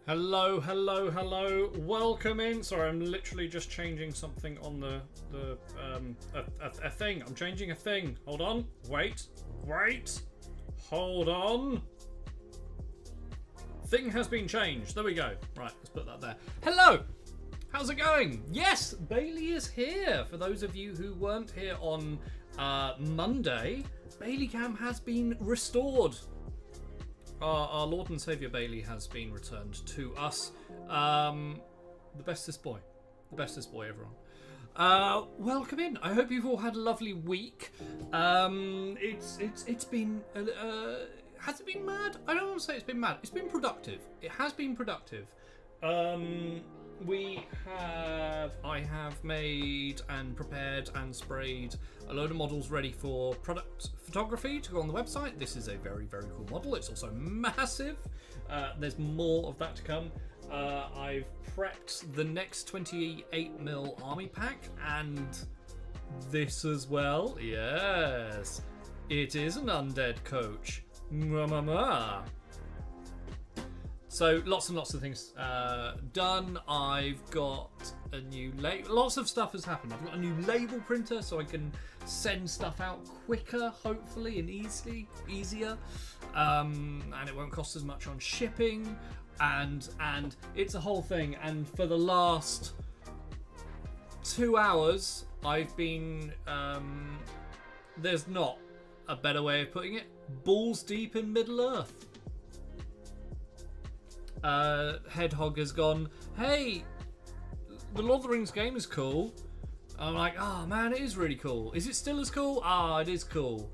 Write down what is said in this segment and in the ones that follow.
Hello, hello, hello. Welcome in. Sorry, I'm literally just changing something on a thing. I'm changing a thing. Hold on. Wait. Hold on. Thing has been changed. There we go. Right, let's put that there. Hello. How's it going? Yes, Bailey is here. For those of you who weren't here on Monday, Bailey Cam has been restored. Our Lord and Saviour Bailey has been returned to us. The bestest boy. The bestest boy, everyone. Welcome in. I hope you've all had a lovely week. It's been... has it been mad? I don't want to say it's been mad. It's been productive. It has been productive. I have made and prepared and sprayed a load of models ready for product photography to go on the website. This is a very, very cool model. It's also massive. There's more of that to come. I've prepped the next 28mm army pack and this as well. Yes, it is an undead coach. So lots and lots of things done. I've got a new label. Lots of stuff has happened. I've got a new label printer so I can send stuff out quicker, hopefully, and easier. And it won't cost as much on shipping. And it's a whole thing. And for the last 2 hours, I've been... there's not a better way of putting it. Balls deep in Middle-earth. Hedgehog has gone, hey, the Lord of the Rings game is cool. I'm like, oh man, it is really cool. Is it still as cool? Ah, it is cool.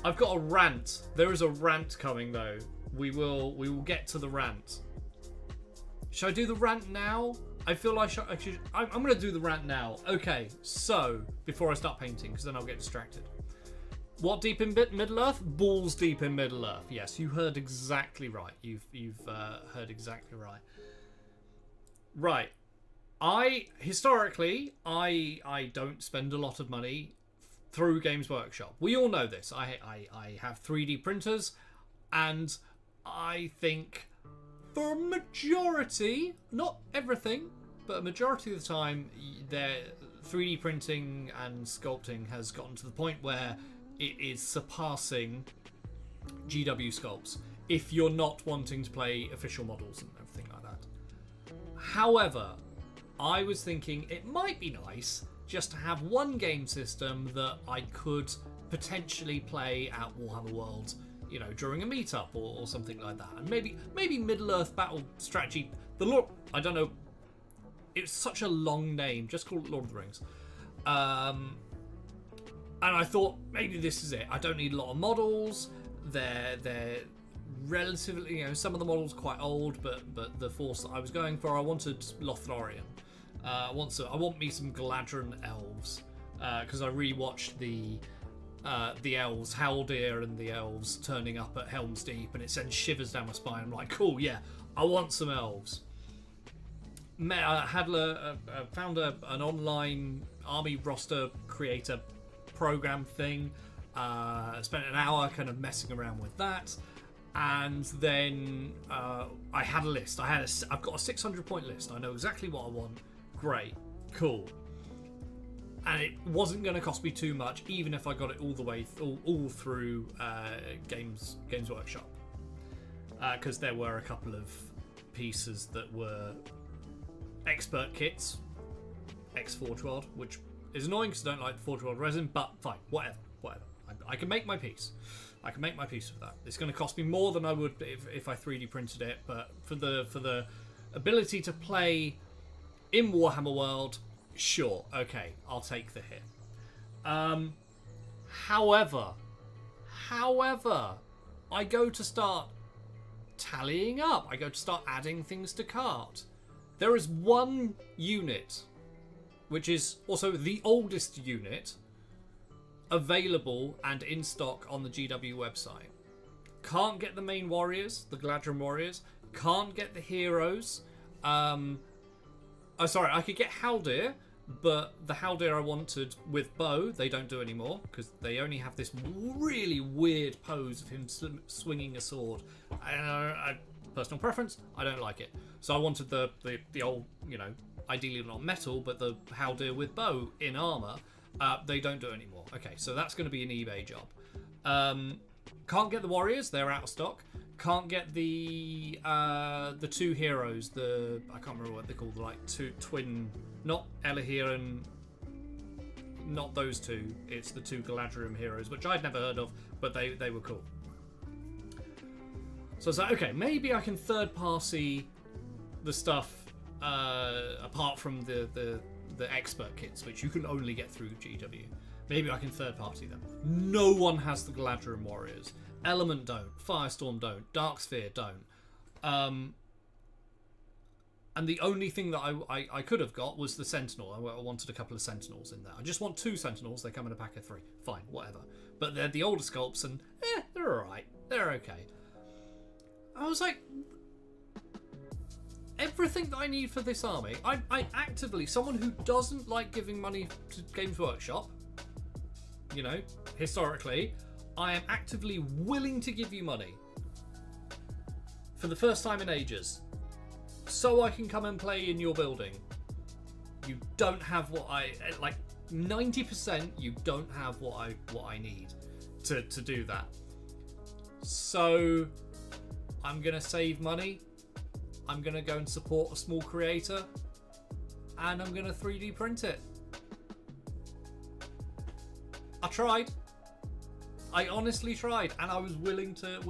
I've got a rant. There is a rant coming though. We will get to the rant. Should I do the rant now? I feel like I'm going to do the rant now. Okay, so before I start painting, because then I'll get distracted. What deep in Middle-earth? Balls deep in Middle-earth. Yes, you heard exactly right. You've heard exactly right. Right. Historically, I don't spend a lot of money through Games Workshop. We all know this. I have 3D printers, and I think for a majority, not everything, but a majority of the time, their 3D printing and sculpting has gotten to the point where it is surpassing GW sculpts if you're not wanting to play official models and everything like that. However, I was thinking it might be nice just to have one game system that I could potentially play at Warhammer World, you know, during a meetup or something like that. And maybe Middle-earth Battle Strategy. I don't know. It's such a long name. Just call it Lord of the Rings. And I thought, maybe this is it. I don't need a lot of models. They're relatively, you know, some of the models are quite old, but the force that I was going for, I wanted Lothlorien. I want me some Galadhran elves. Because I rewatched the elves, Haldir and the elves turning up at Helm's Deep, and it sends shivers down my spine. I'm like, cool, yeah, I want some elves. I found an online army roster creator program thing. Spent an hour kind of messing around with that, and then I had a list. I've got a 600-point list. I know exactly what I want. Great, cool, and it wasn't going to cost me too much, even if I got it all the way all through Games Workshop, because there were a couple of pieces that were expert kits, ex-Forge World, which is annoying because I don't like Forge World resin, but fine, whatever. I can make my piece. I can make my piece with that. It's going to cost me more than I would if I 3D printed it, but for the ability to play in Warhammer World, sure, okay, I'll take the hit. However, I go to start tallying up. I go to start adding things to cart. There is one unit, which is also the oldest unit, available and in stock on the GW website. Can't get the main warriors, the Galadhran warriors. Can't get the heroes. I could get Haldir, but the Haldir I wanted with bow, they don't do anymore, because they only have this really weird pose of him swinging a sword. personal preference, I don't like it. So I wanted the old, ideally not metal, but the Haldir with bow in armor. They don't do it anymore. Okay, so that's going to be an eBay job. Can't get the warriors; they're out of stock. Can't get the two heroes. I can't remember what they're called. Like two twin, not Elahir and not those two. It's the two Galadriel heroes, which I'd never heard of, but they were cool. So I was like, okay, maybe I can third party the stuff apart from the expert kits, which you can only get through GW. Maybe I can third party them. No one has the Galadriel warriors. Element don't. Firestorm don't. Darksphere don't. And the only thing that I could have got was the Sentinel. I wanted a couple of Sentinels in there. I just want 2 Sentinels. They come in a pack of 3. Fine, whatever. But they're the older sculpts, and they're alright. They're okay. I was like, everything that I need for this army, I actively, someone who doesn't like giving money to Games Workshop, historically, I am actively willing to give you money for the first time in ages, so I can come and play in your building. You don't have what 90%. You don't have what I need to do that. So I'm gonna save money. I'm gonna go and support a small creator, and I'm gonna 3D print it. I tried. I honestly tried, and I was willing to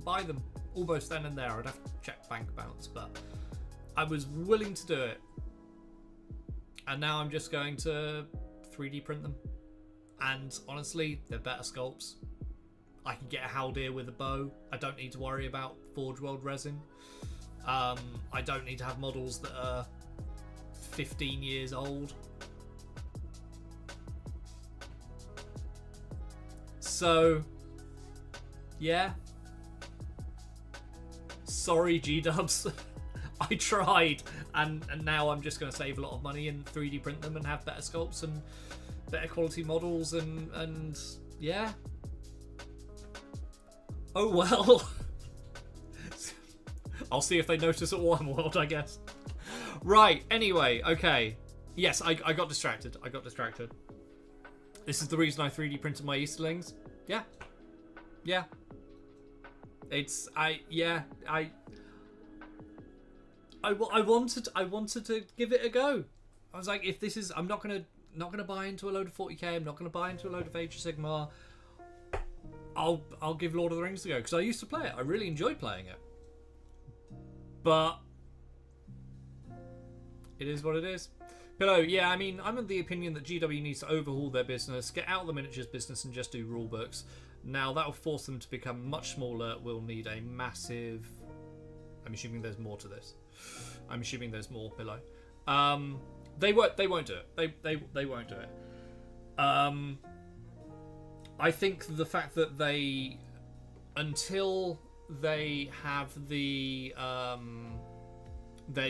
buy them almost then and there. I'd have to check bank balance, but I was willing to do it. And now I'm just going to 3D print them. And honestly, they're better sculpts. I can get a Haldir with a bow. I don't need to worry about Forge World resin. I don't need to have models that are 15 years old. So, yeah. Sorry, G-dubs. I tried, and now I'm just going to save a lot of money and 3D print them and have better sculpts and better quality models, and yeah. Oh well. I'll see if they notice at Warhammer, I guess. Right, anyway, okay. Yes, I got distracted. This is the reason I 3D printed my Easterlings. Yeah. I wanted to give it a go. I was like, if this is, I'm not gonna buy into a load of 40k. I'm not gonna buy into a load of Age of Sigmar. I'll give Lord of the Rings a go, because I used to play it. I really enjoyed playing it. But it is what it is. Pillow, yeah, I mean, I'm of the opinion that GW needs to overhaul their business, get out of the miniatures business and just do rule books. Now, that will force them to become much smaller. We'll need a massive... I'm assuming there's more to this. I'm assuming there's more, Pillow. They won't do it. They won't do it. I think the fact that they... Until they have their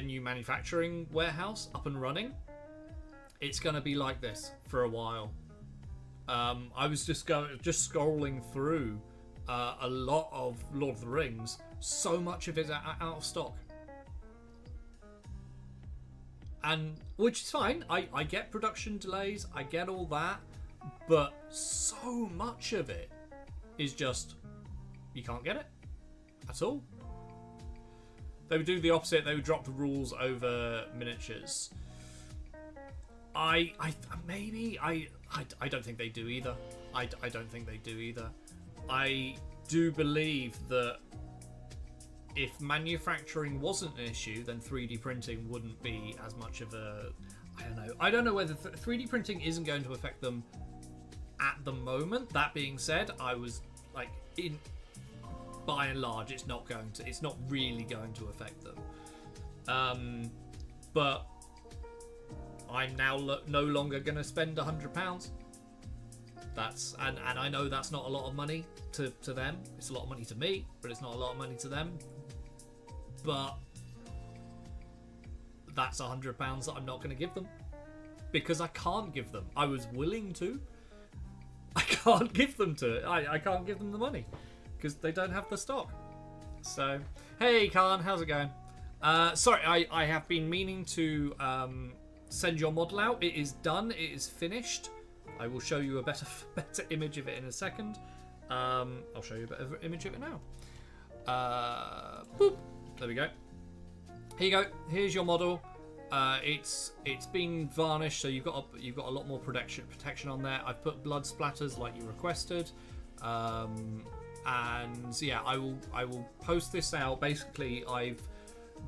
new manufacturing warehouse up and running, it's going to be like this for a while. I was just scrolling through a lot of Lord of the Rings. So much of it's out of stock, and which is fine. I get production delays, I get all that, but so much of it is just you can't get it at all. They would do the opposite. They would drop the rules over miniatures. I don't think they do either. I don't think they do either. I do believe that if manufacturing wasn't an issue, then 3D printing wouldn't be as much of a... I don't know whether 3D printing isn't going to affect them at the moment. That being said, I was like, by and large, it's not really going to affect them. But I'm now no longer going to spend £100. And I know that's not a lot of money to them. It's a lot of money to me, but it's not a lot of money to them. But that's £100 that I'm not going to give them, because I can't give them. I was willing to. I can't give them I can't give them the money because they don't have the stock. So, hey Khan, how's it going? Sorry, I have been meaning to send your model out. It is done. It is finished. I will show you a better image of it in a second. I'll show you a better image of it now. Boop. There we go. Here you go. Here's your model. It's been varnished, so you've got a lot more protection on there. I've put blood splatters like you requested, and yeah, I will post this out. Basically, I've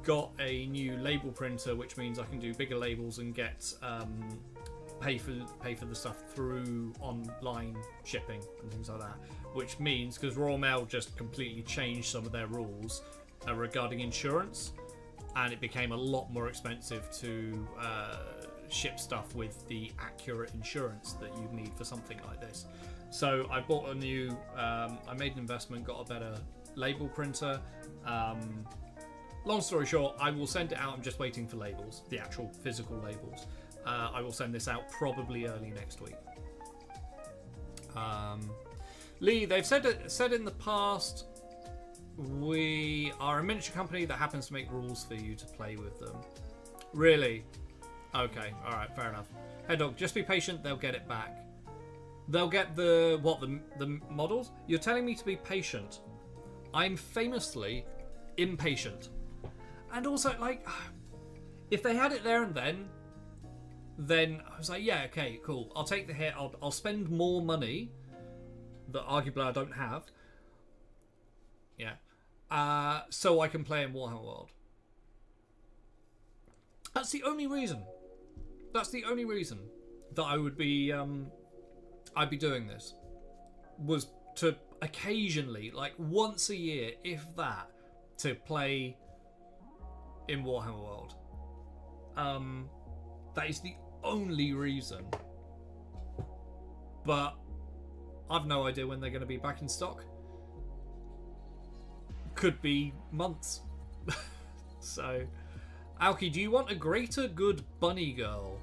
got a new label printer, which means I can do bigger labels and get pay for the stuff through online shipping and things like that. Which means, because Royal Mail just completely changed some of their rules regarding insurance, and it became a lot more expensive to ship stuff with the accurate insurance that you need for something like this. So I bought a new, I made an investment, got a better label printer. Long story short, I will send it out. I'm just waiting for labels, the actual physical labels. I will send this out probably early next week. Lee, they've said in the past, we are a miniature company that happens to make rules for you to play with them. Really? Okay, alright, fair enough. Hey dog, just be patient, they'll get it back. They'll get the models? You're telling me to be patient. I'm famously impatient. And also, like, if they had it there and then I was like, yeah, okay, cool. I'll take the hit. I'll spend more money that arguably I don't have. Yeah. So I can play in Warhammer World. That's the only reason. That's the only reason that I would be I'd be doing this, was to occasionally, like once a year, if that, to play in Warhammer World. That is the only reason. But I've no idea when they're going to be back in stock. Could be months. So, Alki, do you want a greater good bunny girl?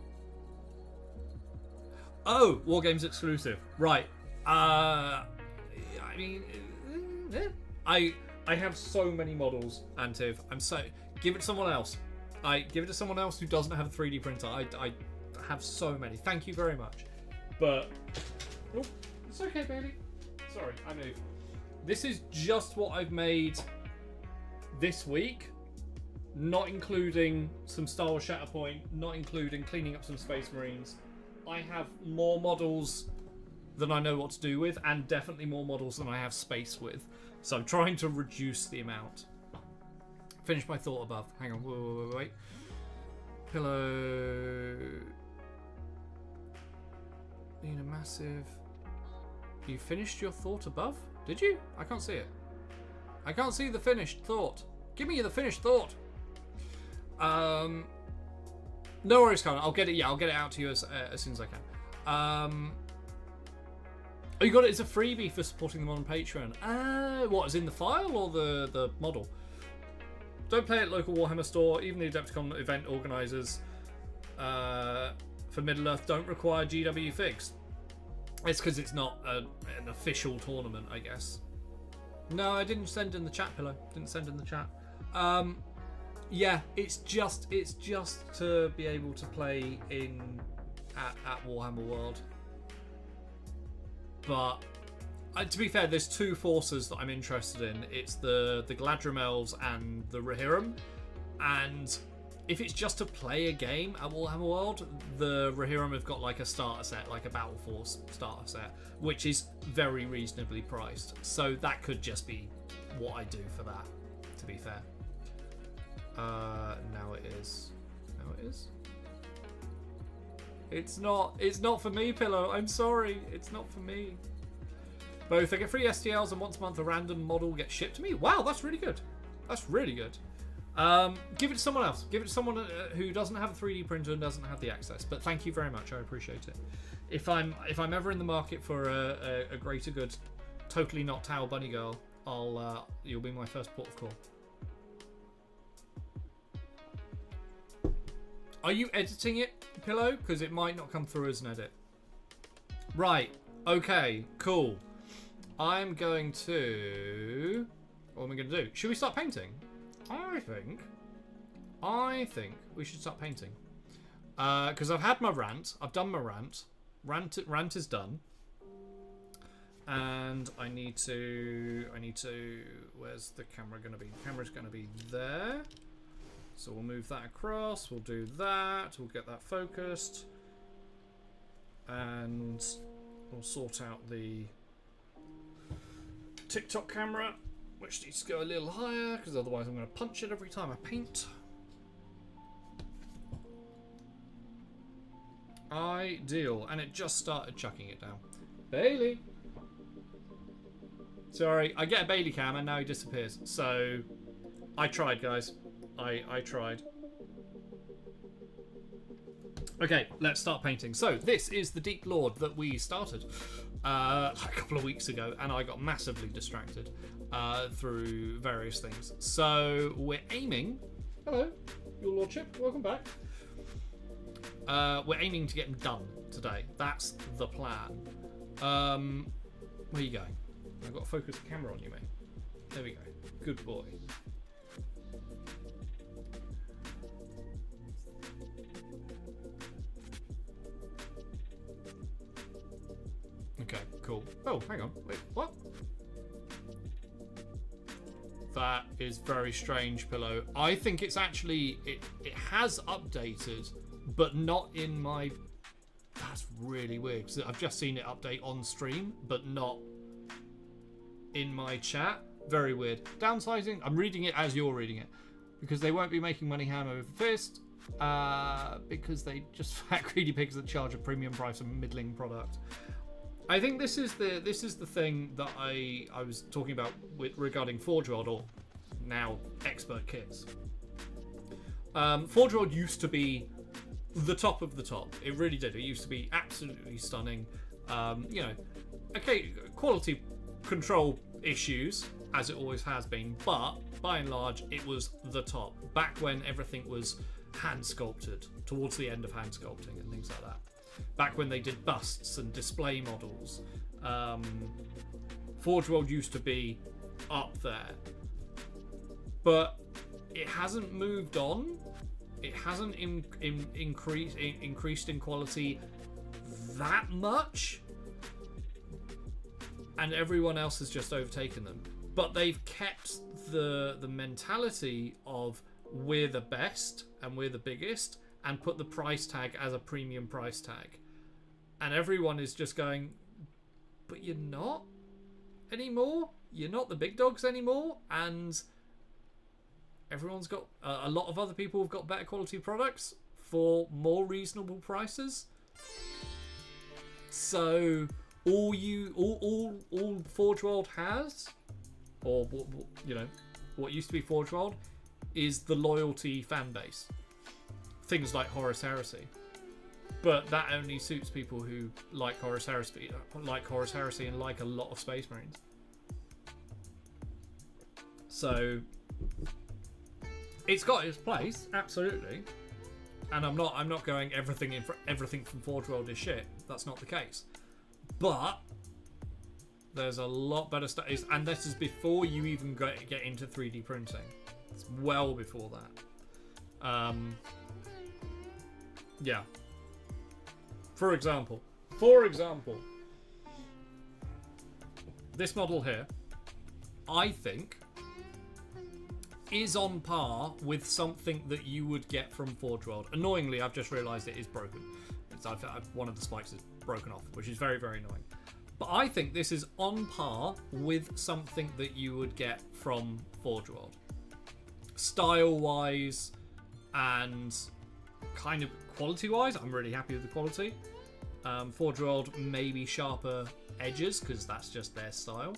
Oh, Wargames exclusive. Right. I mean, I have so many models, Antiv. Give it to someone else. Give it to someone else who doesn't have a 3D printer. I have so many. Thank you very much. But oh, it's okay, baby. Sorry, I moved. This is just what I've made this week, not including some Star Wars Shatterpoint, not including cleaning up some Space Marines. I have more models than I know what to do with, and definitely more models than I have space with. So I'm trying to reduce the amount. Finish my thought above. Hang on, wait. Pillow. Need a massive. You finished your thought above? Did you? I can't see it. I can't see the finished thought. Give me the finished thought. No worries, Colin. I'll get it. Yeah, I'll get it out to you as soon as I can. Oh, you got it as a freebie for supporting them on Patreon. What is in the file or the model? Don't play at local Warhammer store. Even the Adepticon event organisers for Middle Earth don't require GW figs. It's because it's not an official tournament, I guess. No, I didn't send in the chat, Pillow. Didn't send in the chat. Yeah, it's just to be able to play at Warhammer World. But to be fair, there's two forces that I'm interested in. It's the Galadrim Elves and the Rohirrim. And if it's just to play a game at Warhammer World, the Rohirrim have got like a starter set, like a Battle Force starter set, which is very reasonably priced. So that could just be what I do for that, to be fair. Now it is. Now it is. It's not for me, Pillow. I'm sorry. It's not for me. Both. I get free STLs and once a month a random model gets shipped to me. Wow, that's really good. That's really good. Give it to someone else. Give it to someone who doesn't have a 3D printer and doesn't have the access. But thank you very much. I appreciate it. If I'm ever in the market for a greater good, totally not Tau Bunny Girl, you'll be my first port of call. Are you editing it, Pillow? Because it might not come through as an edit. Right. Okay. Cool. I'm going to... What am I going to do? Should we start painting? I think we should start painting. Because I've had my rant. I've done my rant. Rant is done. And I need to... Where's the camera going to be? The camera's going to be there. So we'll move that across. We'll do that. We'll get that focused. And we'll sort out the TikTok camera, which needs to go a little higher, because otherwise I'm going to punch it every time I paint. Ideal. And it just started chucking it down. Bailey! Sorry, I get a Bailey cam and now he disappears. So, I tried, guys. I tried. Okay, let's start painting. So, this is the Deep Lord that we started a couple of weeks ago, and I got massively distracted through various things. So, we're aiming... Hello, your lordship, welcome back. We're aiming to get them done today. That's the plan. Where are you going? I've got to focus the camera on you, mate. There we go. Good boy. Okay, cool. Oh, hang on. Wait, what? That is very strange, Pillow. I think it's actually... It has updated, but not in my... That's really weird, because I've just seen it update on stream, but not in my chat. Very weird. Downsizing? I'm reading it as you're reading it. Because they won't be making money hand over fist. Because they just fat greedy pigs that charge a premium price of a middling product. I think this is the thing that I was talking about regarding Forge World, or now Expert Kits. Forge World used to be the top of the top. It really did. It used to be absolutely stunning. You know, okay, quality control issues, as it always has been, but by and large, it was the top. Back when everything was hand sculpted, towards the end of hand sculpting and things like that. Back when they did busts and display models. Forge World used to be up there. But it hasn't moved on. It hasn't increased in quality that much. And everyone else has just overtaken them. But they've kept the mentality of we're the best and we're the biggest, and put the price tag as a premium price tag. And everyone is just going, but you're not anymore? You're not the big dogs anymore? And everyone's got... a lot of other people have got better quality products for more reasonable prices. So all Forge World has, or you know, what used to be Forge World, is the loyalty fan base. Things like Horus Heresy, but that only suits people who like Horus Heresy, and like a lot of Space Marines. So it's got its place, absolutely. And I'm not going everything from Forge World is shit. That's not the case. But there's a lot better stuff, and this is before you even get into 3D printing. It's well before that. Yeah. For example, this model here, I think, is on par with something that you would get from Forge World. Annoyingly, I've just realised it is broken. One of the spikes is broken off, which is very, very annoying. But I think this is on par with something that you would get from Forge World. Style-wise and kind of quality-wise, I'm really happy with the quality. Forge World maybe sharper edges, because that's just their style.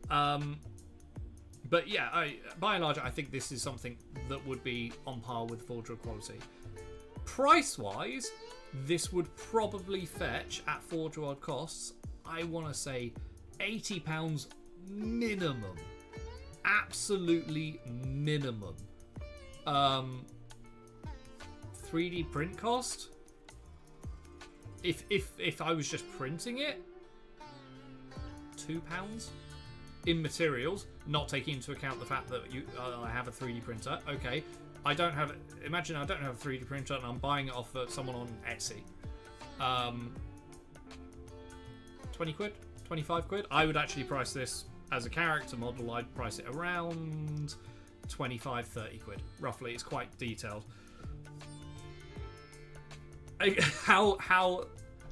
But yeah, by and large, I think this is something that would be on par with Forge World quality. Price-wise, this would probably fetch, at Forge World costs, I want to say £80 minimum. Absolutely minimum. 3D print cost? If I was just printing it, £2? in materials, not taking into account the fact that I have a 3D printer. Okay, imagine I don't have a 3D printer and I'm buying it off of someone on Etsy. 20 quid, 25 quid. I would actually price this as a character model. I'd price it around 25, 30 quid roughly. It's quite detailed. How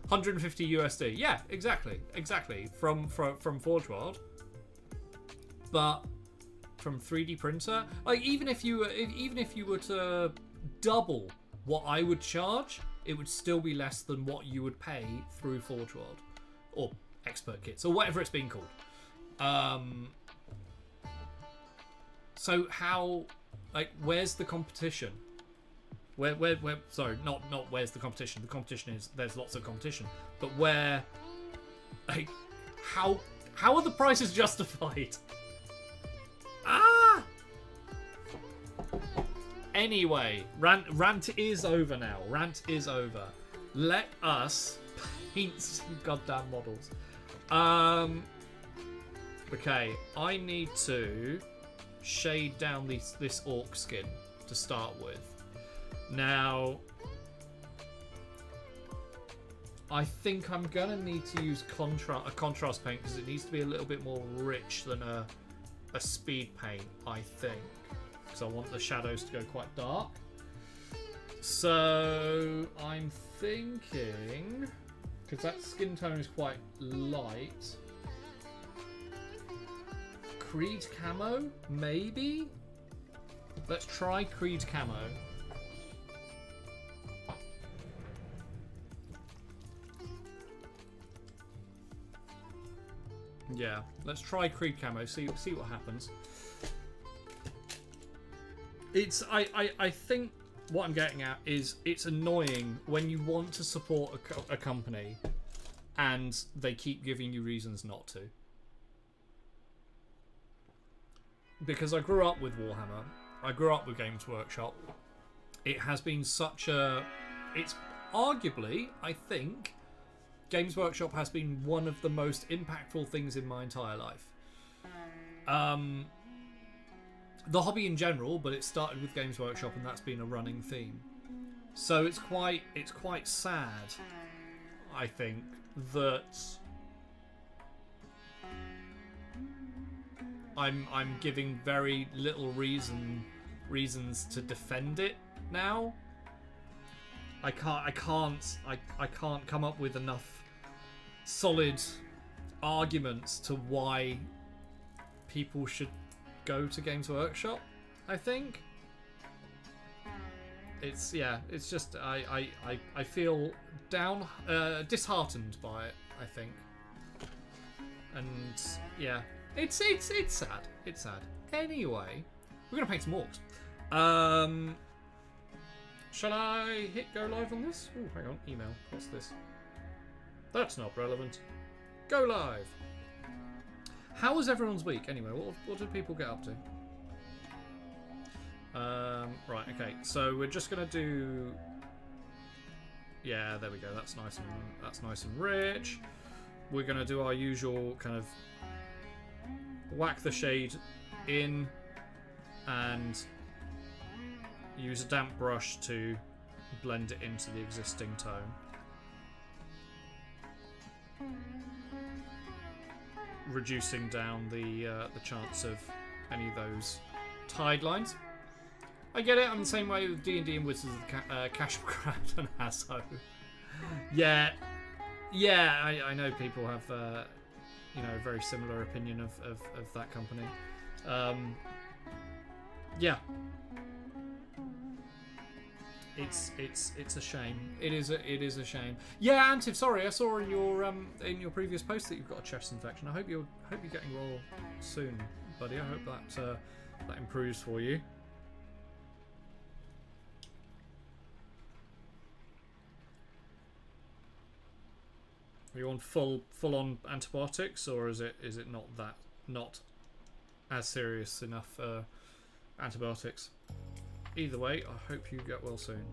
150 USD? Yeah, exactly from Forge World. But from 3D printer, like even if you were to double what I would charge, it would still be less than what you would pay through Forge World or Expert Kits or whatever it's being called. So how, like, where's the competition? Where sorry, not where's the competition? The competition is there's lots of competition, but where, like, how are the prices justified? Anyway, rant is over now. Rant is over. Let us paint some goddamn models. Okay, I need to shade down this orc skin to start with. Now, I think I'm gonna need to use a contrast paint because it needs to be a little bit more rich than a speed paint, I think, because I want the shadows to go quite dark. So I'm thinking, because that skin tone is quite light, Creed camo, maybe? Let's try Creed camo. Yeah, let's try Creed camo, see what happens. It's I think what I'm getting at is it's annoying when you want to support a company and they keep giving you reasons not to. Because I grew up with Warhammer, I grew up with Games Workshop. It has been it's arguably, I think, Games Workshop has been one of the most impactful things in my entire life. The hobby in general, but it started with Games Workshop, and that's been a running theme. So it's quite sad, I think, that I'm giving very little reasons to defend it now. I can't come up with enough solid arguments to why people should go to Games Workshop. I think it's just I feel disheartened by it, I think, and yeah, it's sad. It's sad. Anyway, we're gonna paint some orcs. Shall I hit go live on this? Oh, hang on, email. What's this? That's not relevant. Go live. How was everyone's week anyway? What did people get up to? Right, okay. So we're just gonna do. Yeah, there we go. That's nice and rich. We're gonna do our usual kind of whack the shade in and use a damp brush to blend it into the existing tone. Reducing down the chance of any of those tide lines. I get it. I'm the same way with D&D and Wizards of Cash Grab and Hasso. Yeah, I know people have a very similar opinion of that company. Yeah. It's a shame. It is a shame. Yeah, Antiv, sorry, I saw in your previous post that you've got a chest infection. I hope you're getting well soon, buddy. I hope that improves for you. Are you on full on antibiotics, or is it not as serious enough antibiotics? Either way, I hope you get well soon.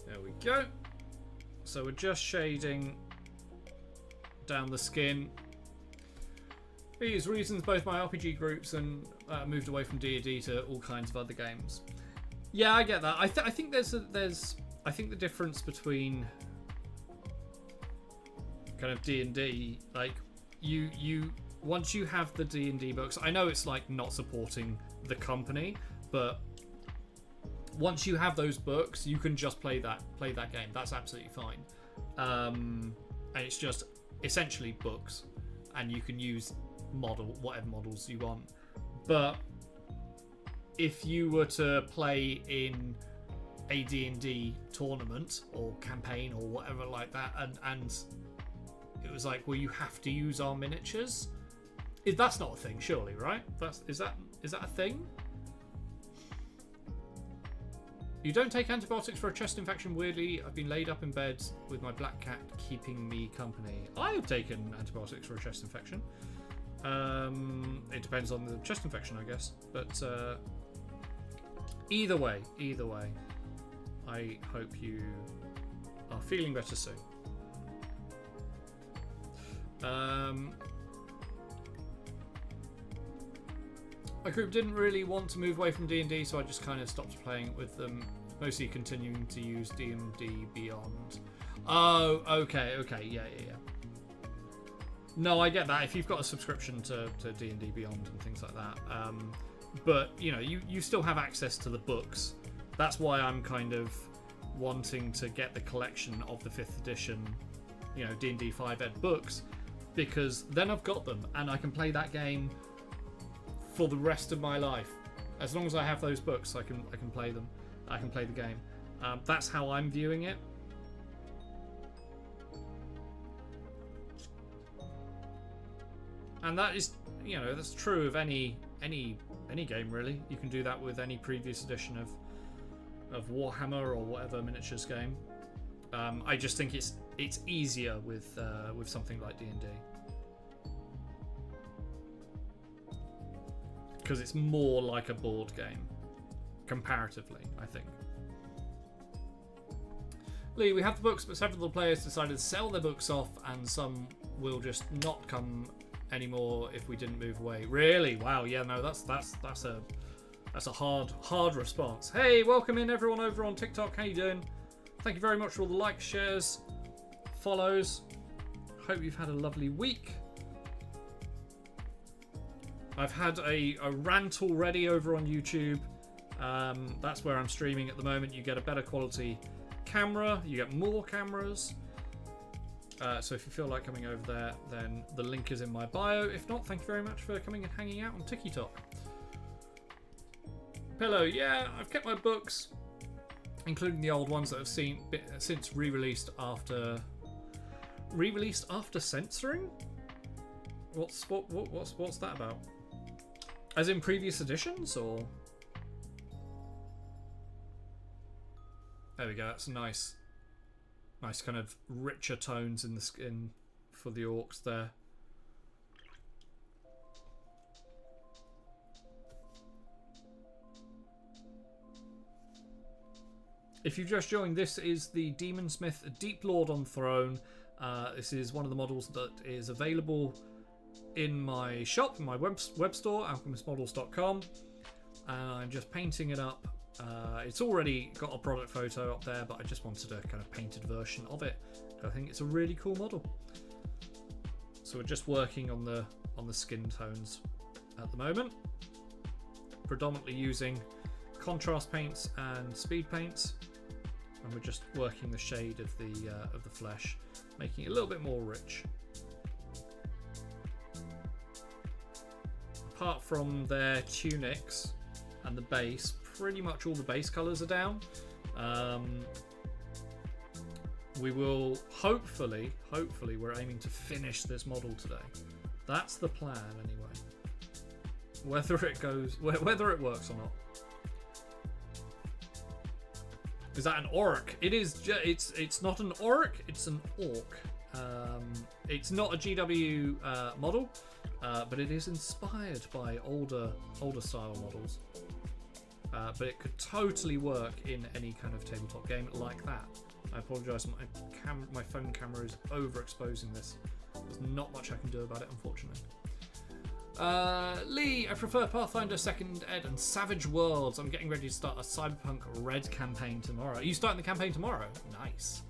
There There we go. So we're just shading down the skin. These reasons, both my RPG groups and moved away from D&D to all kinds of other games. Yeah, I get that. I think I think the difference between kind of D&D, like you once you have the D&D books, I know it's like not supporting the company, but once you have those books, you can just play that game. That's absolutely fine. And it's just essentially books, and you can use whatever models you want. But if you were to play in a D&D tournament or campaign or whatever like that, and it was like, well, you have to use our miniatures. That's not a thing, surely, right? Is that a thing? You don't take antibiotics for a chest infection. Weirdly, I've been laid up in bed with my black cat keeping me company. I have taken antibiotics for a chest infection. It depends on the chest infection, I guess. But either way, I hope you are feeling better soon. My group didn't really want to move away from D&D, so I just kind of stopped playing with them, mostly continuing to use D&D Beyond. Oh, okay, yeah. No, I get that. If you've got a subscription to D&D Beyond and things like that, but you know, you still have access to the books. That's why I'm kind of wanting to get the collection of the 5th edition, you know, D&D 5ed books, because then I've got them and I can play that game for the rest of my life. As long as I have those books, I can play them. I can play the game. That's how I'm viewing it. And that is, you know, that's true of any game really. You can do that with any previous edition of Warhammer or whatever miniatures game. I just think it's easier with something like D&D. Because it's more like a board game, comparatively, I think. Lee, we have the books, but several of the players decided to sell their books off, and some will just not come anymore if we didn't move away. Really? Wow. Yeah. No. That's a hard response. Hey, welcome in everyone over on TikTok. How you doing? Thank you very much for all the likes, shares, follows. Hope you've had a lovely week. I've had a rant already over on YouTube. That's where I'm streaming at the moment. You get a better quality camera. You get more cameras. So if you feel like coming over there, then the link is in my bio. If not, thank you very much for coming and hanging out on TikTok. Pillow, yeah, I've kept my books, including the old ones that have since re-released after censoring. What's that about? As in previous editions, or? There we go. That's nice kind of richer tones in the skin for the orcs there. If you've just joined, this is the Demonsmith Deep Lord on Throne. This is one of the models that is available in my shop, in my web store, alchemistmodels.com. I'm just painting it up. It's already got a product photo up there, but I just wanted a kind of painted version of it. I think it's a really cool model. So we're just working on the skin tones at the moment, predominantly using contrast paints and speed paints, and we're just working the shade of the flesh, making it a little bit more rich. Apart from their tunics and the base, pretty much all the base colours are down. We will hopefully we're aiming to finish this model today. That's the plan anyway. Whether it works or not. Is that an orc? It is. It's not an orc. It's an orc. It's not a GW model, but it is inspired by older style models. But it could totally work in any kind of tabletop game like that. I apologise. My phone camera is overexposing this. There's not much I can do about it, unfortunately. Lee, I prefer Pathfinder 2nd Ed and Savage Worlds. I'm getting ready to start a Cyberpunk Red campaign tomorrow. Are you starting the campaign tomorrow? Nice.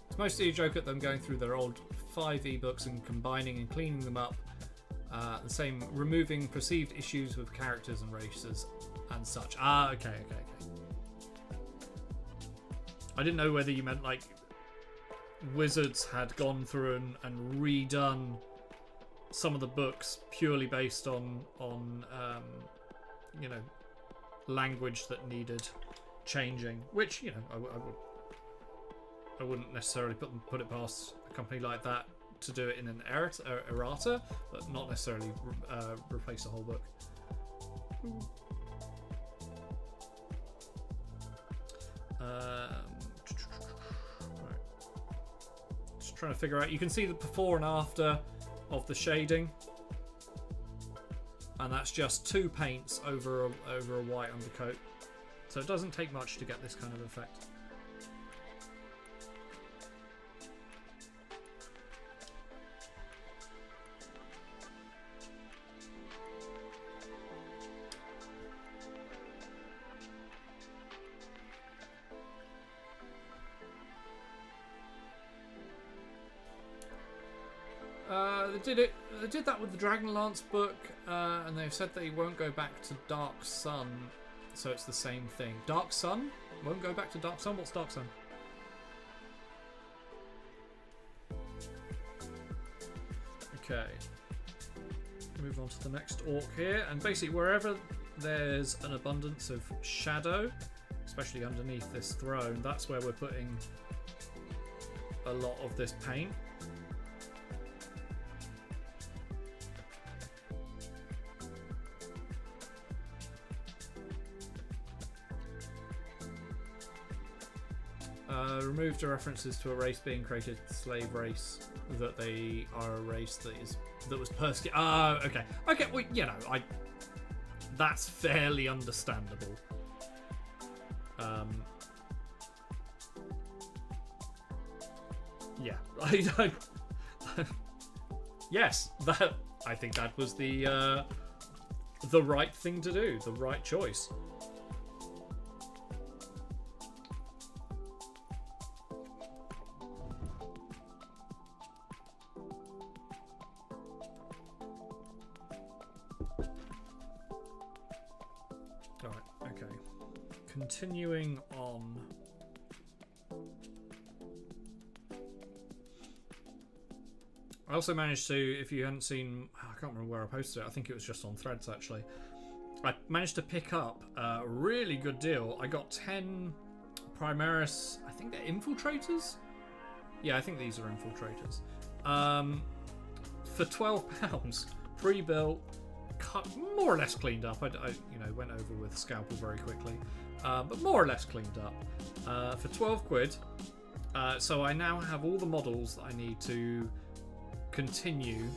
It's mostly a joke at them going through their old 5 ebooks and combining and cleaning them up. The same, removing perceived issues with characters and races and such. Okay. I didn't know whether you meant like Wizards had gone through and redone some of the books purely based on you know, language that needed changing, which, you know, I wouldn't necessarily put it past a company like that to do it in an errata, but not necessarily replace the whole book. Right. Just trying to figure out. You can see the before and after of the shading, and that's just 2 paints over a white undercoat. So it doesn't take much to get this kind of effect. They did that with the Dragonlance book, and they've said they won't go back to Dark Sun, so it's the same thing. Dark Sun? Won't go back to Dark Sun? What's Dark Sun? Okay. Move on to the next orc here, and basically wherever there's an abundance of shadow, especially underneath this throne, that's where we're putting a lot of this paint. Removed the references to a race being created, slave race, that they are a race that was persecuted. Okay. Well, you know, that's fairly understandable. Yeah, yes, I think that was the right thing to do, the right choice. Continuing on. I also managed to, if you hadn't seen, I can't remember where I posted it, I think it was just on Threads actually. I managed to pick up a really good deal. I got 10 Primaris, I think they're infiltrators? Yeah, I think these are infiltrators. For £12, pre-built, cut, more or less cleaned up. I went over with Scalpel very quickly. But more or less cleaned up for 12 quid. So I now have all the models that I need to continue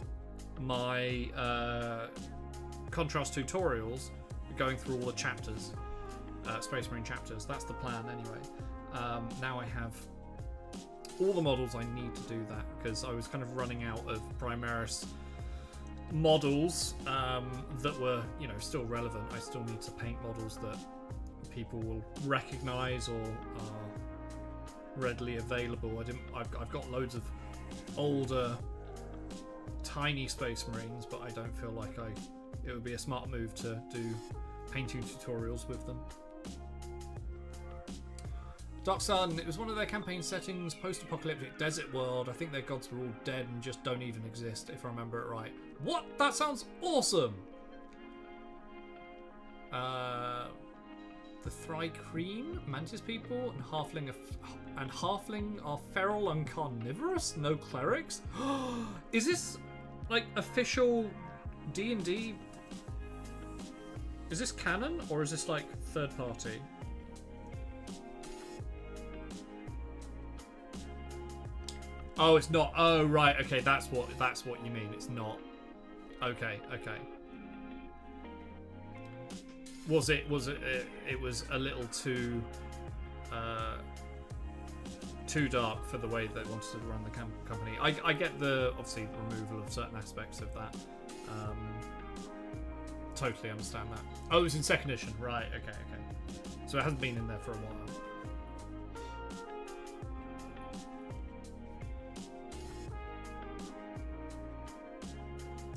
my contrast tutorials, going through all the chapters, Space Marine chapters. That's the plan anyway. Now I have all the models I need to do that, because I was kind of running out of Primaris models that were, you know, still relevant. I still need to paint models that people will recognize or are readily available. I've got loads of older tiny Space Marines, but I don't feel like it would be a smart move to do painting tutorials with them. Dark Sun, it was one of their campaign settings, post-apocalyptic desert world. I think their gods were all dead and just don't even exist, if I remember it right. What? That sounds awesome! The Thri-Kreen, Mantis people, and Halfling are feral and carnivorous? No clerics? Is this like official D&D? Is this canon, or is this like third party? Oh, it's not. Oh, right. Okay, that's what you mean. It's not. Okay. Was it? It was a little too too dark for the way they wanted to run the company. I get the obviously removal of certain aspects of that. Totally understand that. Oh, it was in second edition, right? Okay. So it hasn't been in there for a while.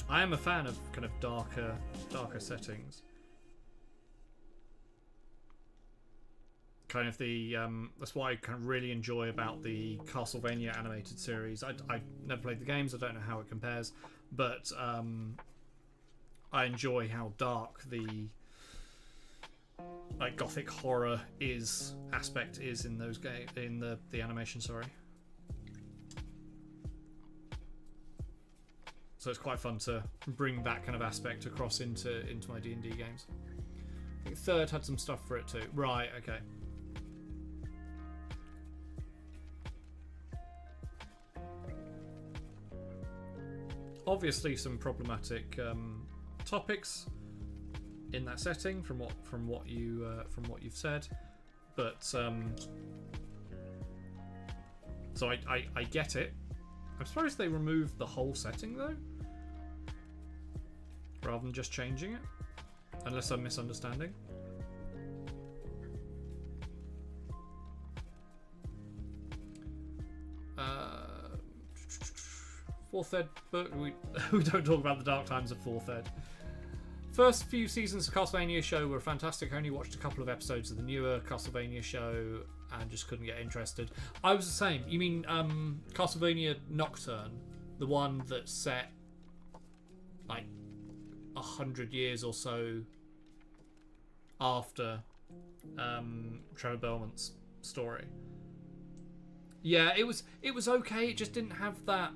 I am a fan of kind of darker settings. Kind of the that's what I kind of really enjoy about the Castlevania animated series. I never played the games. I don't know how it compares, but I enjoy how dark the like gothic horror aspect is in those in the animation. Sorry. So it's quite fun to bring that kind of aspect across into my D&D games. I think third had some stuff for it too. Right. Okay. Obviously, some problematic topics in that setting from what you've said, but so I get it. I'm surprised they removed the whole setting though, rather than just changing it, unless I'm misunderstanding. Fourth Ed book. We don't talk about the dark times of Fourth Ed. First few seasons of Castlevania show were fantastic. I only watched a couple of episodes of the newer Castlevania show and just couldn't get interested. I was the same. You mean Castlevania Nocturne, the one that's set like 100 years or so after Trevor Belmont's story? Yeah, it was okay. It just didn't have that.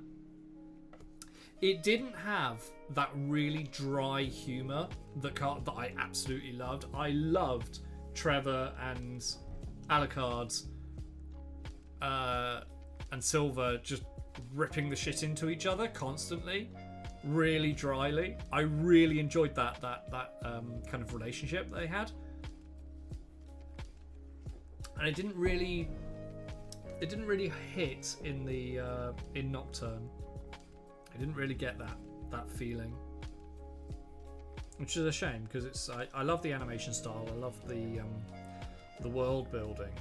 It didn't have that really dry humour that I absolutely loved. I loved Trevor and Alucard and Silver just ripping the shit into each other constantly, really dryly. I really enjoyed that kind of relationship they had, and it didn't really hit in the in Nocturne. I didn't really get that feeling, which is a shame because I love the animation style. I love the world building,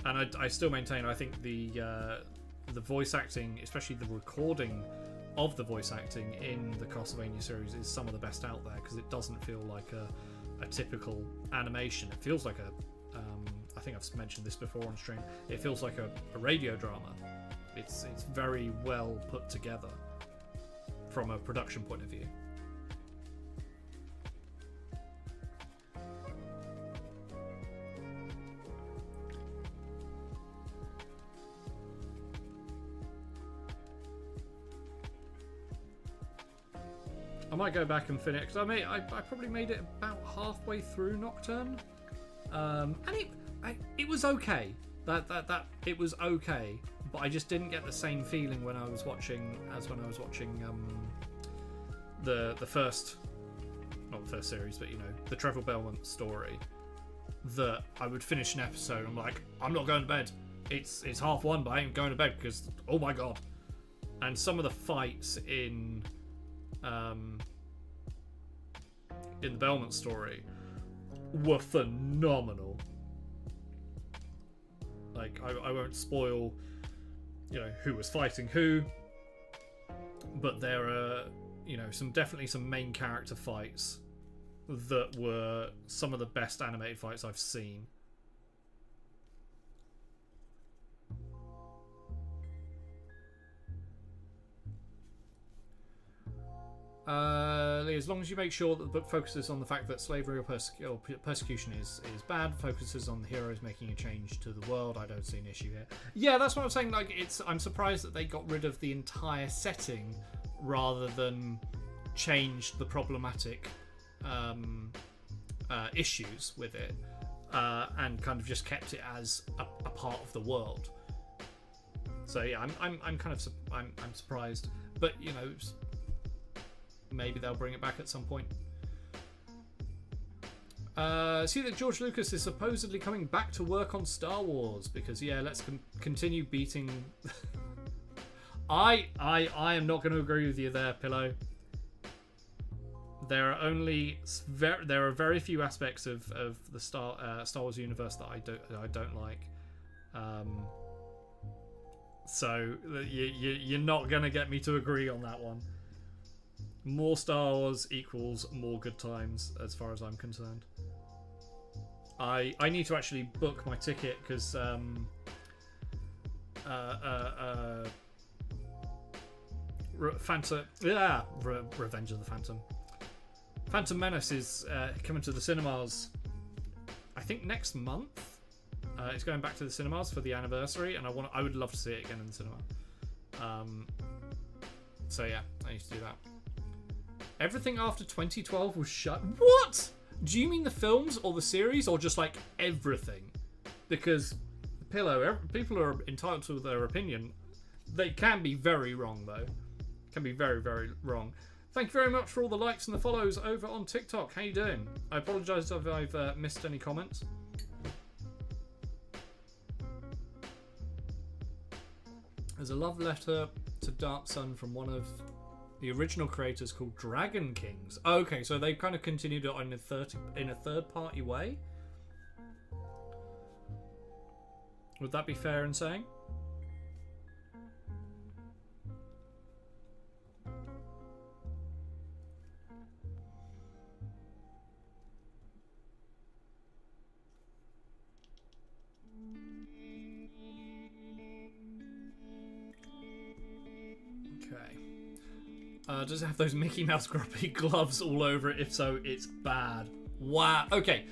and I still maintain I think the voice acting, especially the recording of the voice acting in the Castlevania series, is some of the best out there because it doesn't feel like a typical animation. It feels like I think I've mentioned this before on stream. It feels like a radio drama. It's very well put together from a production point of view. I might go back and finish because I probably made it about halfway through Nocturne, and it was okay. That it was okay, but I just didn't get the same feeling when I was watching the first, not the first series, but the Trevor Belmont story. That I would finish an episode and I'm like, I'm not going to bed. It's 1:30, but I ain't going to bed because oh my god. And some of the fights in the Belmont story were phenomenal. Like I won't spoil, who was fighting who, but there are, definitely some main character fights that were some of the best animated fights I've seen. As long as you make sure that the book focuses on the fact that slavery or persecution is bad, focuses on the heroes making a change to the world, I don't see an issue here. Yeah, that's what I'm saying. Like, I'm surprised that they got rid of the entire setting rather than change the problematic issues with it, and kind of just kept it as a part of the world. So yeah, I'm kind of I'm surprised, but maybe they'll bring it back at some point. See that George Lucas is supposedly coming back to work on Star Wars because let's continue beating. I am not going to agree with you there, Pillow. There are very few aspects of the Star Wars universe that I don't like. So you're not going to get me to agree on that one. More Star Wars equals more good times, as far as I'm concerned. I need to actually book my ticket because Revenge of the Phantom Menace is coming to the cinemas. I think next month. It's going back to the cinemas for the anniversary, and I would love to see it again in the cinema. So yeah, I need to do that. Everything after 2012 was shut. What? Do you mean the films or the series or just like everything? Because Pillow, people are entitled to their opinion. They can be very wrong though. Can be very, very wrong. Thank you very much for all the likes and the follows over on TikTok. How you doing? I apologise if I've missed any comments. There's a love letter to Dark Sun from one of the original creators called Dragon Kings. Okay, so they've kind of continued it in a third party way. Would that be fair in saying? Does it have those Mickey Mouse grumpy gloves all over it? If so, it's bad. Wow. Okay.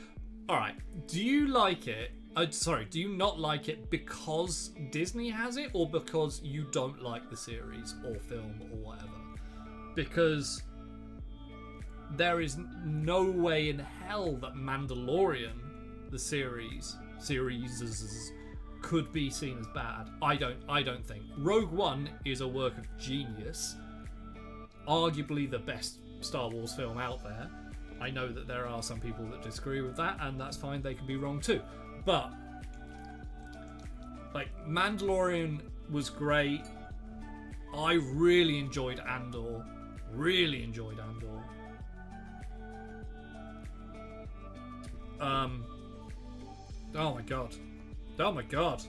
Alright. Do you like it? Do you not like it because Disney has it, or because you don't like the series or film or whatever? Because there is no way in hell that Mandalorian, the series could be seen as bad. I don't think. Rogue One is a work of genius. Arguably the best Star Wars film out there. I know that there are some people that disagree with that, and that's fine, they can be wrong too. But like, Mandalorian was great. I really enjoyed Andor. Oh my god.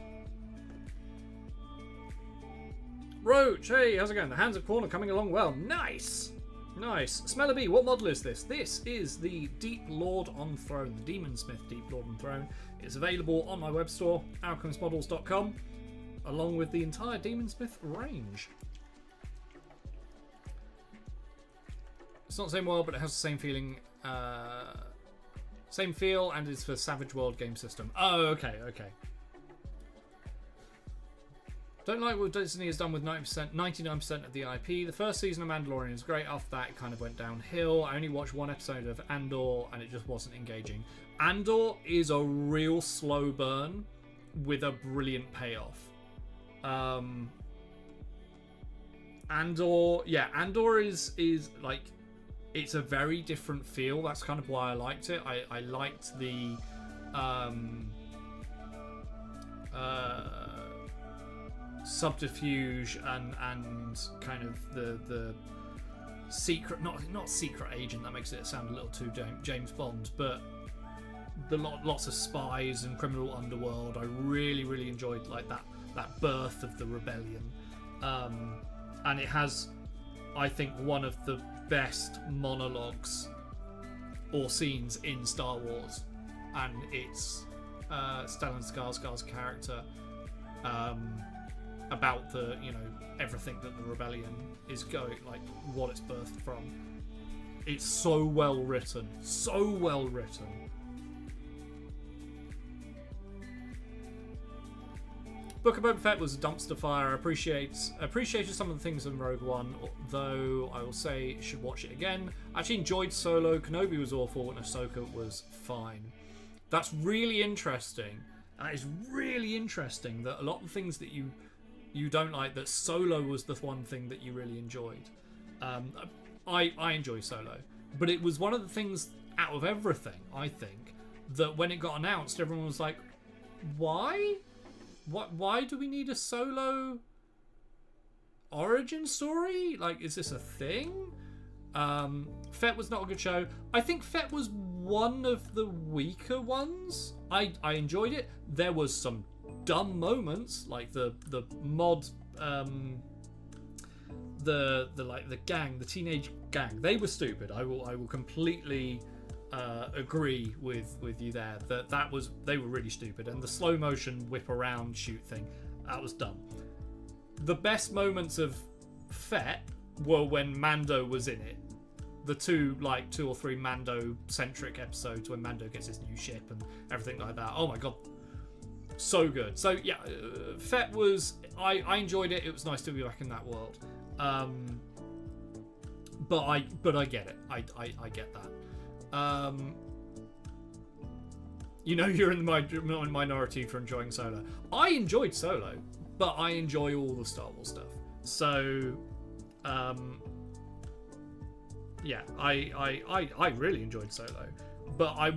Roach, hey, how's it going? The Hands of Corn are coming along well. Nice. Smelly Bee, what model is this? This is the Deep Lord on Throne, the Demon Smith Deep Lord on Throne. It's available on my web store, alchemistmodels.com, along with the entire Demon Smith range. It's not the same world, but it has the same feeling, same feel, and is for Savage World game system. Oh, okay. Don't like what Disney has done with 99% of the IP. The first season of Mandalorian is great. After that, it kind of went downhill. I only watched one episode of Andor, and it just wasn't engaging. Andor is a real slow burn with a brilliant payoff. Andor is like, it's a very different feel. That's kind of why I liked it. I liked the subterfuge and kind of the secret, not secret agent, that makes it sound a little too James Bond, but the lots of spies and criminal underworld. I really enjoyed like that birth of the rebellion, and it has, I think, one of the best monologues or scenes in Star Wars, and it's Stellan Skarsgård's character about the, everything that the rebellion is going, like what it's birthed from. It's so well written. Book of Boba Fett was a dumpster fire. I appreciated some of the things in Rogue One, though I will say should watch it again. I actually enjoyed Solo. Kenobi was awful and Ahsoka was fine. That's really interesting. That is really interesting that a lot of the things that you don't like, that Solo was the one thing that you really enjoyed. I enjoy Solo, but it was one of the things out of everything, I think, that when it got announced, everyone was like, why? Why do we need a Solo origin story? Like, is this a thing? Fett was not a good show. I think Fett was one of the weaker ones. I enjoyed it. There was some dumb moments, like the mod, the gang, the teenage gang. They were stupid. I will completely agree with you there. They were really stupid. And the slow motion whip around shoot thing, that was dumb. The best moments of Fett were when Mando was in it. The two or three Mando-centric episodes when Mando gets his new ship and everything like that. Oh my god, so good. So yeah, Fett was. I enjoyed it. It was nice to be back in that world. But I get it. I get that. You're in the minority for enjoying Solo. I enjoyed Solo, but I enjoy all the Star Wars stuff. So, yeah, I really enjoyed Solo, but I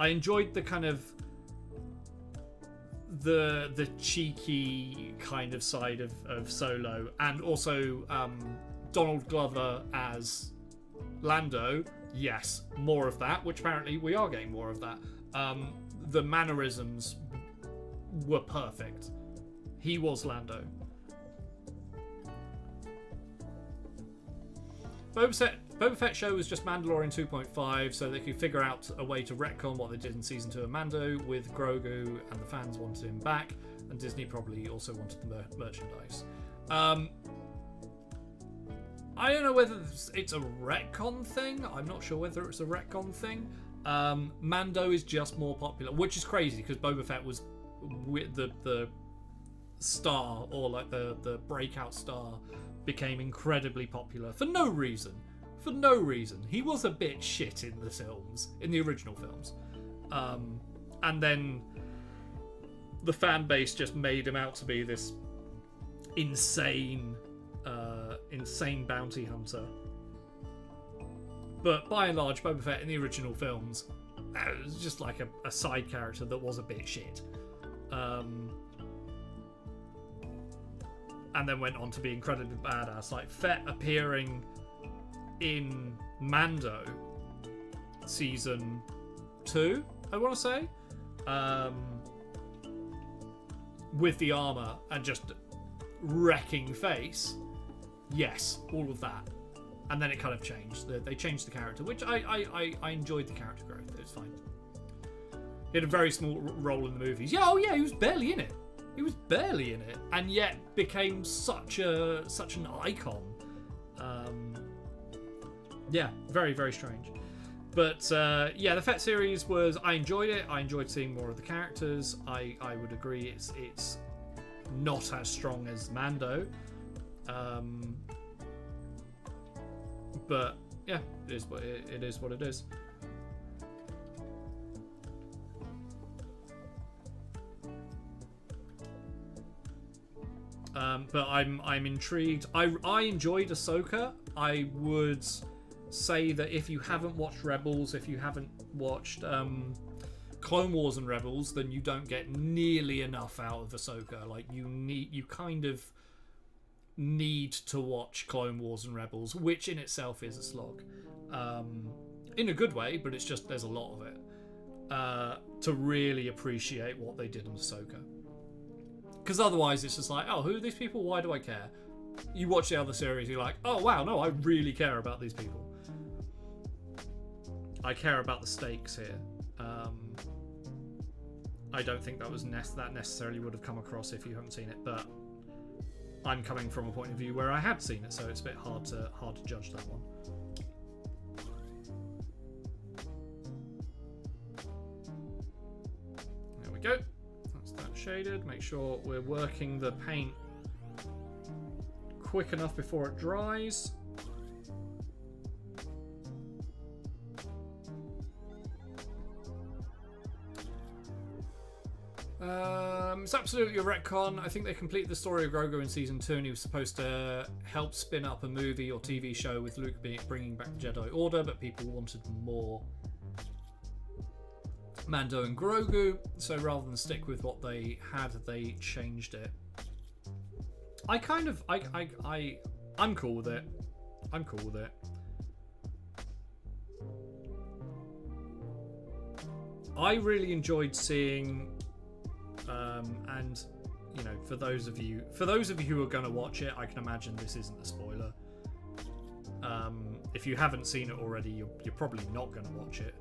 enjoyed the kind of the cheeky kind of side of Solo, and also Donald Glover as Lando. Yes, more of that, which apparently we are getting more of that. The mannerisms were perfect. He was Lando. Boba Fett show was just Mandalorian 2.5, so they could figure out a way to retcon what they did in season 2 of Mando with Grogu, and the fans wanted him back, and Disney probably also wanted the merchandise. I don't know whether it's a retcon thing. I'm not sure whether it's a retcon thing. Mando is just more popular, which is crazy because Boba Fett was the star, or like the breakout star, became incredibly popular for no reason. For no reason. He was a bit shit in the films, in the original films. And then the fan base just made him out to be this insane bounty hunter. But by and large, Boba Fett in the original films was just like a side character that was a bit shit. And then went on to be incredibly badass. Like Fett appearing in Mando season 2, I want to say, with the armor and just wrecking face. Yes, all of that. And then it kind of changed. They changed the character, which I enjoyed the character growth. It was fine. He had a very small role in the movies. Yeah, oh yeah, he was barely in it. He was barely in it, and yet became such an icon. Yeah, very, very strange. But yeah, the Fett series was. I enjoyed it. I enjoyed seeing more of the characters. I would agree it's not as strong as Mando. But yeah, it is what it is. But I'm intrigued. I enjoyed Ahsoka. I would say that if you haven't watched Rebels, if you haven't watched Clone Wars and Rebels, then you don't get nearly enough out of Ahsoka. Like you kind of need to watch Clone Wars and Rebels, which in itself is a slog, in a good way, but it's just there's a lot of it to really appreciate what they did in Ahsoka. Because otherwise it's just like, oh, who are these people? Why do I care? You watch the other series, you're like, oh wow, no, I really care about these people. I care about the stakes here. I don't think that was that necessarily would have come across if you haven't seen it, but I'm coming from a point of view where I had seen it, so it's a bit hard to judge that one. There we go. That's that shaded. Make sure we're working the paint quick enough before it dries. It's absolutely a retcon. I think they completed the story of Grogu in season 2, and he was supposed to help spin up a movie or TV show with Luke bringing back the Jedi Order, but people wanted more Mando and Grogu, so rather than stick with what they had, they changed it. I'm cool with it. I'm cool with it. I really enjoyed seeing, and you know, for those of you who are going to watch it, I can imagine this isn't a spoiler. If you haven't seen it already, you're probably not going to watch it,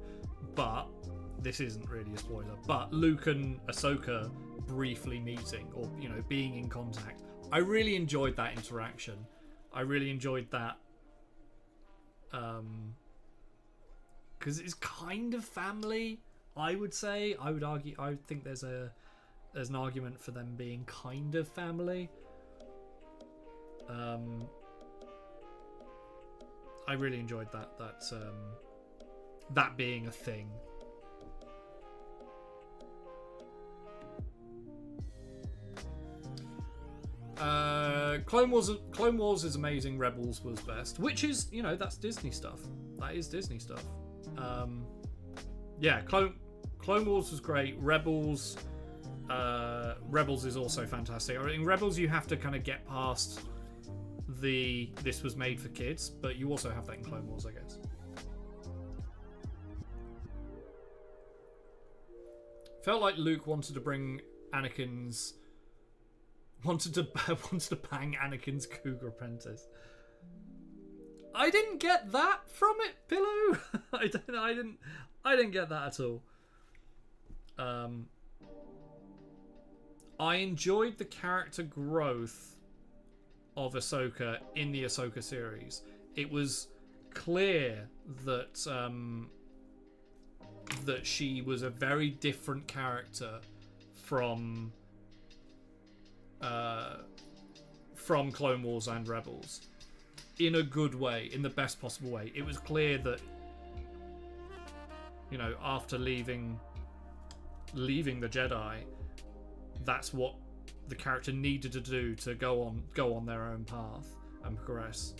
but this isn't really a spoiler. But Luke and Ahsoka briefly meeting, or you know, being in contact, I really enjoyed that interaction. I really enjoyed that, because it's kind of family. I would say, I would argue, I think there's an argument for them being kind of family. I really enjoyed that being a thing. Clone Wars is amazing. Rebels was best, which is, you know, that's Disney stuff. That is Disney stuff. Yeah, Clone Wars was great. Rebels is also fantastic. I think Rebels, you have to kind of get past this was made for kids, but you also have that in Clone Wars, I guess. Felt like Luke wanted to bring wanted to bang Anakin's cougar apprentice. I didn't get that from it, Pillow. I didn't get that at all. I enjoyed the character growth of Ahsoka in the Ahsoka series. It was clear that that she was a very different character from Clone Wars and Rebels, in a good way, in the best possible way. It was clear that, you know, after leaving the Jedi, that's what the character needed to do to go on their own path and progress.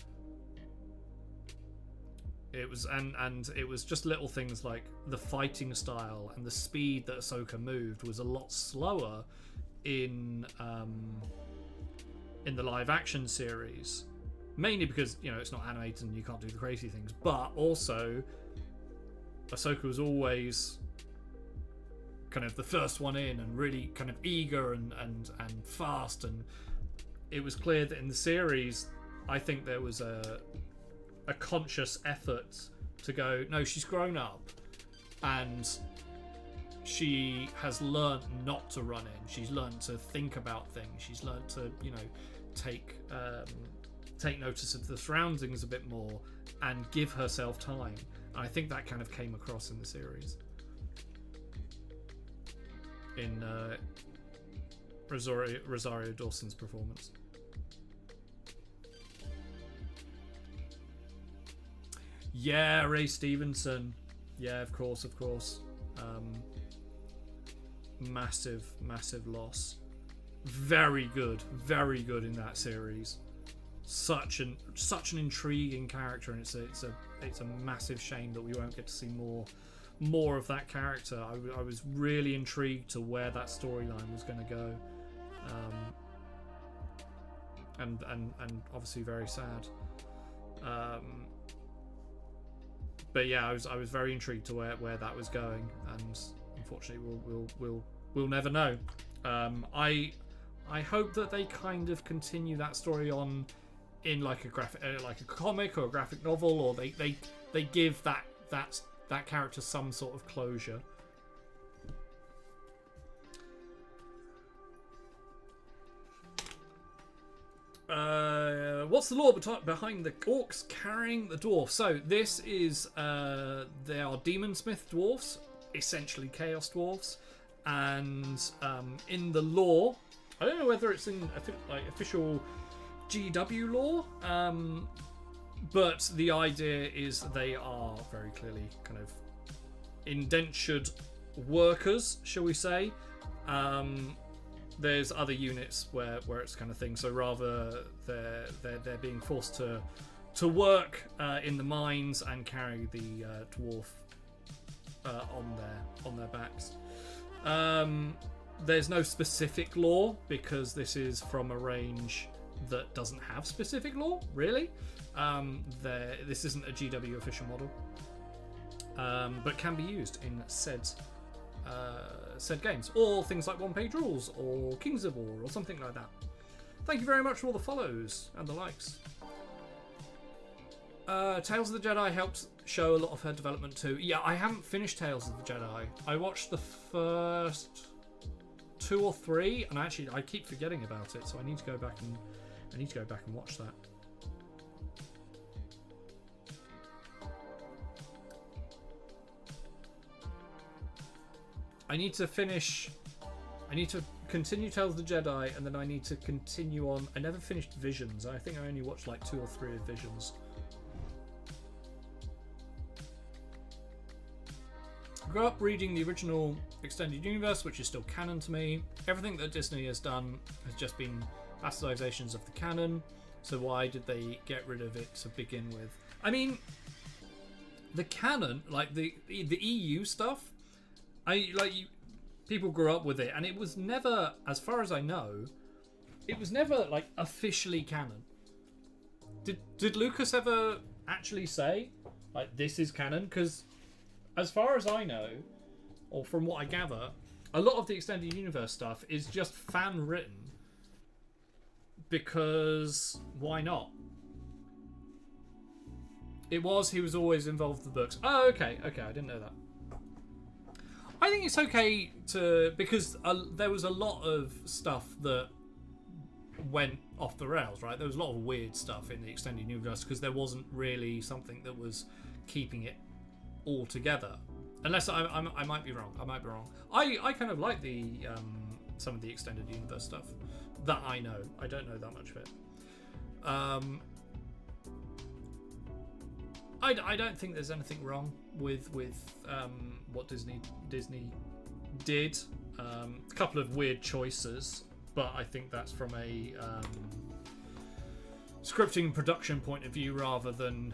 It was and it was just little things like the fighting style and the speed that Ahsoka moved was a lot slower in the live action series, mainly because, you know, it's not animated and you can't do the crazy things, but also Ahsoka was always kind of the first one in and really kind of eager and fast, and it was clear that in the series, I think there was a conscious effort to go, no, she's grown up and she has learned not to run in. She's learned to think about things. She's learned to, you know, take notice of the surroundings a bit more and give herself time. And I think that kind of came across in the series. In Rosario Dawson's performance. Yeah, Ray Stevenson. Yeah, of course. Massive loss. Very good in that series. Such an intriguing character, and it's a massive shame that we won't get to see more of that character. I was really intrigued to where that storyline was going to go, and obviously very sad. But yeah, I was very intrigued to where that was going, and unfortunately we'll never know. I hope that they kind of continue that story on in like a comic or a graphic novel, or they give that character some sort of closure. What's the lore behind the orcs carrying the dwarf? So this is they are Demonsmith dwarfs, essentially Chaos dwarfs, and in the lore, I don't know whether it's in official GW lore, but the idea is they are very clearly kind of indentured workers, shall we say, there's other units where it's kind of thing. So rather they're being forced to work in the mines and carry the dwarf on their backs. There's no specific lore because this is from a range that doesn't have specific lore, really. This isn't a GW official model, but can be used in said games, or things like one-page rules, or Kings of War, or something like that. Thank you very much for all the follows and the likes. Tales of the Jedi helped show a lot of her development too. Yeah, I haven't finished Tales of the Jedi. I watched the first 2 or 3, and actually I keep forgetting about it, so I need to go back and watch that. I need to continue Tales of the Jedi, and then I need to continue on. I never finished Visions. I think I only watched like 2 or 3 of Visions. I grew up reading the original Extended Universe, which is still canon to me. Everything that Disney has done has just been bastardizations of the canon. So why did they get rid of it to begin with? I mean, the canon, like the EU stuff, people grew up with it, and it was never, as far as I know, it was never like officially canon. Did Lucas ever actually say like this is canon? Because as far as I know, or from what I gather, a lot of the Extended Universe stuff is just fan written because why not? He was always involved with the books. Oh, okay, I didn't know that. I think it's okay because there was a lot of stuff that went off the rails, right? There was a lot of weird stuff in the Extended Universe because there wasn't really something that was keeping it all together. Unless I might be wrong. I kind of like the some of the Extended Universe stuff that I know. I don't know that much of it. I don't think there's anything wrong with what Disney did. A couple of weird choices, but I think that's from a scripting production point of view rather than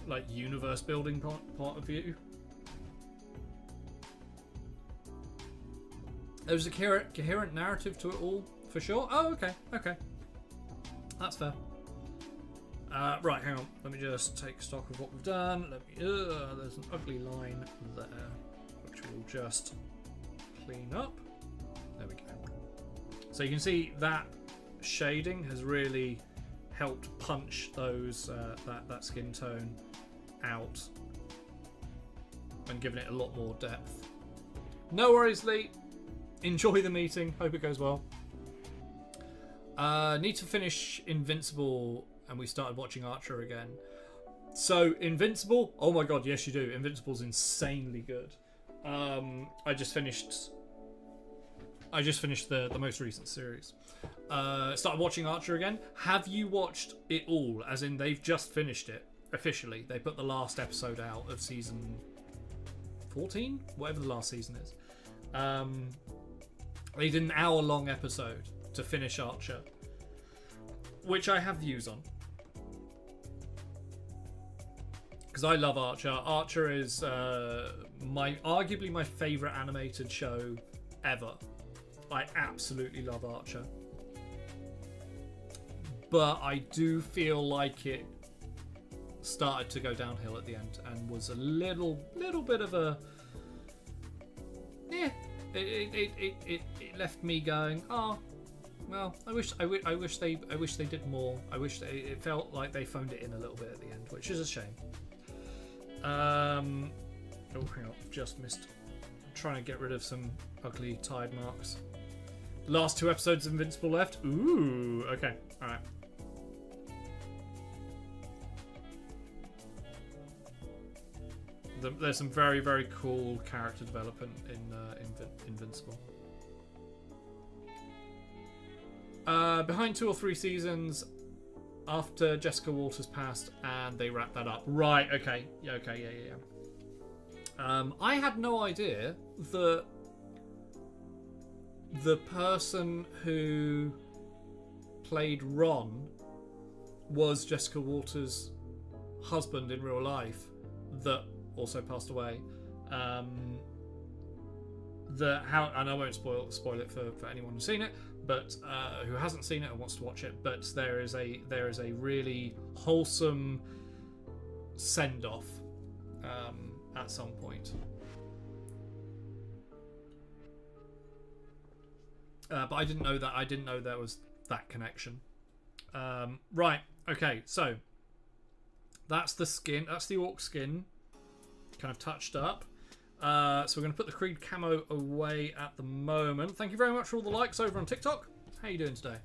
like universe building point of view. There's a coherent narrative to it all, for sure. Oh, okay. That's fair. Right, hang on. Let me just take stock of what we've done. There's an ugly line there, which we'll just clean up. There we go. So you can see that shading has really helped punch those that skin tone out and given it a lot more depth. No worries, Lee. Enjoy the meeting. Hope it goes well. Need to finish Invincible, and we started watching Archer again. So Invincible, oh my god, yes you do. Invincible's insanely good. I just finished the most recent series. Started watching Archer again. Have you watched it all? As in, they've just finished it officially. They put the last episode out of season 14, whatever the last season is. They did an hour-long episode to finish Archer, which I have views on. Because I love Archer. Archer is arguably my favourite animated show ever. I absolutely love Archer. But I do feel like it started to go downhill at the end and was a little bit of a... Yeah, it left me going, oh, well, I wish they did more. It felt like they phoned it in a little bit at the end, which is a shame. Oh, hang on, I've just missed. I'm trying to get rid of some ugly tide marks. Last 2 episodes of Invincible left. Ooh, okay, all right. There's some very, very cool character development in Invincible. Behind 2 or 3 seasons after Jessica Walters passed, and they wrapped that up. Right, okay. Yeah. I had no idea that the person who played Ron was Jessica Walters' husband in real life that also passed away. And I won't spoil it for anyone who's seen it, but who hasn't seen it and wants to watch it. But there is a really wholesome send off at some point. But I didn't know that. I didn't know there was that connection. Right. Okay. So that's the skin. That's the orc skin, kind of touched up. So we're going to put the Creed camo away at the moment. Thank you very much for all the likes over on TikTok. How you doing today?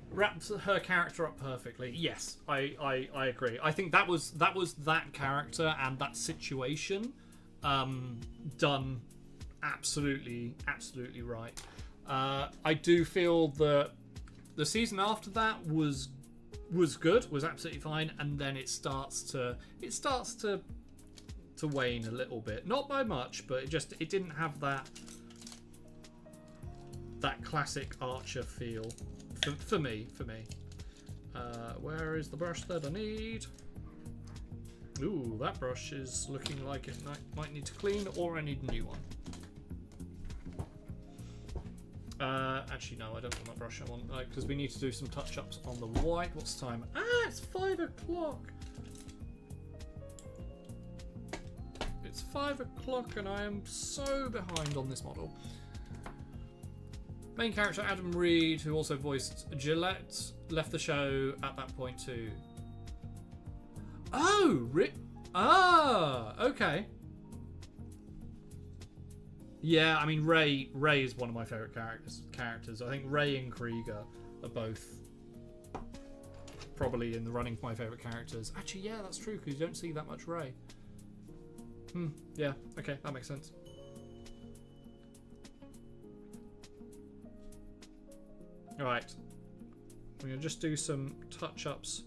Wraps her character up perfectly. Yes, I agree. I think that was that character and that situation done absolutely right. I do feel that the season after that was good, was absolutely fine, and then it starts to wane a little bit. Not by much, but it didn't have that classic Archer feel for me. Where is the brush that I need? Ooh, that brush is looking like it might need to clean, or I need a new one. Actually, no, I don't want that brush. I want, because we need to do some touch-ups on the white. What's the time? It's 5 o'clock. It's 5 o'clock, and I am so behind on this model. Main character Adam Reed, who also voiced Gillette, left the show at that point too. Oh, okay. Yeah, I mean Ray is one of my favourite characters. I think Ray and Krieger are both probably in the running for my favourite characters. Actually, yeah, that's true, because you don't see that much Ray. Yeah, okay, that makes sense. Alright. We're going to just do some touch-ups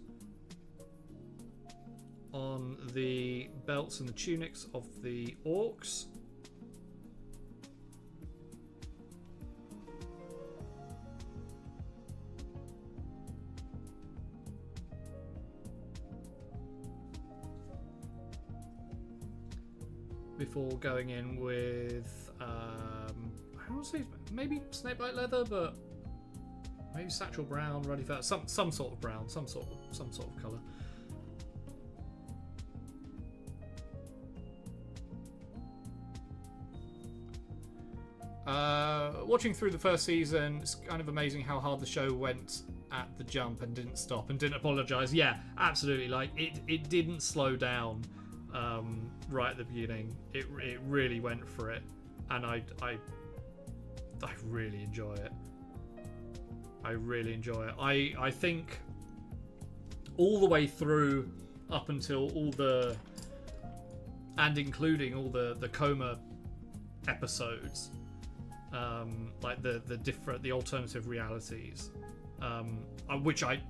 on the belts and the tunics of the orcs. Before going in with, I don't say maybe snakebite leather, but maybe satchel brown, ruddy fur, some sort of brown, some sort of colour. Watching through the first season, it's kind of amazing how hard the show went at the jump and didn't stop and didn't apologise. Yeah, absolutely. Like it didn't slow down right at the beginning. It really went for it, and I really enjoy it. I really enjoy it. I think all the way through, up until including all the coma episodes, like the alternative realities, which I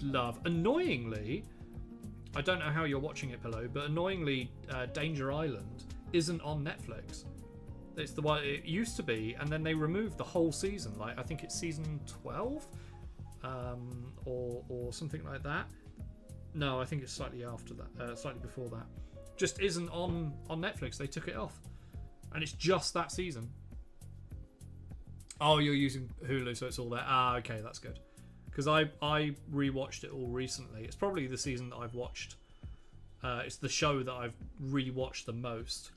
love. Annoyingly, I don't know how you're watching it, Pillow, but annoyingly, Danger Island isn't on Netflix. It's the one it used to be, and then they removed the whole season. Like, I think it's season 12, or something like that. No, I think it's slightly after that, slightly before that. Just isn't on Netflix. They took it off, and it's just that season. Oh, you're using Hulu, so it's all there. Ah, okay, that's good. Because I rewatched it all recently. It's probably the season that I've watched. It's the show that I've rewatched the most.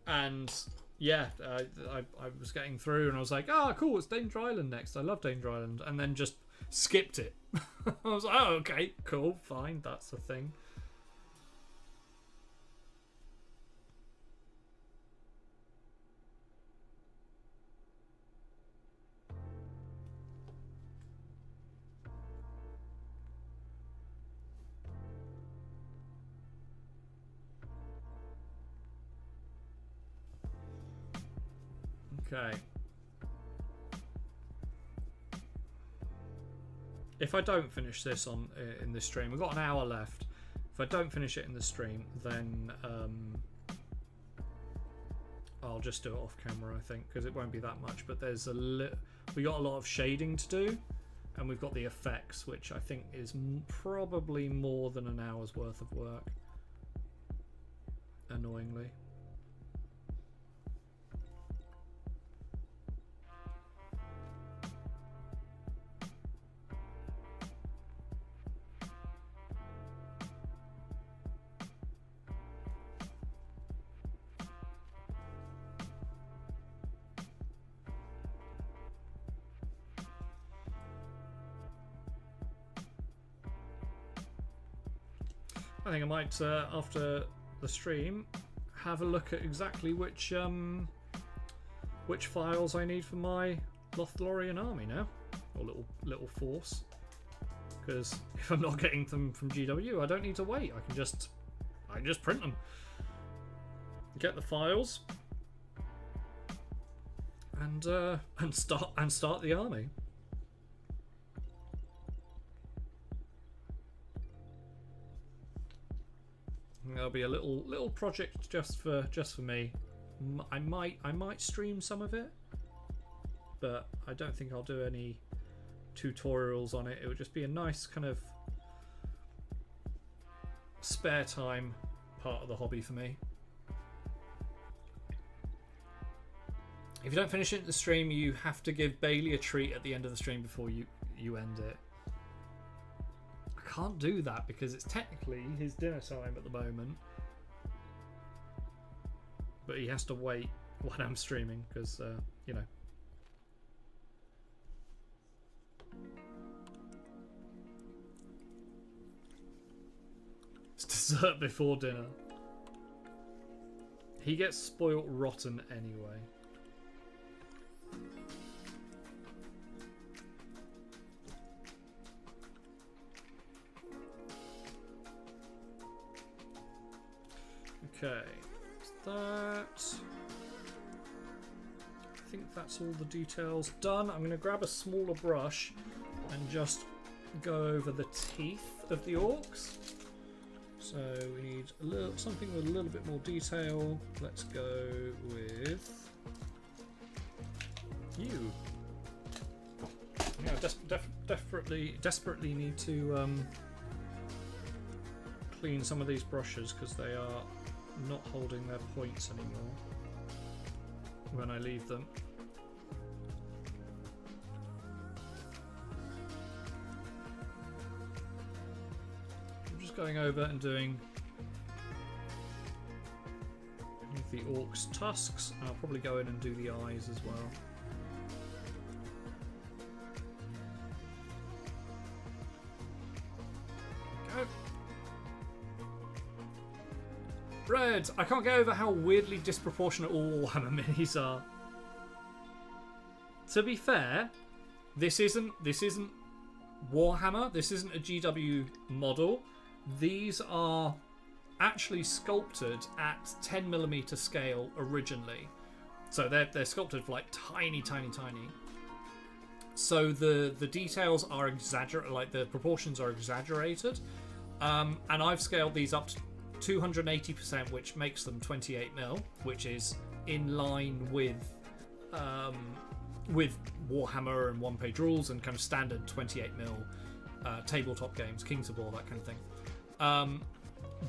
And yeah, I was getting through and I was like, cool, it's Danger Island next. I love Danger Island. And then just skipped it. I was like, oh, okay, cool, fine, that's a thing. Okay. If I don't finish this in this stream, we've got an hour left. If I don't finish it in the stream, then I'll just do it off camera, I think, because it won't be that much. But there's we got a lot of shading to do, and we've got the effects, which I think is probably more than an hour's worth of work. Annoyingly. I think I might, after the stream, have a look at exactly which files I need for my Lothlorien army now, or little force. Because if I'm not getting them from GW, I don't need to wait. I can just print them, get the files, and start the army. There'll be a little project just for me. I might stream some of it, but I don't think I'll do any tutorials on it. It would just be a nice kind of spare time part of the hobby for me. If you don't finish it in the stream, you have to give Bailey a treat at the end of the stream before you end it. I can't do that because it's technically his dinner time at the moment, but he has to wait when I'm streaming because you know. It's dessert before dinner. He gets spoilt rotten anyway. Okay, that. I think that's all the details done. I'm going to grab a smaller brush and just go over the teeth of the orcs. So we need something with a little bit more detail. Let's go with you. Yeah, desperately need to clean some of these brushes because they are not holding their points anymore when I leave them. I'm just going over and doing the orc's tusks, and I'll probably go in and do the eyes as well. Go. Red, I can't get over how weirdly disproportionate all Warhammer minis are. To be fair, this isn't Warhammer. This isn't a GW model. These are actually sculpted at 10mm scale originally. So they're sculpted for like tiny. So the details are exaggerated, like the proportions are exaggerated. And I've scaled these up to 280%, which makes them 28mm, which is in line with Warhammer and one-page rules and kind of standard 28mm tabletop games, Kings of War, that kind of thing.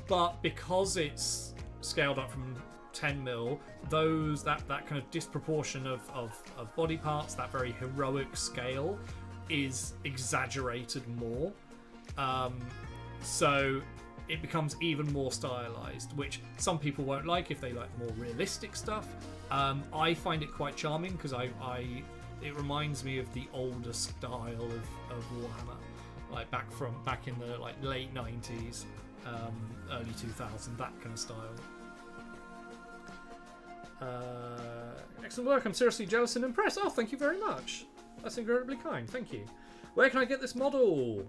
But because it's scaled up from 10mm, that kind of disproportion of body parts, that very heroic scale, is exaggerated more. So it becomes even more stylized, which some people won't like if they like more realistic stuff. I find it quite charming because it reminds me of the older style of Warhammer, like back in the like late 90s, early 2000s, that kind of style. Excellent work. I'm seriously jealous and impressed. Oh, thank you very much. That's incredibly kind. Thank you. Where can I get this model?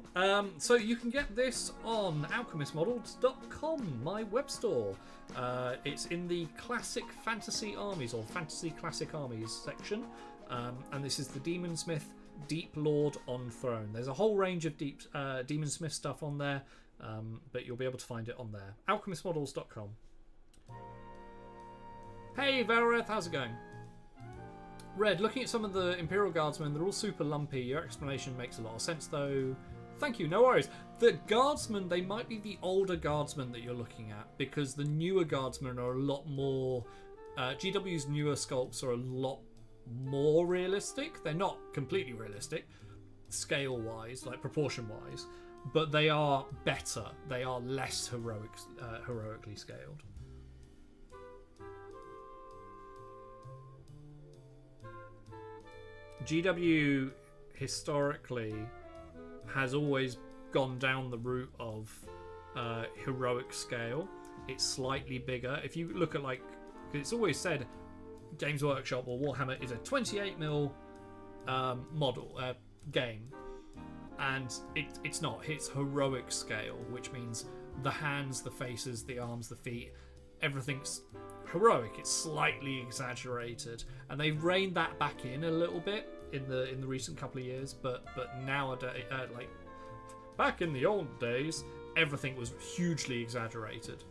So you can get this on alchemistmodels.com, my web store. It's in the Classic Fantasy Armies, or Fantasy Classic Armies section. And this is the Demonsmith Deep Lord on Throne. There's a whole range of Demonsmith stuff on there, but you'll be able to find it on there. alchemistmodels.com. Hey, Valoreth, how's it going? Red, looking at some of the Imperial Guardsmen, they're all super lumpy. Your explanation makes a lot of sense, though. Thank you, no worries. The Guardsmen, they might be the older Guardsmen that you're looking at, because the newer Guardsmen are a lot more... GW's newer sculpts are a lot more realistic. They're not completely realistic, scale-wise, like proportion-wise, but they are better. They are less heroically scaled. GW historically has always gone down the route of heroic scale. It's slightly bigger. If you look at, like, it's always said Games Workshop or Warhammer is a 28mm model game, and it's not. It's heroic scale, which means the hands, the faces, the arms, the feet, everything's heroic. It's slightly exaggerated, and they've reined that back in a little bit in the recent couple of years. But nowadays, like back in the old days, everything was hugely exaggerated.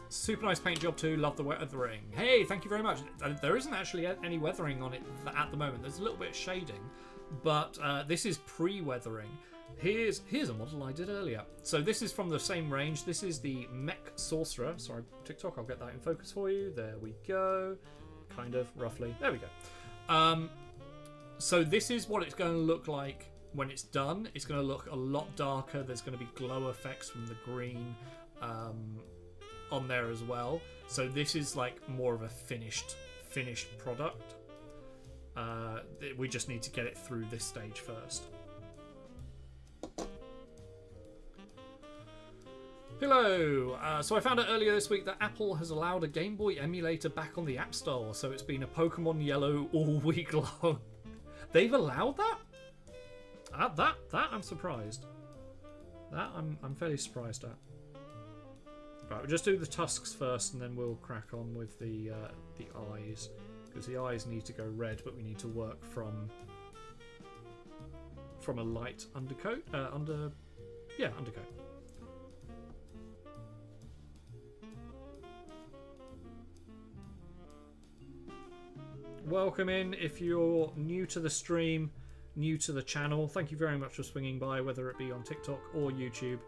Super nice paint job too. Love the weathering. Hey, thank you very much. There isn't actually any weathering on it at the moment. There's a little bit of shading, but this is pre-weathering. Here's a model I did earlier. So this is from the same range. This is the Mech Sorcerer. Sorry, TikTok, I'll get that in focus for you. There we go. Kind of, roughly. There we go. So this is what it's going to look like when it's done. It's going to look a lot darker. There's going to be glow effects from the green on there as well. So this is like more of a finished product. We just need to get it through this stage first. Hello! So I found out earlier this week that Apple has allowed a Game Boy emulator back on the App Store, so it's been a Pokemon Yellow all week long. They've allowed that? That I'm surprised. That I'm fairly surprised at. Right, we'll just do the tusks first, and then we'll crack on with the eyes, because the eyes need to go red, but we need to work from a light undercoat. Undercoat. Welcome in if you're new to the stream, new to the channel. Thank you very much for swinging by, whether it be on TikTok or YouTube.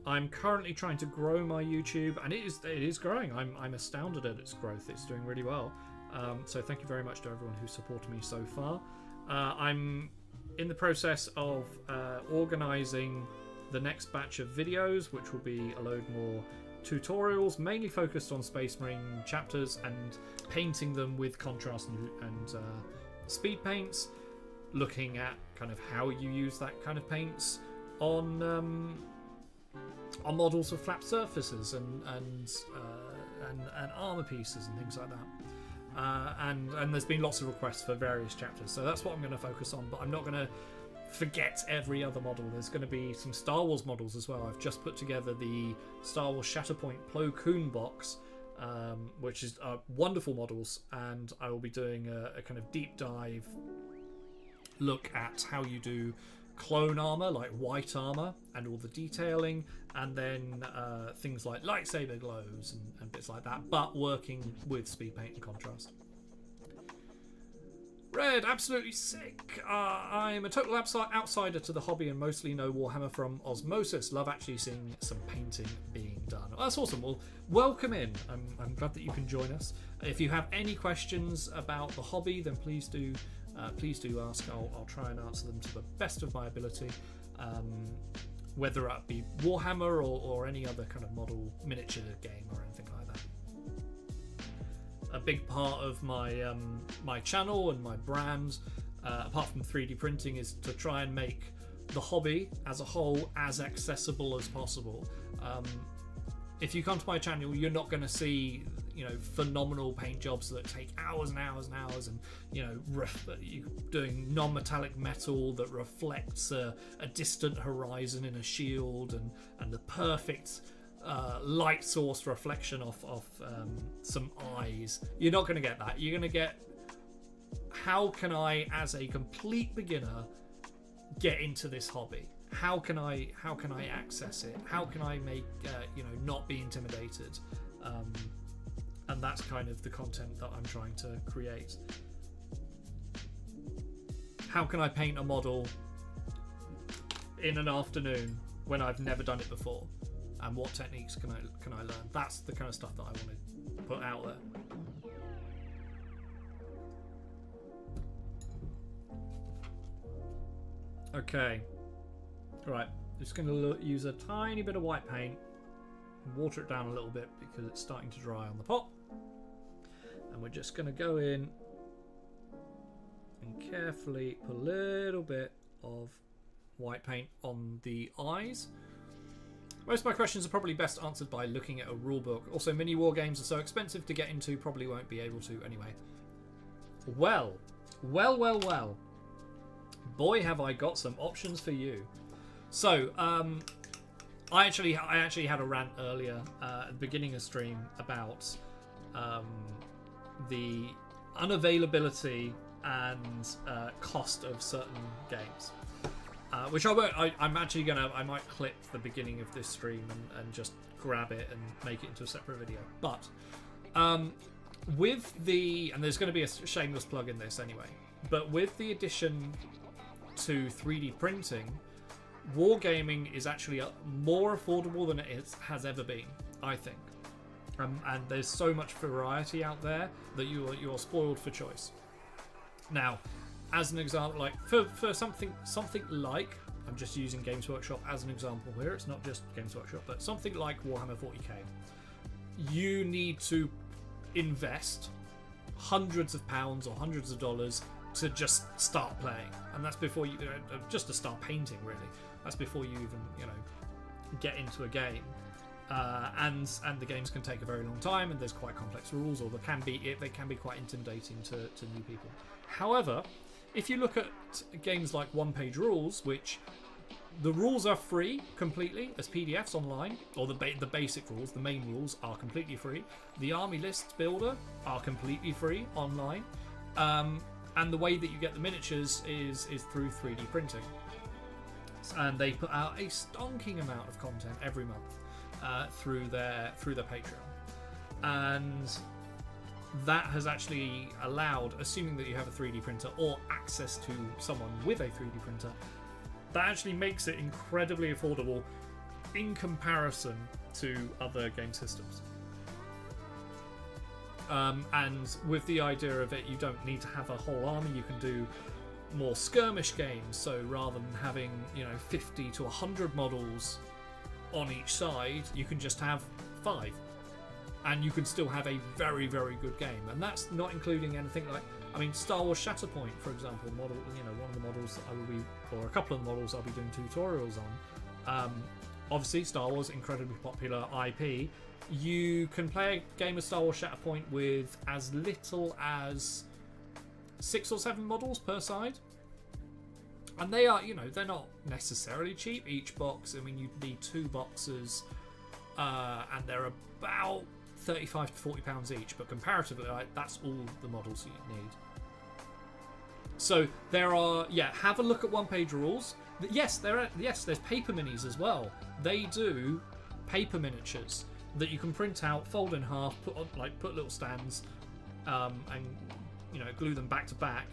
I'm currently trying to grow my YouTube, and it is growing. I'm astounded at its growth. It's doing really well. So thank you very much to everyone who's supported me so far. I'm in the process of organising the next batch of videos, which will be a load more tutorials, mainly focused on Space Marine chapters and painting them with contrast and speed paints, looking at kind of how you use that kind of paints on models with flat surfaces and armor pieces and things like that. And there's been lots of requests for various chapters, so that's what I'm going to focus on. But I'm not going to forget every other model. There's going to be some Star Wars models as well. I've just put together the Star Wars Shatterpoint Plo Koon box, which is wonderful models, and I will be doing a kind of deep dive look at how you do clone armor, like white armor, and all the detailing, and then things like lightsaber glows and bits like that, but working with speed paint and contrast. Red, absolutely sick. I'm a total outsider to the hobby and mostly know Warhammer from osmosis. Love actually seeing some painting being done. Oh, that's awesome. Well, welcome in. I'm glad that you can join us. If you have any questions about the hobby, then please do ask. I'll try and answer them to the best of my ability. Whether it be Warhammer or any other kind of model miniature game or anything like that. A big part of my my channel and my brand, apart from 3D printing, is to try and make the hobby as a whole as accessible as possible. If you come to my channel, you're not going to see, phenomenal paint jobs that take hours and hours and hours, and you doing non-metallic metal that reflects a distant horizon in a shield, and the perfect light source reflection off some eyes. You're not going to get that. You're going to get, how can I, as a complete beginner, get into this hobby? how can I access it? How can I make not be intimidated? And that's kind of the content that I'm trying to create. How can I paint a model in an afternoon when I've never done it before? And what techniques can I learn? That's the kind of stuff that I want to put out there. Okay. Right. Just going to use a tiny bit of white paint and water it down a little bit because it's starting to dry on the pot. And we're just going to go in and carefully put a little bit of white paint on the eyes. Most of my questions are probably best answered by looking at a rulebook. Also, mini war games are so expensive to get into, probably won't be able to anyway. Well. Boy, have I got some options for you. So, I actually had a rant earlier at the beginning of stream about the unavailability and cost of certain games. Which I won't. I'm actually gonna. I might clip the beginning of this stream and just grab it and make it into a separate video. But with the, and there's going to be a shameless plug in this anyway. But with the addition to 3D printing, wargaming is actually more affordable than it has ever been, I think. And there's so much variety out there that you're spoiled for choice. Now, as an example, like for something like, I'm just using Games Workshop as an example here. It's not just Games Workshop, but something like Warhammer 40k. You need to invest hundreds of pounds or hundreds of dollars to just start playing, and that's before you just to start painting. Really, that's before you even get into a game. And the games can take a very long time, and there's quite complex rules, or they can be quite intimidating to new people. However, if you look at games like One Page Rules, which the rules are free completely as PDFs online, or the basic rules, the main rules are completely free. The army lists builder are completely free online, and the way that you get the miniatures is through 3D printing. And they put out a stonking amount of content every month through their Patreon, and that has actually allowed, assuming that you have a 3D printer or access to someone with a 3D printer, that actually makes it incredibly affordable in comparison to other game systems. And with the idea of it, you don't need to have a whole army. You can do more skirmish games. So rather than having 50 to 100 models on each side, you can just have 5. And you can still have a very, very good game. And that's not including anything like, Star Wars Shatterpoint, for example, one of the models that I will be, or a couple of the models I'll be doing tutorials on. Obviously, Star Wars, incredibly popular IP. You can play a game of Star Wars Shatterpoint with as little as 6 or 7 models per side. And they are, they're not necessarily cheap. Each box, you need 2 boxes, and they're about 35 to 40 pounds each, but comparatively, that's all the models you need. So there are, have a look at One Page Rules. Yes, there's paper minis as well. They do paper miniatures that you can print out, fold in half, put little stands, and glue them back to back,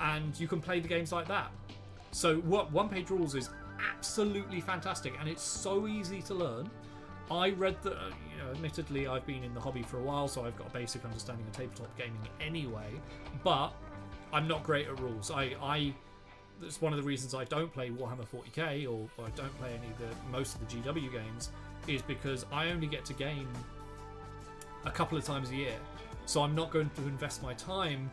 and you can play the games like that. So One Page Rules is absolutely fantastic, and it's so easy to learn. I read that, admittedly, I've been in the hobby for a while, so I've got a basic understanding of tabletop gaming anyway, but I'm not great at rules. That's one of the reasons I don't play Warhammer 40k, or I don't play most of the GW games, is because I only get to game a couple of times a year. So I'm not going to invest my time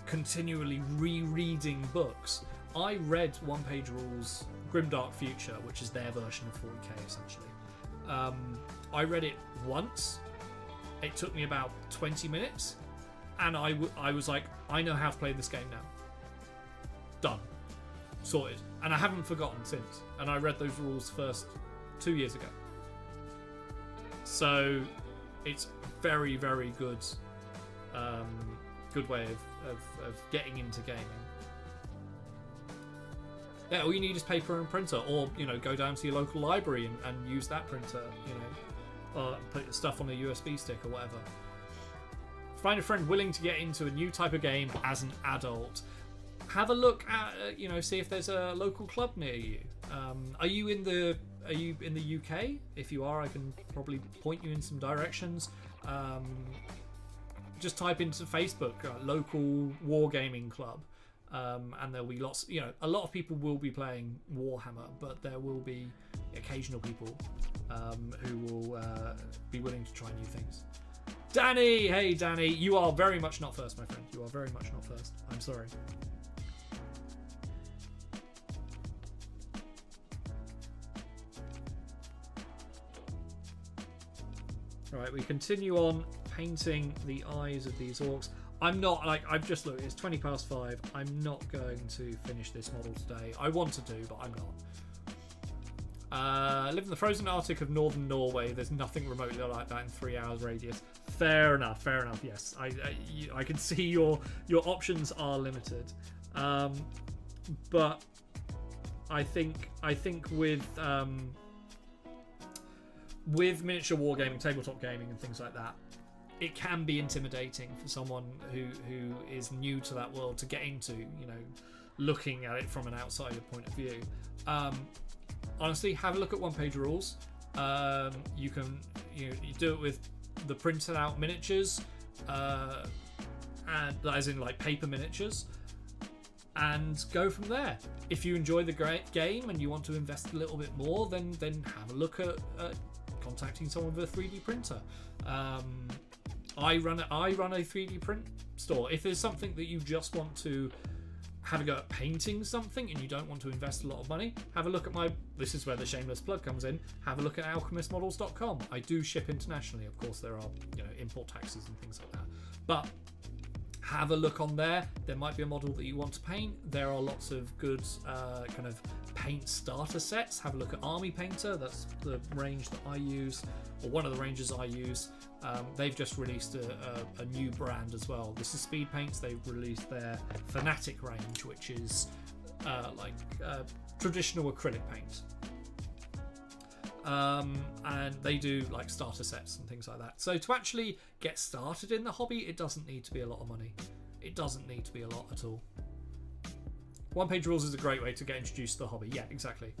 continually rereading books. I read One Page Rules Grimdark Future, which is their version of 40k, essentially. I read it once. It took me about 20 minutes, and I was like, I know how to play this game now. Done. Sorted. And I haven't forgotten since. And I read those rules first 2 years ago. So it's very, very good good way of getting into gaming. Yeah, all you need is paper and printer, or go down to your local library and use that printer. Or put stuff on a USB stick or whatever. Find a friend willing to get into a new type of game as an adult. Have a look at see if there's a local club near you. Are you in the UK? If you are, I can probably point you in some directions. Just type into Facebook local wargaming club, and there'll be lots. A lot of people will be playing Warhammer, but there will be occasional people who will be willing to try new things. Danny, hey Danny, you are very much not first, my friend. You are very much not first. I'm sorry. Right, we continue on painting the eyes of these orcs. I'm not, I've just looked, it's 20 past 5. I'm not going to finish this model today. I want to do, but I'm not. Live in the frozen Arctic of northern Norway. There's nothing remotely like that in 3 hours radius. Fair enough, yes. I can see your options are limited. But I think with miniature wargaming, tabletop gaming, and things like that, it can be intimidating for someone who is new to that world to get into, looking at it from an outsider point of view. Honestly, have a look at one-page rules. You can you do it with the printed out miniatures, and as in paper miniatures, and go from there. If you enjoy the game and you want to invest a little bit more, then have a look at contacting someone with a 3D printer. I run a 3D print store. If there's something that you just want to have a go at painting something and you don't want to invest a lot of money, have a look at this is where the shameless plug comes in, have a look at alchemistmodels.com. I do ship internationally. Of course, there are import taxes and things like that, but have a look on there. There might be a model that you want to paint. There are lots of good kind of paint starter sets. Have a look at Army Painter. That's the range that I use, or one of the ranges I use. They've just released a new brand as well. This is Speed Paints. They've released their Fanatic range, which is traditional acrylic paint. And they do starter sets and things like that. So to actually get started in the hobby, it doesn't need to be a lot of money. It doesn't need to be a lot at all. One page rules is a great way to get introduced to the hobby. Yeah, exactly.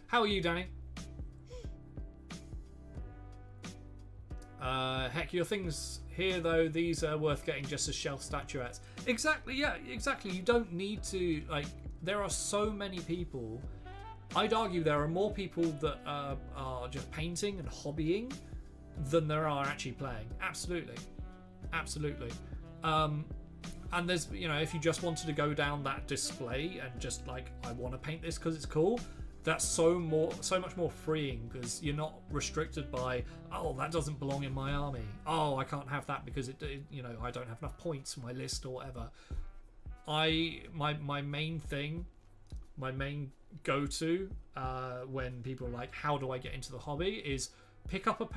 How are you, Danny? Heck, your things here though, these are worth getting just as shelf statuettes. Exactly, yeah, exactly. You don't need to, there are so many people. I'd argue there are more people that are just painting and hobbying than there are actually playing. Absolutely. And there's, if you just wanted to go down that display and just I want to paint this because it's cool, that's so much more freeing, because you're not restricted by, oh, that doesn't belong in my army. Oh, I can't have that because I don't have enough points for my list or whatever. My main go-to when people are how do I get into the hobby, is pick up a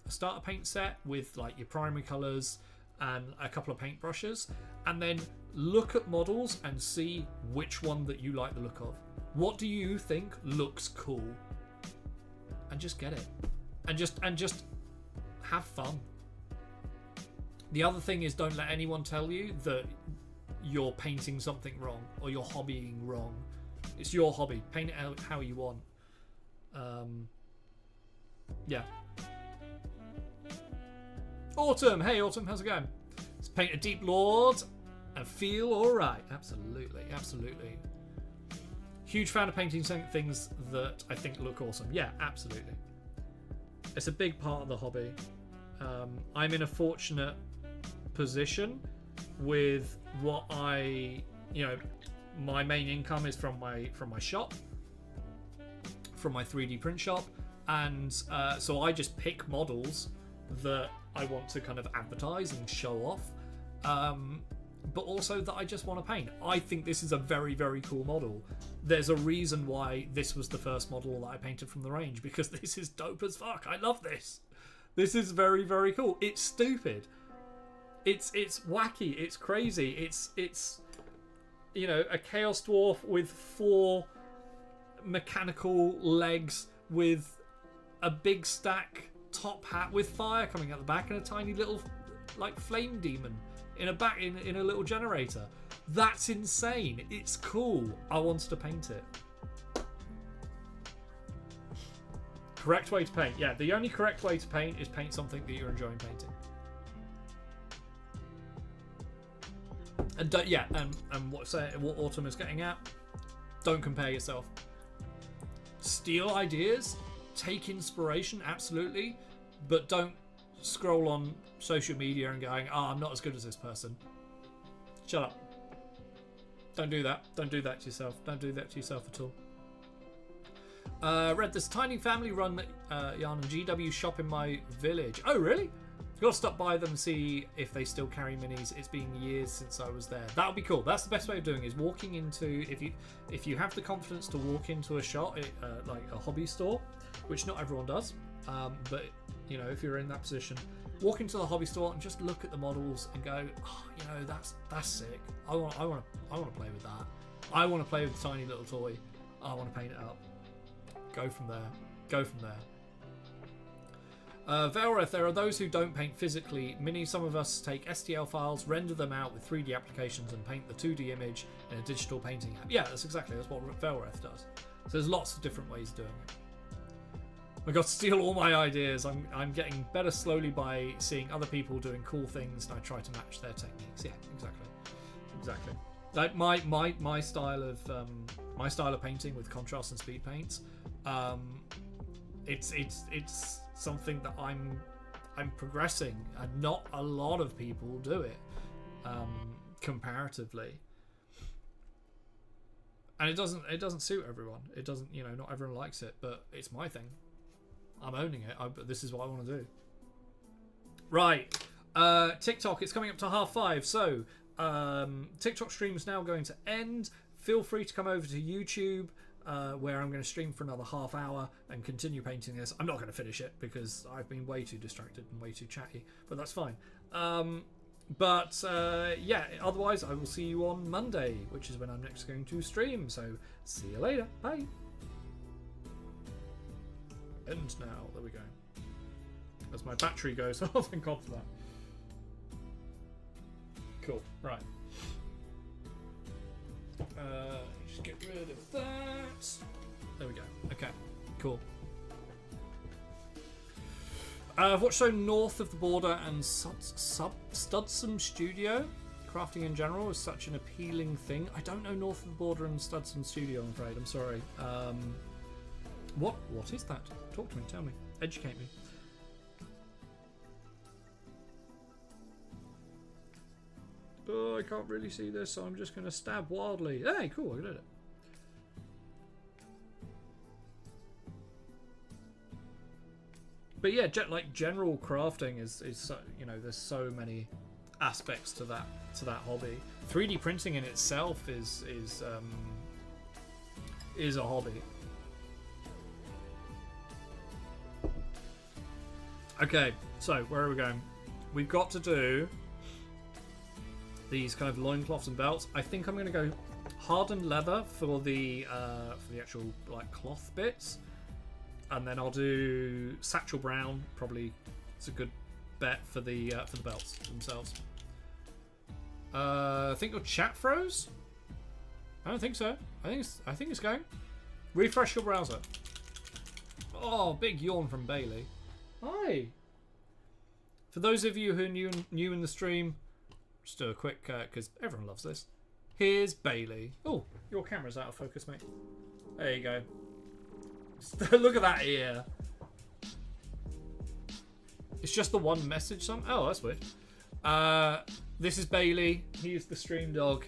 starter paint set with your primary colors and a couple of paintbrushes, and then look at models and see which one that you like the look of. What do you think looks cool? And just get it. And just have fun. The other thing is, don't let anyone tell you that you're painting something wrong or you're hobbying wrong. It's your hobby. Paint it out how you want. Yeah. Autumn. Hey, Autumn. How's it going? Let's paint a Deep Lord and feel all right. Absolutely. Huge fan of painting things that I think look awesome. Yeah, absolutely. It's a big part of the hobby. I'm in a fortunate position with what my main income is from my shop, from my 3D print shop, and so I just pick models that I want to kind of advertise and show off, but also that I just want to paint. I think this is a very, very cool model. There's a reason why this was the first model that I painted from the range, because this is dope as fuck. I love this. This is very, very cool. It's stupid. It's wacky. It's crazy. It's you know, a Chaos Dwarf with 4 mechanical legs with a big stack top hat with fire coming out the back and a tiny little like flame demon in a little generator. That's insane. It's cool. I wanted to paint it. Correct way to paint. Yeah, the only correct way to paint is paint something that you're enjoying painting. And yeah, and what Autumn is getting at, don't compare yourself. Steal ideas, take inspiration, absolutely, but don't scroll on social media and going, "Oh, I'm not as good as this person." Shut up. Don't do that. Don't do that to yourself. Don't do that to yourself at all. Read this tiny family-run yarn and GW shop in my village. Oh, really? Gotta stop by them and see if they still carry minis. It's been years since I was there. That would be cool. That's the best way of doing it, is walking into, if you have the confidence to walk into a shop, like a hobby store, which not everyone does, but you know, if you're in that position, walk into the hobby store and just look at the models and go, oh, you know, that's sick. I want to play with that. I want to play with the tiny little toy. I want to paint it up. Go from there. Go from there. Velreth, there are those who don't paint physically. Some of us take STL files, render them out with 3D applications, and paint the 2D image in a digital painting app. Yeah, that's what Velreth does. So there's lots of different ways of doing it. I got to steal all my ideas. I'm getting better slowly by seeing other people doing cool things, and I try to match their techniques. Yeah, exactly. Like my style of painting with contrast and speed paints. It's something that I'm progressing, and not a lot of people do it comparatively, and it doesn't suit everyone. It doesn't, you know, not everyone likes it, but it's my thing. I'm owning it. This is what I want to do. Right, TikTok. It's coming up to 5:30, so TikTok stream is now going to end. Feel free to come over to YouTube, where I'm going to stream for another half hour and continue painting this. I'm not going to finish it because I've been way too distracted and way too chatty, but that's fine. Yeah, otherwise I will see you on Monday, which is when I'm next going to stream. So see you later. Bye. End now. There we go. As my battery goes. Oh, thank God for that. Cool. Right. Just get rid of that. There we go. Okay, cool. I've watched North of the Border and Studsom Studio. Crafting in general is such an appealing thing. I don't know North of the Border and Studsom Studio, I'm afraid. I'm sorry. What is that? Talk to me. Tell me. Educate me. Oh, I can't really see this, so I'm just going to stab wildly. Hey, cool, I did it. But yeah, like general crafting is so, you know, there's so many aspects to that hobby. 3D printing in itself is a hobby. Okay, so where are we going? We've got to do these kind of loincloths and belts. I think I'm going to go hardened leather for the actual like cloth bits, and then I'll do satchel brown. Probably it's a good bet for the belts themselves. I think your chat froze. I don't think so. I think it's going. Refresh your browser. Oh, big yawn from Bailey. Hi. For those of you who are new in the stream, just do a quick, because everyone loves this. Here's Bailey. Oh, your camera's out of focus, mate. There you go. Look at that ear. It's just the one message. Oh, that's weird. This is Bailey. He is the stream dog.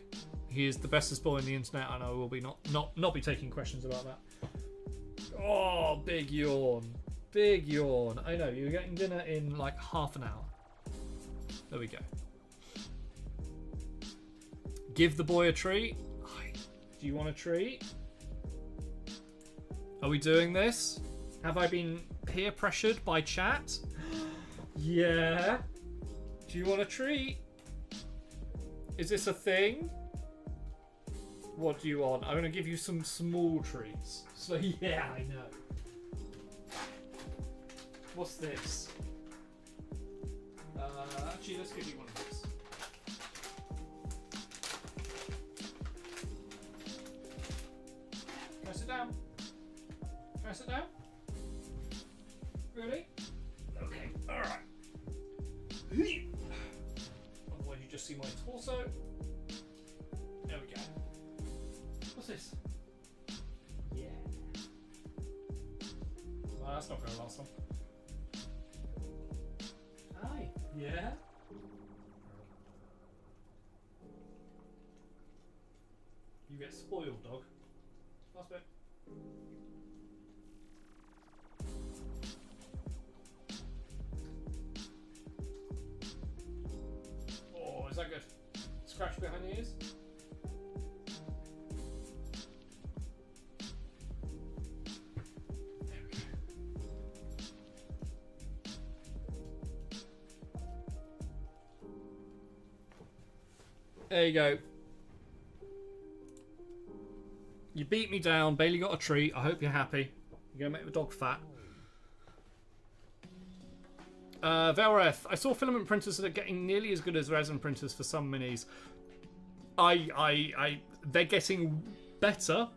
He is the bestest boy on the internet, and I will be not be taking questions about that. Oh, big yawn. Big yawn. I know, you're getting dinner in like half an hour. There we go. Give the boy a treat. Do you want a treat? Are we doing this? Have I been peer pressured by chat? Yeah. Do you want a treat? Is this a thing? What do you want? I'm going to give you some small treats. So yeah, I know. What's this? Actually, let's give you one of these. Can I sit down? Can I sit down? Really? Okay, alright. Otherwise you just see my torso. There we go. What's this? Yeah. Well, that's not going to last long. Hi. Yeah? You get spoiled, dog. Last bit. Oh, is that good? Scratch behind the ears? There you go. You beat me down. Bailey got a treat. I hope you're happy. You're going to make the dog fat. Velreth, I saw filament printers that are getting nearly as good as resin printers for some minis. They're getting better.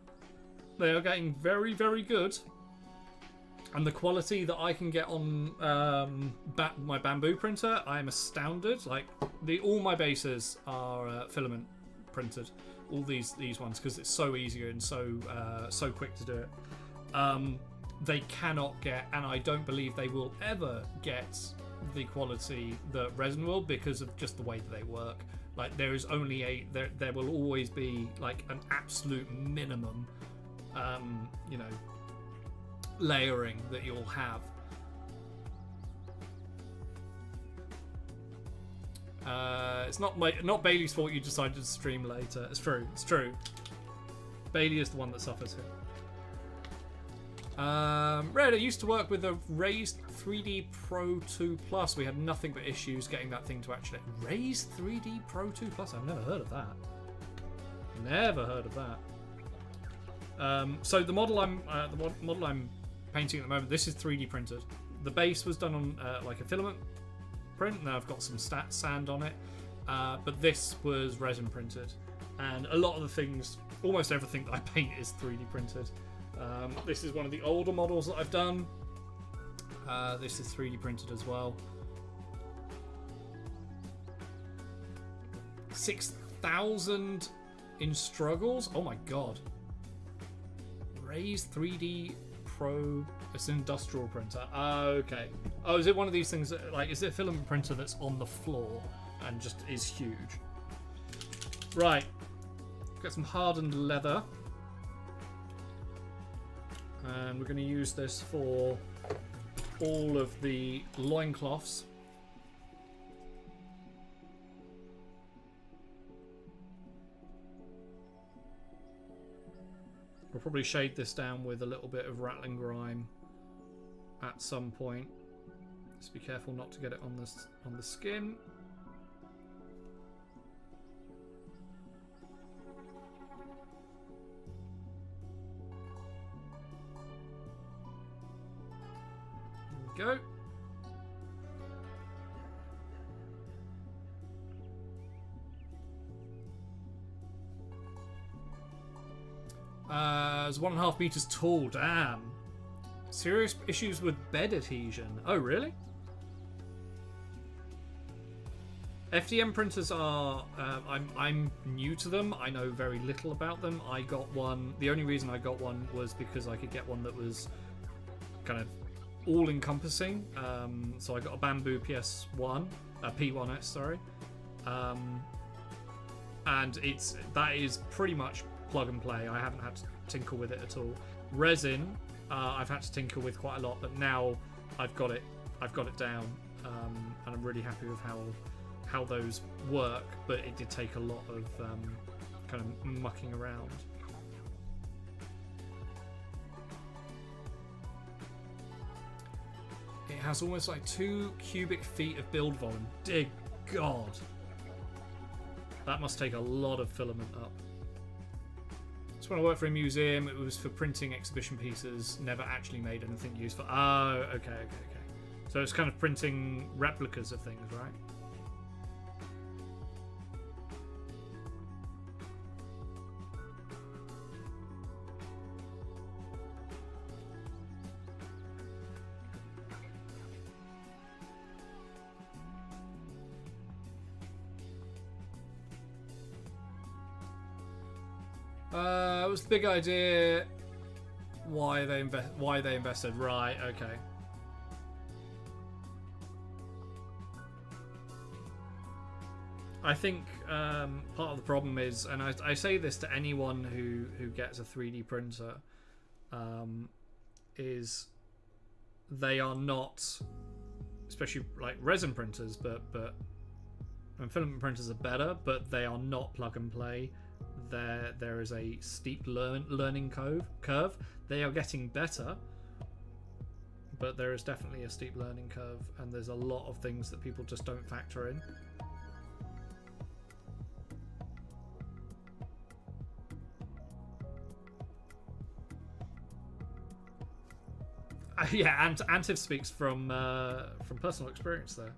They are getting very, very good. And the quality that I can get on my bamboo printer, I am astounded. Like all my bases are filament printed, all these ones, because it's so easier and so quick to do it. They cannot get, and I don't believe they will ever get the quality that resin will, because of just the way that they work. Like there is only there will always be like an absolute minimum, layering that you'll have. It's not Bailey's fault you decided to stream later. It's true. Bailey is the one that suffers here. Red, I used to work with a Raised 3D Pro 2 Plus. We had nothing but issues getting that thing to actually... Raised 3D Pro 2 Plus? I've never heard of that. So the model I'm painting at the moment, this is 3D printed. The base was done on like a filament print. Now I've got some sand on it, but this was resin printed, and a lot of the things, almost everything that I paint is 3D printed. This is one of the older models that I've done. This is 3D printed as well. 6,000 in struggles. Oh my god. Raised 3D Pro. It's an industrial printer. Okay. Oh, is it one of these things that, like, is it a filament printer that's on the floor and just is huge? Right. Got some hardened leather. And we're going to use this for all of the loincloths. We'll probably shade this down with a little bit of Rattling Grime at some point. Just be careful not to get it on the skin. There we go. It's 1.5 meters tall. Damn. Serious issues with bed adhesion. Oh, really? FDM printers are. I'm new to them. I know very little about them. I got one. The only reason I got one was because I could get one that was kind of all-encompassing. So I got a Bamboo PS1, P1S, sorry, and that is pretty much plug and play. I haven't had to tinker with it at all. Resin, I've had to tinker with quite a lot, but now I've got it down, and I'm really happy with how those work. But it did take a lot of kind of mucking around. It has almost like 2 cubic feet of build volume. Dear God. That must take a lot of filament up. So when I worked for a museum, it was for printing exhibition pieces, never actually made anything useful. Oh, okay. So it's kind of printing replicas of things, right? It was the big idea. Why they invested? Right. Okay. I think part of the problem is, and I say this to anyone who gets a 3D printer, is they are not, especially like resin printers, but and filament printers are better, but they are not plug and play. There is a steep learning curve. They are getting better, but there is definitely a steep learning curve, and there's a lot of things that people just don't factor in. Yeah, Antiv speaks from personal experience there.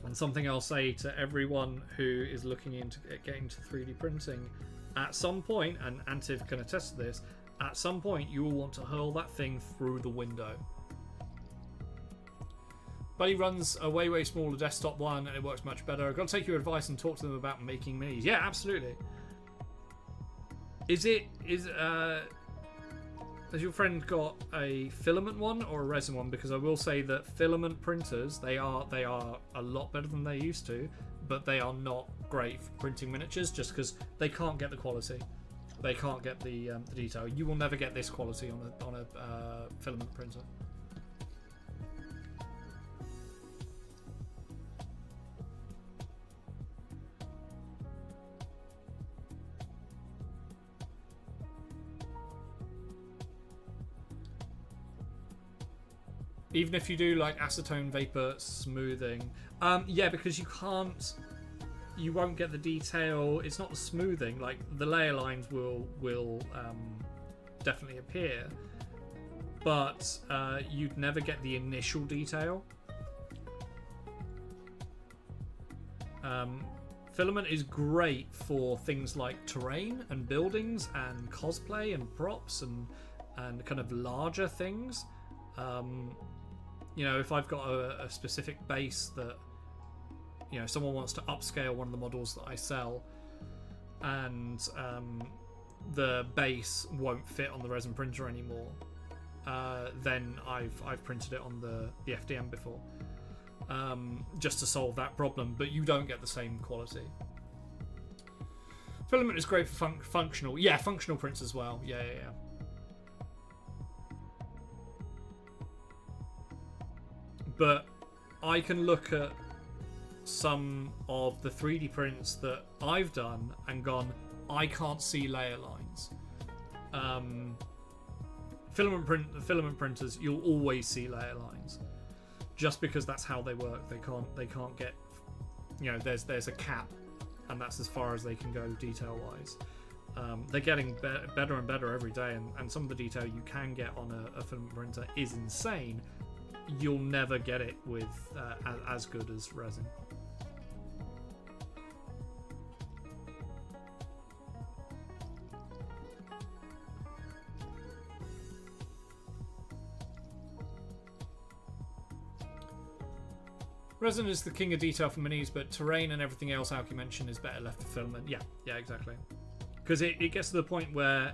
And something I'll say to everyone who is looking into getting to 3D printing, at some point, and Antiv can attest to this, at some point you will want to hurl that thing through the window. But he runs a way smaller desktop one, and it works much better. I've got to take your advice and talk to them about making minis. Yeah, absolutely. Has your friend got a filament one or a resin one? Because I will say that filament printers, they are a lot better than they used to, but they are not great for printing miniatures just because they can't get the quality. They can't get the detail. You will never get this quality on a filament printer. Even if you do like acetone vapor smoothing, yeah, because you won't get the detail. It's not the smoothing. Like the layer lines will definitely appear, but you'd never get the initial detail. Filament is great for things like terrain and buildings and cosplay and props and kind of larger things. You know, if I've got a specific base that, you know, someone wants to upscale one of the models that I sell, and the base won't fit on the resin printer anymore, then I've printed it on the FDM before, just to solve that problem. But you don't get the same quality. Filament is great for functional prints as well. Yeah. But I can look at some of the 3D prints that I've done and gone, I can't see layer lines. Filament printers, you'll always see layer lines, just because that's how they work. They can't get, you know, there's a cap, and that's as far as they can go detail wise. They're getting better and better every day, and some of the detail you can get on a filament printer is insane. You'll never get it with as good as resin. Resin is the king of detail for minis, but terrain and everything else Alki mentioned is better left to filament. Yeah, exactly. Because it gets to the point where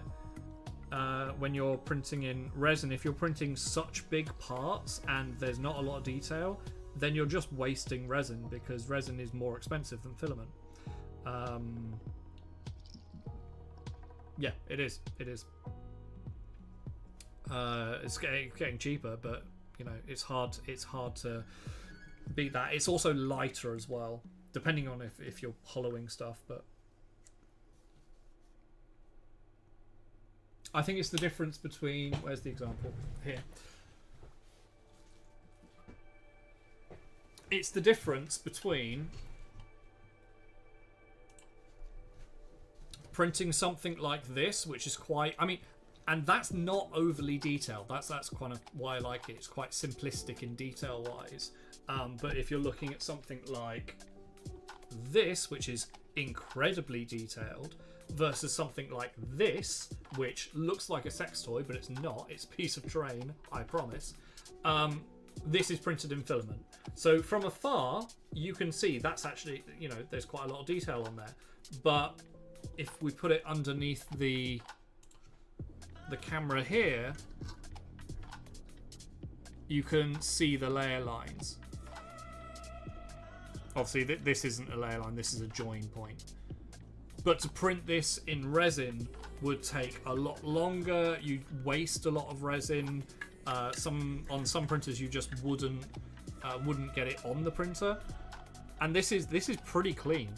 when you're printing in resin, if you're printing such big parts and there's not a lot of detail, then you're just wasting resin, because resin is more expensive than filament. Yeah, it is. It's getting cheaper, but you know, it's hard to beat that. It's also lighter as well, depending on if you're hollowing stuff, but I think it's the difference between, where's the example? Here. It's the difference between printing something like this, which is quite, I mean, and that's not overly detailed. That's kind of why I like it. It's quite simplistic in detail wise. But if you're looking at something like this, which is incredibly detailed, versus something like this, which looks like a sex toy, but it's not. It's a piece of terrain, I promise. This is printed in filament. So from afar, you can see that's actually, you know, there's quite a lot of detail on there. But if we put it underneath the camera here, you can see the layer lines. Obviously, this isn't a layer line, this is a join point. But to print this in resin would take a lot longer. You'd waste a lot of resin. On some printers, you just wouldn't get it on the printer. And this is pretty clean.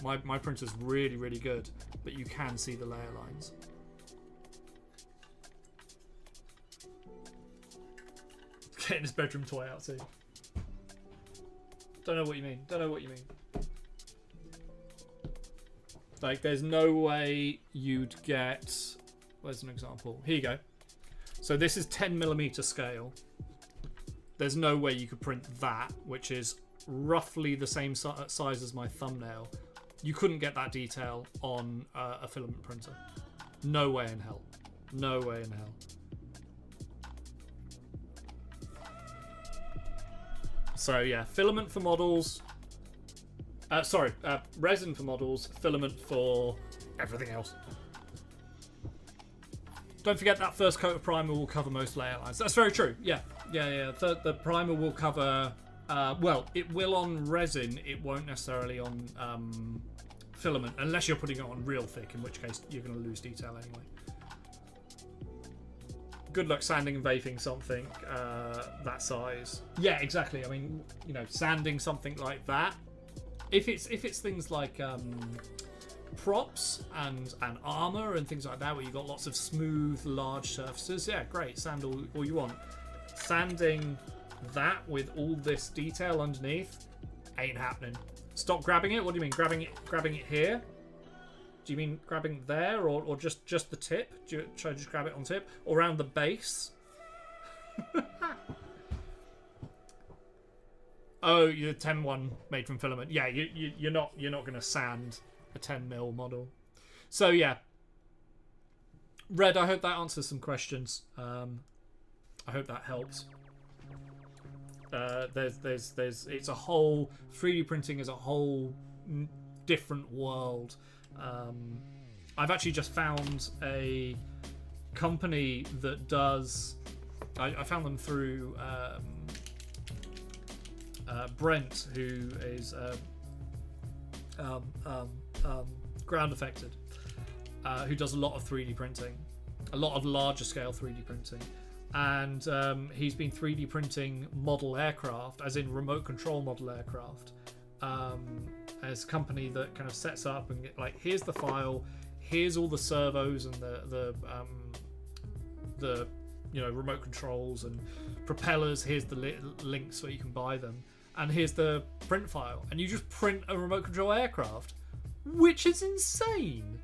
My printer's really, really good, but you can see the layer lines. Getting his bedroom toy out too. Don't know what you mean. Don't know what you mean. Like, there's no way you'd get... Where's an example? Here you go. So this is 10mm scale. There's no way you could print that, which is roughly the same size as my thumbnail. You couldn't get that detail on a filament printer. No way in hell. No way in hell. So yeah, filament for models. Resin for models, filament for everything else. Don't forget that first coat of primer will cover most layer lines. That's very true. Yeah. The primer will cover. Well, it will on resin. It won't necessarily on filament, unless you're putting it on real thick, in which case you're going to lose detail anyway. Good luck sanding and vaping something that size. Yeah, exactly. I mean, you know, sanding something like that. If it's things like props and armor and things like that, where you've got lots of smooth, large surfaces, yeah, great. Sand all you want. Sanding that with all this detail underneath ain't happening. Stop grabbing it. What do you mean grabbing it here? Do you mean grabbing there, or just the tip? Should I just grab it on tip, or around the base? Oh, you're the 10-1 made from filament. Yeah, you're not going to sand a 10mm model. So yeah, Red. I hope that answers some questions. I hope that helps. There's it's a whole 3D printing is a whole different world. I've actually just found a company that does. I found them through Brent, who is ground affected, who does a lot of 3D printing, a lot of larger scale 3D printing, and he's been 3D printing model aircraft, as in remote control model aircraft. As a company that kind of sets up and like, here's the file, here's all the servos and the you know, remote controls and propellers, here's the links where you can buy them, and here's the print file, and you just print a remote control aircraft, which is insane.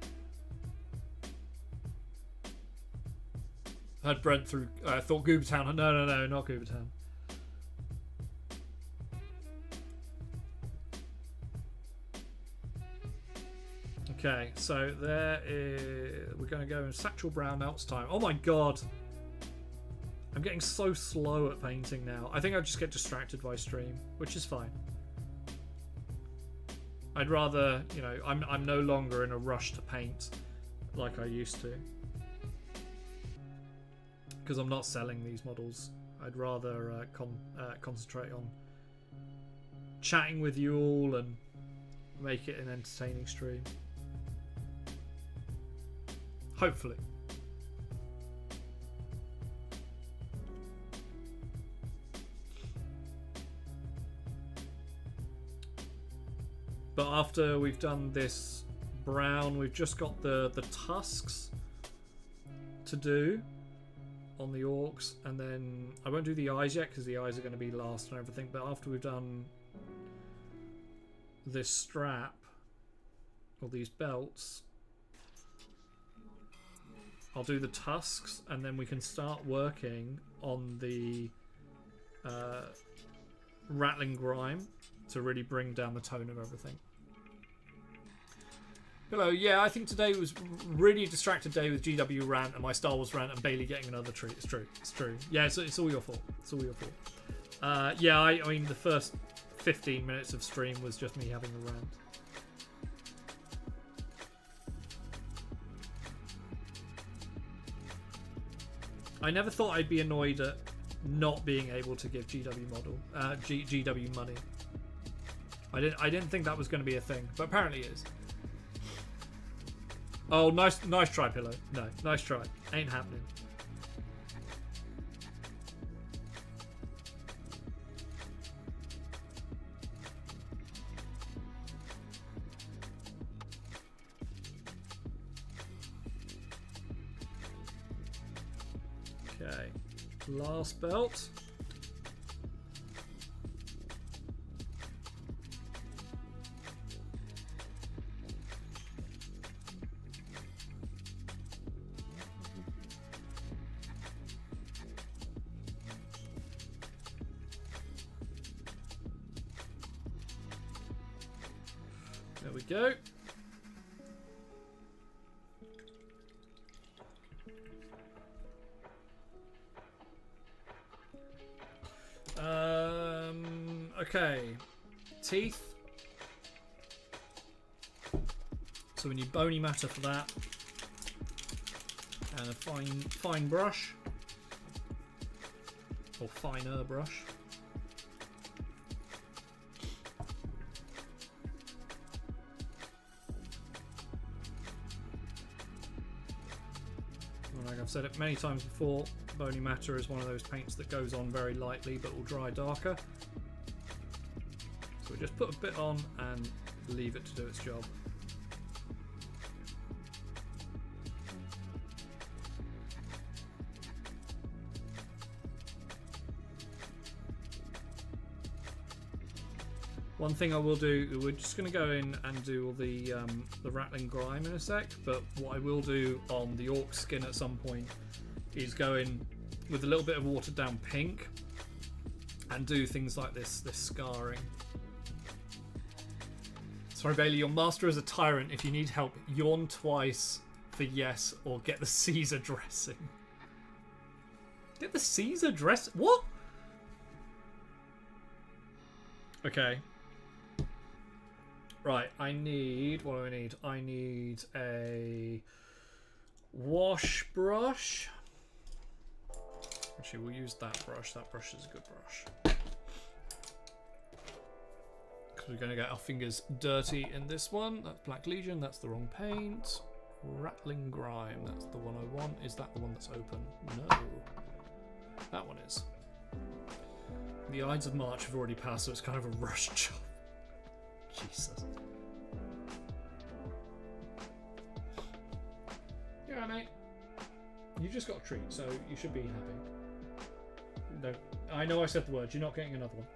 I had Brent through, I thought Goobertown. No, not Goobertown. Okay, so there is. We're going to go in Satchel Brown Melts time. Oh my god! I'm getting so slow at painting now. I think I just get distracted by stream, which is fine. I'd rather, you know, I'm no longer in a rush to paint like I used to, because I'm not selling these models. I'd rather concentrate on chatting with you all and make it an entertaining stream. Hopefully. But after we've done this brown, we've just got the tusks to do on the orcs, and then I won't do the eyes yet because the eyes are going to be last and everything. But after we've done this strap or these belts, I'll do the tusks, and then we can start working on the Rattling Grime to really bring down the tone of everything. Hello, yeah, I think today was really a distracted day with GW rant and my Star Wars rant and Bailey getting another treat. It's true. It's true. Yeah, it's all your fault. It's all your fault. Yeah, I mean, the first 15 minutes of stream was just me having a rant. I never thought I'd be annoyed at not being able to give GW money. I didn't think that was going to be a thing, but apparently it is. Oh, nice try, Pillow. No, nice try. Ain't happening. Okay, last belt. There we go. Okay. Teeth. So we need bony matter for that. And a fine brush. Or finer brush. Like I've said it many times before, bony matter is one of those paints that goes on very lightly but will dry darker. So we just put a bit on and leave it to do its job. One thing I will do, we're just going to go in and do all the Rattling Grime in a sec, but what I will do on the Orc skin at some point is go in with a little bit of watered down pink and do things like this scarring. Sorry, Bailey, your master is a tyrant. If you need help, yawn twice for yes, or get the Caesar dressing. Get the Caesar dress? What? Okay. Right, I need... What do I need? I need a wash brush. Actually, we'll use that brush. That brush is a good brush. Because we're going to get our fingers dirty in this one. That's Black Legion. That's the wrong paint. Rattling Grime. That's the one I want. Is that the one that's open? No. That one is. The Ides of March have already passed, so it's kind of a rush job. Jesus. Yeah, mate. You just got a treat, so you should be happy. No, I know I said the word. You're not getting another one.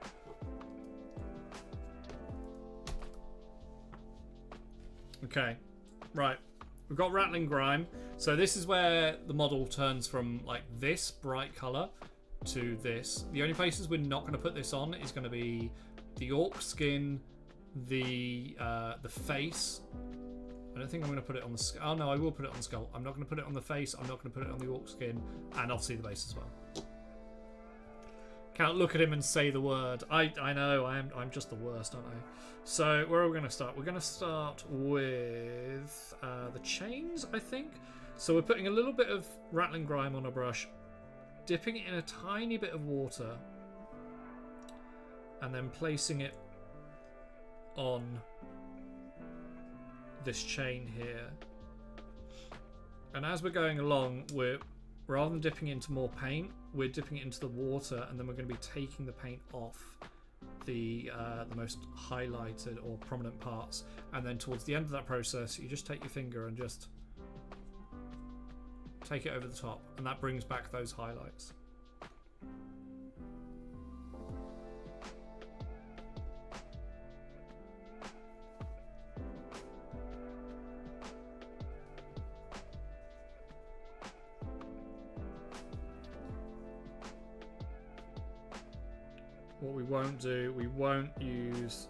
Okay. Right. We've got Rattling Grime. So this is where the model turns from like this bright colour to this. The only places we're not going to put this on is going to be the Orc skin, the face. I don't think I'm going to put it on the skull. Oh no, I will put it on the skull. I'm not going to put it on the face. I'm not going to put it on the Orc skin, and obviously the base as well. Can't look at him and say the word. I know I'm just the worst, aren't I? So where are we going to start? We're going to start with the chains, I think. So we're putting a little bit of Rattling Grime on a brush, dipping it in a tiny bit of water, and then placing it on this chain here. And as we're going along, we're, rather than dipping into more paint, we're dipping it into the water, and then we're going to be taking the paint off the most highlighted or prominent parts. And then towards the end of that process, you just take your finger and just take it over the top, and that brings back those highlights. we won't use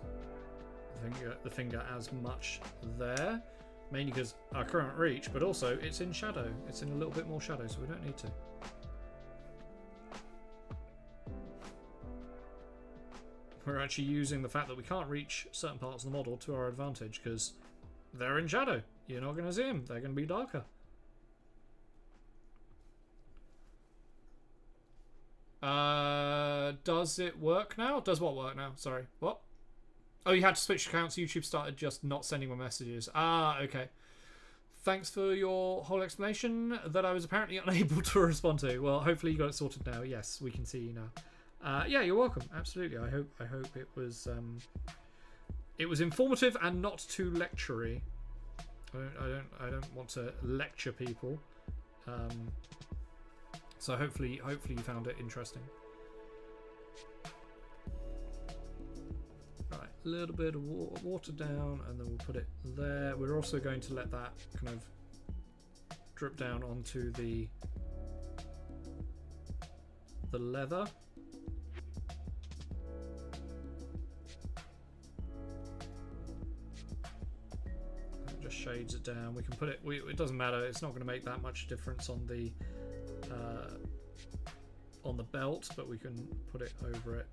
the finger as much there, mainly because our current reach, but also it's in shadow. It's in a little bit more shadow, so we don't need to. We're actually using the fact that we can't reach certain parts of the model to our advantage because they're in shadow. You're not going to see them. They're going to be darker. Does it work now? Does what work now? Sorry. What? Oh, you had to switch accounts. YouTube started just not sending my messages. Ah, okay. Thanks for your whole explanation that I was apparently unable to respond to. Well, hopefully you got it sorted now. Yes, we can see you now. Yeah, you're welcome. Absolutely. I hope it was informative and not too lectury. I don't want to lecture people. So hopefully you found it interesting. Right, a little bit of water down, and then we'll put it there. We're also going to let that kind of drip down onto the leather. Shades it down. We can put it. It doesn't matter. It's not going to make that much difference on the belt, but we can put it over it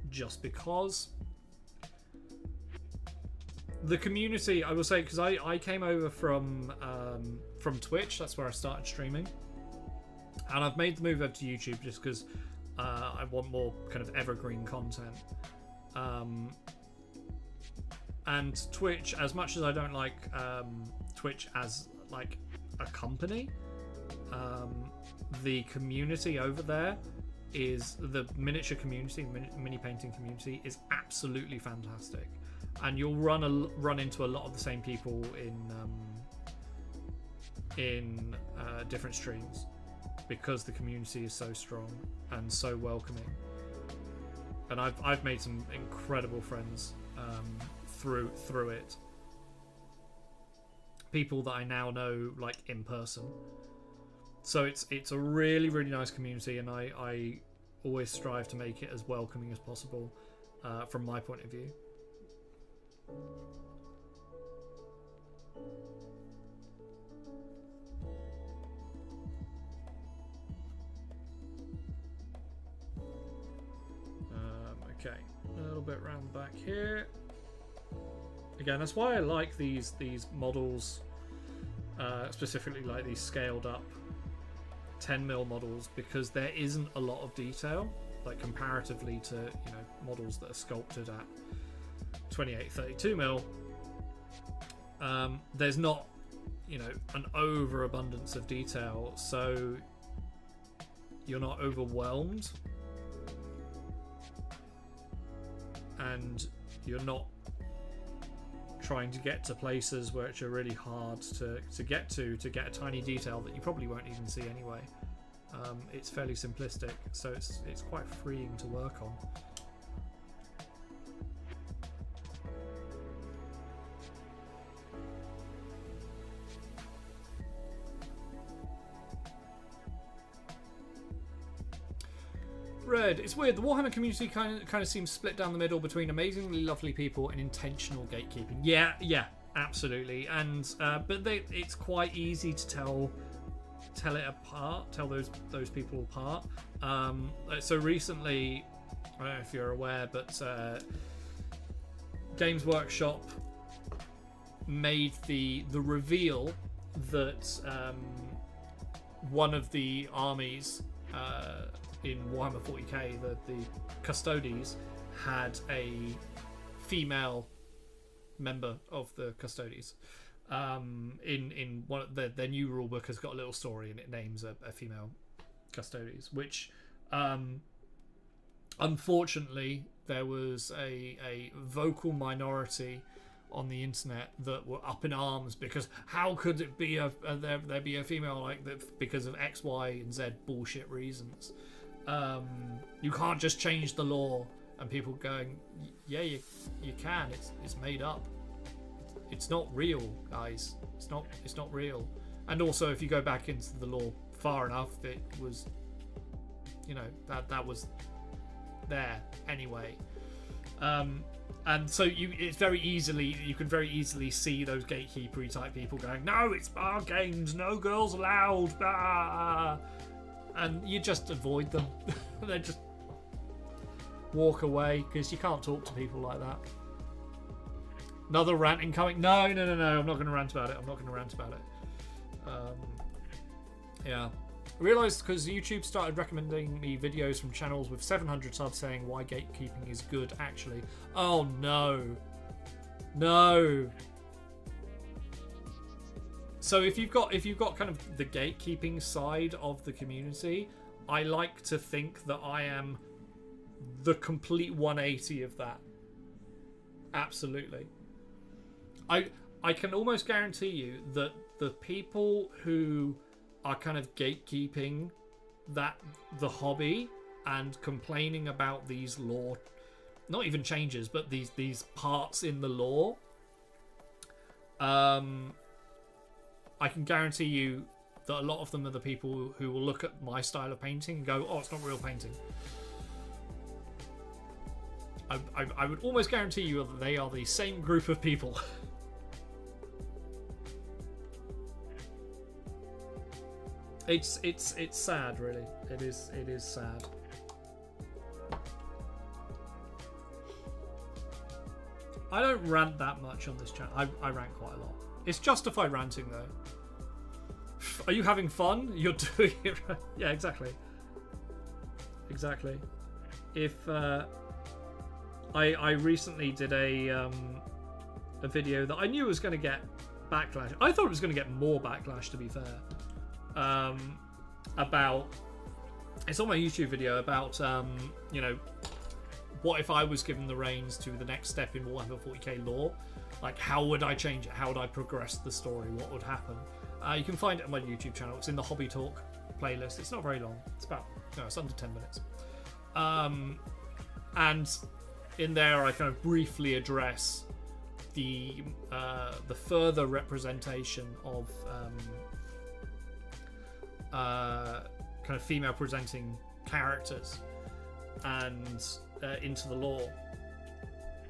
just because. The community, I will say, because I came over from Twitch. That's where I started streaming, and I've made the move over to YouTube just because I want more kind of evergreen content. And Twitch, as much as I don't like Twitch as like a company, the community over there is the miniature community, mini painting community is absolutely fantastic, and you'll run into a lot of the same people in different streams because the community is so strong and so welcoming. And I've made some incredible friends through it. People that I now know like in person. So it's a really, really nice community, and I always strive to make it as welcoming as possible from my point of view. Okay, a little bit around the back here. Again, that's why I like these models, specifically like these scaled up 10mm models, because there isn't a lot of detail, like comparatively to models that are sculpted at 28-32mm. There's not an overabundance of detail, so you're not overwhelmed, and you're not trying to get to places which are really hard to get get a tiny detail that you probably won't even see anyway. It's fairly simplistic, so it's quite freeing to work on. Red, it's weird. The Warhammer community kind of seems split down the middle between amazingly lovely people and intentional gatekeeping. Yeah, absolutely. And but it's quite easy to tell it apart, tell those people apart. So recently, I don't know if you're aware, but Games Workshop made the reveal that one of the armies in Warhammer 40k, the Custodes, had a female member of the Custodes. In one of their new rulebook has got a little story, and it names a female Custodes, which unfortunately there was a vocal minority on the internet that were up in arms because how could it be there be a female like that because of X, Y, and Z bullshit reasons. You can't just change the law, and people going, yeah, you can. It's made up. It's not real, guys. It's not real. And also, if you go back into the law far enough, it was, that there anyway. And so you can very easily see those gatekeeper-y type people going, no, it's our games, no girls allowed, blah. And you just avoid them. They just walk away, because you can't talk to people like that. Another rant incoming. No, I'm not going to rant about it. Yeah. I realised because YouTube started recommending me videos from channels with 700 subs saying why gatekeeping is good, actually. Oh, no. No. So if you've got kind of the gatekeeping side of the community, I like to think that I am the complete 180 of that. Absolutely. I can almost guarantee you that the people who are kind of gatekeeping the hobby and complaining about these lore, not even changes, but these parts in the lore, I can guarantee you that a lot of them are the people who will look at my style of painting and go, oh, it's not real painting. I would almost guarantee you that they are the same group of people. It's sad, really. It is sad. I don't rant that much on this channel. I rant quite a lot. It's justified ranting, though. Are you having fun? You're doing it right. Yeah, exactly. Exactly. If I recently did a video that I knew was going to get backlash. I thought it was going to get more backlash, to be fair. About, it's on my YouTube video about what if I was given the reins to the next step in Warhammer 40k lore, like how would I change it, how would I progress the story, what would happen. You can find it on my YouTube channel. It's in the Hobby Talk playlist. It's not very long, it's about it's under 10 minutes, and in there I kind of briefly address the further representation of kind of female presenting characters and into the lore.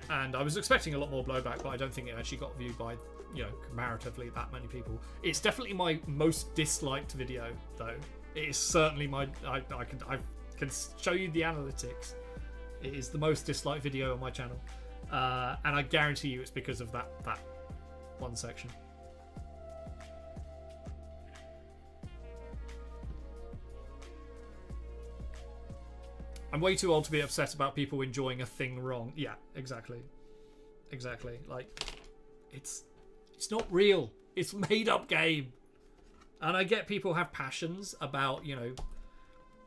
And I was expecting a lot more blowback, but I don't think it actually got viewed by comparatively that many people. It's definitely my most disliked video, though. It is certainly my I can show you the analytics. It is the most disliked video on my channel, and I guarantee you it's because of that one section. I'm way too old to be upset about people enjoying a thing wrong. Yeah, exactly. Like, it's not real. It's a made-up game. And I get people have passions about,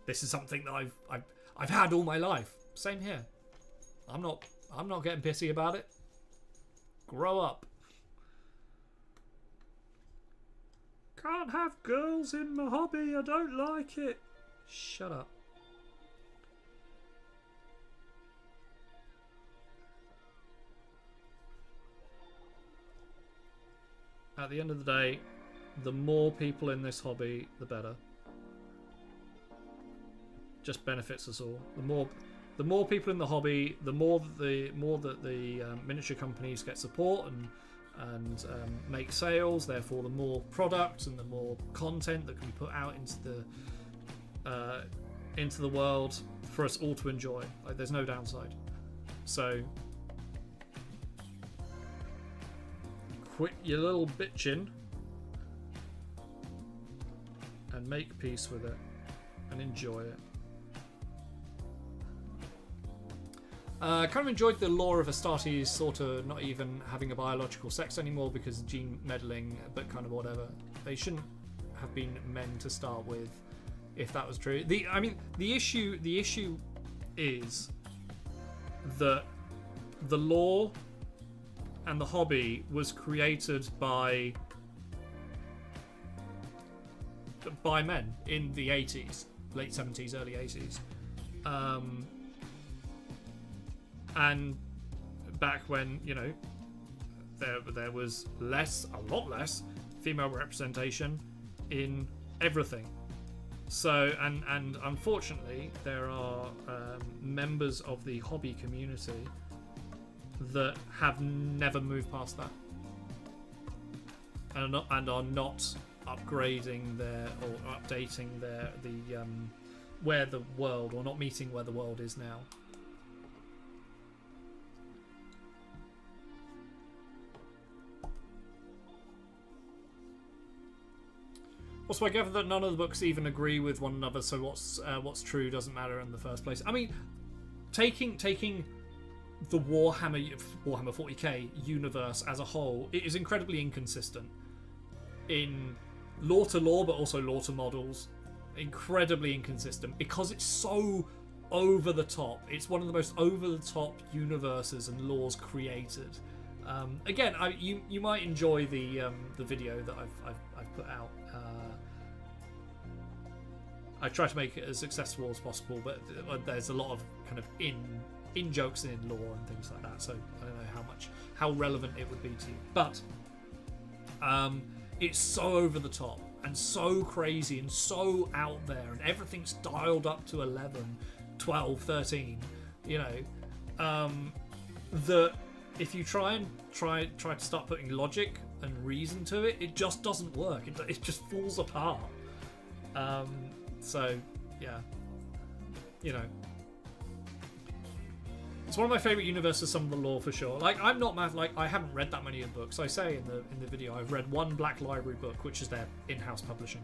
this is something that I've had all my life. Same here. I'm not getting pissy about it. Grow up. Can't have girls in my hobby. I don't like it. Shut up. At the end of the day, the more people in this hobby, the better. Just benefits us all. The more people in the hobby, the more that the miniature companies get support and make sales. Therefore, the more product and the more content that can be put out into the world for us all to enjoy. Like, there's no downside. So, quit your little bitching and make peace with it and enjoy it. Kind of enjoyed the lore of Astartes sort of not even having a biological sex anymore because of gene meddling, but kind of whatever. They shouldn't have been men to start with, if that was true. The issue is that the lore and the hobby was created by men in the 80s, late 70s, early 80s. And back when, there was a lot less female representation in everything. So, and unfortunately, there are members of the hobby community that have never moved past that, and are not upgrading their or updating the where the world, or not meeting where the world is now. Also, I gather that none of the books even agree with one another, so what's true doesn't matter in the first place. I mean, taking the Warhammer 40k universe as a whole, it is incredibly inconsistent in lore to lore, but also lore to models. Incredibly inconsistent because it's so over the top. It's one of the most over the top universes and lores created. Again, you might enjoy the video that I've put out. I try to make it as accessible as possible, but there's a lot of kind of in jokes and in lore and things like that. So I don't know how relevant it would be to you, but it's so over the top and so crazy and so out there, and everything's dialed up to 11, 12, 13. You know, that if you try to start putting logic and reason to it, it just doesn't work. It just falls apart. So yeah, you know, it's one of my favorite universes. Some of the lore for sure. Like, I'm not mad. Like, I haven't read that many of the books. I say in the video, I've read one Black Library book, which is their in-house publishing,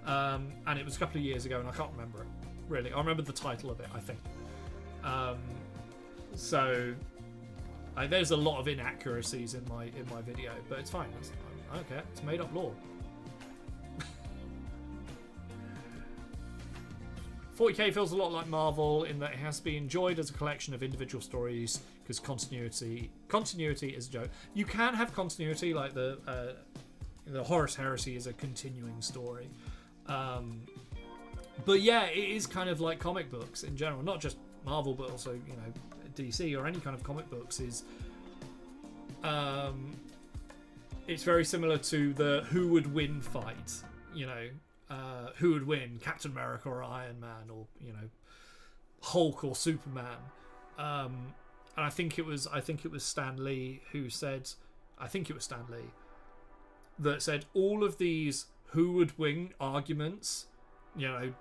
and it was a couple of years ago, and I can't remember it really. I remember the title of it, I think. So there's a lot of inaccuracies in my video, but it's fine. I don't care. It's made up lore. 40k feels a lot like Marvel in that it has to be enjoyed as a collection of individual stories, because continuity is a joke. You can have continuity, like the Horus Heresy is a continuing story, but yeah, it is kind of like comic books in general, not just Marvel, but also, you know, DC or any kind of comic books is. It's very similar to the who would win fight, you know. Who would win, Captain America or Iron Man, or, you know, Hulk or Superman? And I think it was Stan Lee who said, that said all of these who would win arguments, you know,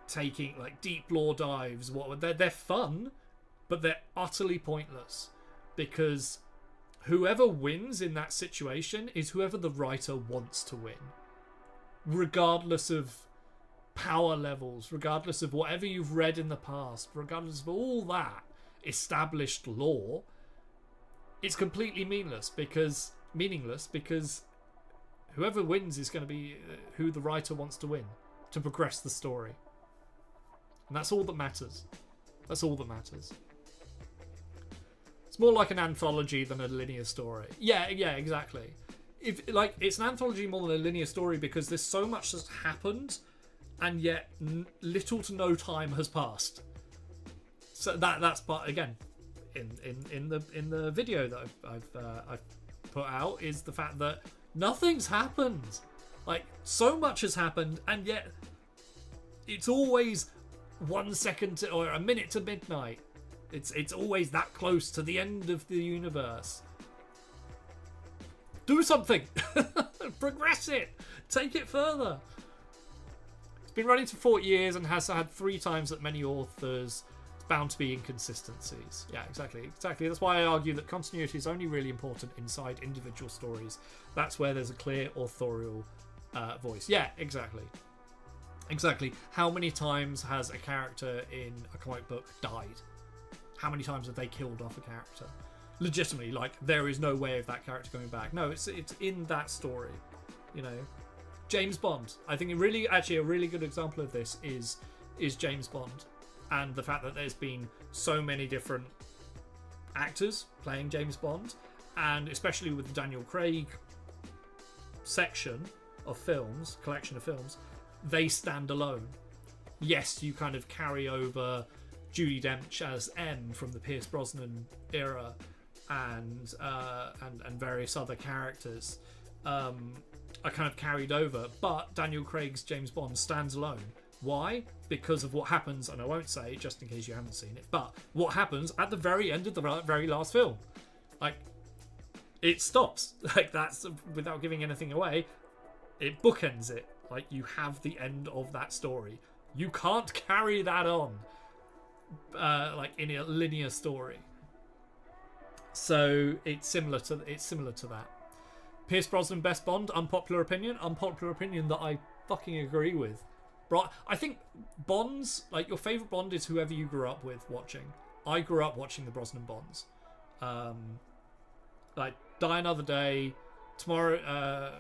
taking like deep lore dives, they're fun, but they're utterly pointless, because whoever wins in that situation is whoever the writer wants to win. Regardless of power levels, regardless of whatever you've read in the past, regardless of all that established lore, it's completely meaningless because whoever wins is going to be who the writer wants to win to progress the story. And that's all that matters. That's all that matters. It's more like an anthology than a linear story. Yeah, exactly. It's an anthology more than a linear story because there's so much that's happened, and yet little to no time has passed. So that's part, again, in the video that I've put out, is the fact that nothing's happened. Like, so much has happened, and yet it's always 1 second or a minute to midnight. It's always that close to the end of the universe. Do something. Progress it. Take it further. It's been running for 40 years and has had 3 times that many authors. It's bound to be inconsistencies. Yeah, exactly. That's why I argue that continuity is only really important inside individual stories. That's where there's a clear authorial voice. Yeah, exactly. How many times has a character in a comic book died? How many times have they killed off a character? Legitimately, like, there is no way of that character coming back. No, it's in that story, you know. James Bond, I think a really good example of this is James Bond, and the fact that there's been so many different actors playing James Bond, and especially with the Daniel Craig collection of films, they stand alone. Yes, you kind of carry over Judi Dench as M from the Pierce Brosnan era, and various other characters are kind of carried over, but Daniel Craig's James Bond stands alone. Why? Because of what happens, and I won't say just in case you haven't seen it, but what happens at the very end of the very last film. Like, it stops. Like, that's, without giving anything away, it bookends it. Like, you have the end of that story. You can't carry that on, like, in a linear story. So it's similar to that. Pierce Brosnan best Bond, unpopular opinion that I fucking agree with. I think Bonds, like, your favourite Bond is whoever you grew up with watching. I grew up watching the Brosnan Bonds. Like, Die Another Day, Tomorrow...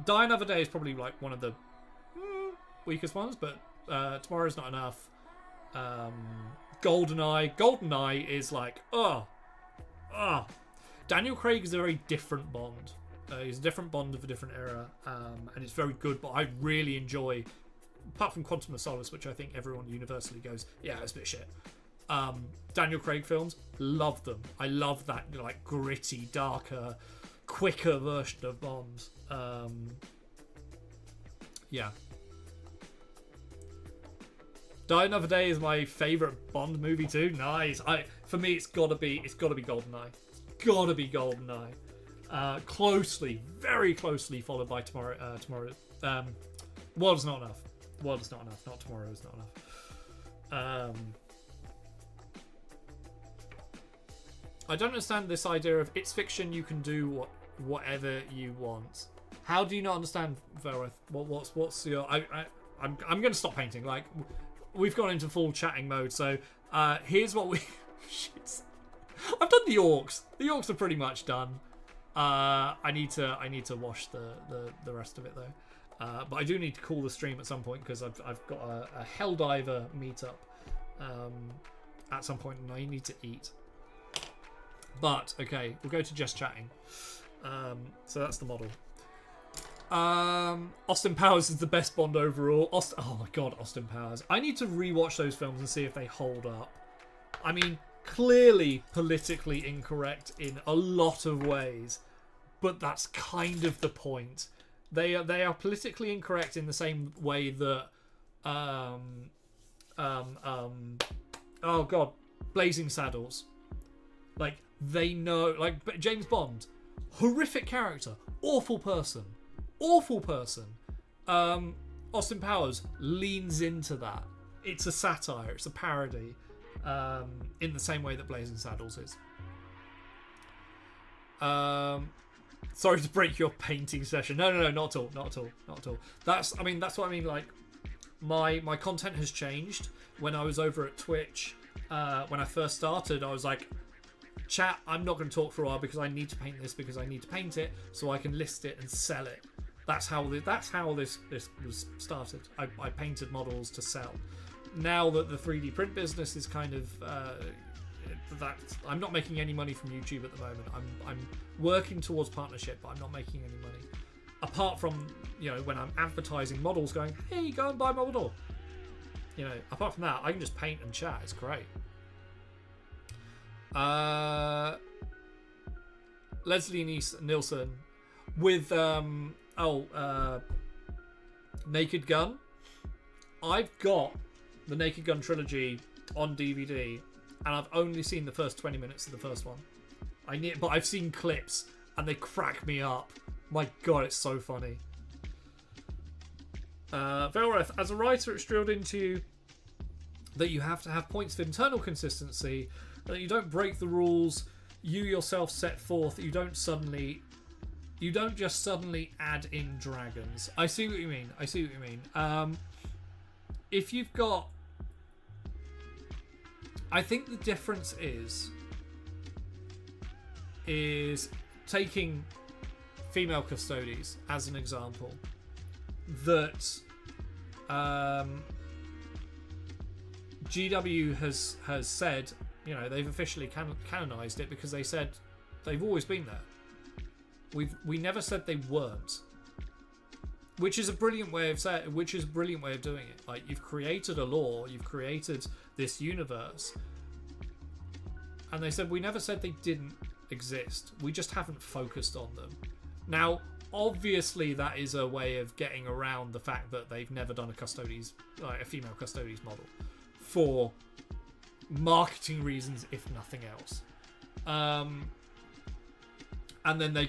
Die Another Day is probably, like, one of the weakest ones, but Tomorrow's Not Enough. GoldenEye is like, Daniel Craig is a very different Bond. He's a different Bond of a different era, and it's very good, but I really enjoy, apart from Quantum of Solace, which I think everyone universally goes, yeah, it's a bit shit. Daniel Craig films, love them. I love that, like, gritty, darker, quicker version of Bond. Yeah. Die Another Day is my favourite Bond movie too. Nice. For me, it's gotta be GoldenEye. It's gotta be GoldenEye. Very closely followed by Tomorrow. World is Not Enough. World is Not Enough. Not Tomorrow is Not Enough. I don't understand this idea of it's fiction. You can do whatever you want. How do you not understand, Verith? What's your? I'm going to stop painting. Like, we've gone into full chatting mode. So here's what we. Shit. I've done the orcs. The orcs are pretty much done. I need to wash the rest of it though. But I do need to call the stream at some point because I've got a Helldiver meetup at some point, and I need to eat. But okay, we'll go to just chatting. So that's the model. Austin Powers is the best Bond overall. Oh my god, Austin Powers. I need to rewatch those films and see if they hold up. I mean, clearly politically incorrect in a lot of ways, but that's kind of the point. They are politically incorrect in the same way that oh god, Blazing Saddles. Like, they know, like, James Bond, horrific character, awful person. Austin Powers leans into that. It's a satire, it's a parody, in the same way that Blazing Saddles is. Sorry to break your painting session. No, not at all. That's what I mean. Like, my content has changed. When I was over at Twitch, when I first started, I was like, chat, I'm not going to talk for a while because I need to paint this, because I need to paint it so I can list it and sell it. That's how this was started. I painted models to sell. Now that the 3D print business is kind of that, I'm not making any money from YouTube at the moment. I'm working towards partnership, but I'm not making any money. Apart from, when I'm advertising models, going, hey, go and buy my model. Apart from that, I can just paint and chat. It's great. Leslie Nielsen with Naked Gun. I've got the Naked Gun trilogy on DVD, and I've only seen the first 20 minutes of the first one. But I've seen clips, and they crack me up. My god, it's so funny. Velreth, as a writer, it's drilled into you that you have to have points of internal consistency, that you don't break the rules you yourself set forth. You don't just suddenly add in dragons. I see what you mean. If you've got, I think the difference is taking female custodies as an example. That GW has said, they've officially canonized it because they said they've always been there. We never said they weren't, which is a brilliant way of doing it. Like, you've created a lore, you've created this universe, and they said we never said they didn't exist. We just haven't focused on them. Now, obviously that is a way of getting around the fact that they've never done a female Custodes model, for marketing reasons, if nothing else. And then they,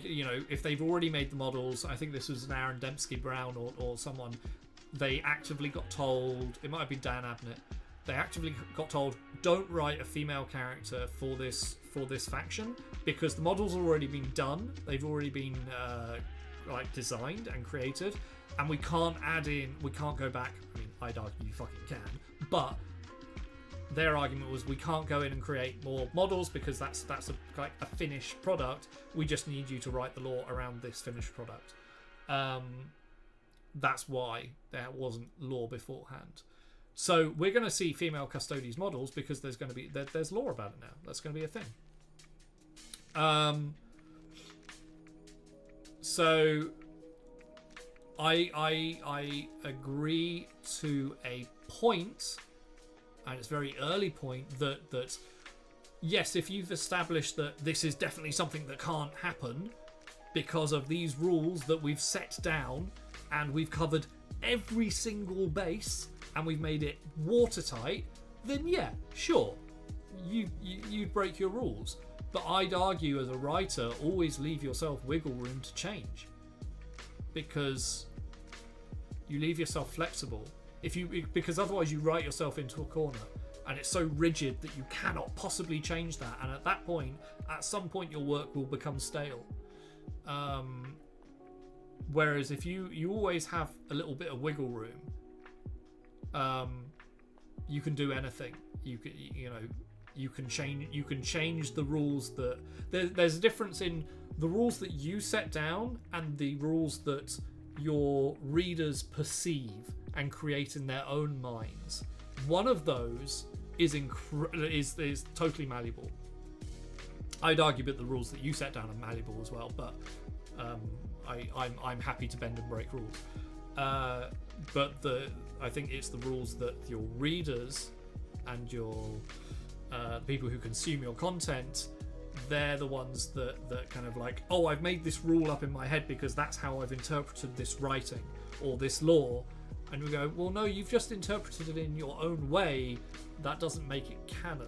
if they've already made the models, I think this was an Aaron Dembski Brown or someone, they actively got told, it might have been Dan Abnett, they actively got told, don't write a female character for this faction, because the models have already been done, they've already been designed and created, and we can't go back. I mean, I'd argue you fucking can, but their argument was, we can't go in and create more models because that's a finished product. We just need you to write the lore around this finished product. That's why there wasn't lore beforehand. So we're going to see female Custodes models because there's going to be there's lore about it now. That's going to be a thing. So I agree to a point. And it's a very early point that yes, if you've established that this is definitely something that can't happen because of these rules that we've set down, and we've covered every single base and we've made it watertight, then yeah, sure, you break your rules. But I'd argue, as a writer, always leave yourself wiggle room to change, because you leave yourself flexible. Because otherwise you write yourself into a corner, and it's so rigid that you cannot possibly change that. And at that point, at some point, your work will become stale. Whereas if you always have a little bit of wiggle room, you can do anything. You can change the rules that there's a difference in the rules that you set down and the rules that your readers perceive and create in their own minds. One of those is totally malleable. I'd argue that the rules that you set down are malleable as well, but I'm happy to bend and break rules. But I think it's the rules that your readers and your people who consume your content, they're the ones that kind of like, oh, I've made this rule up in my head because that's how I've interpreted this writing or this lore. And we go, well, no, you've just interpreted it in your own way. That doesn't make it canon.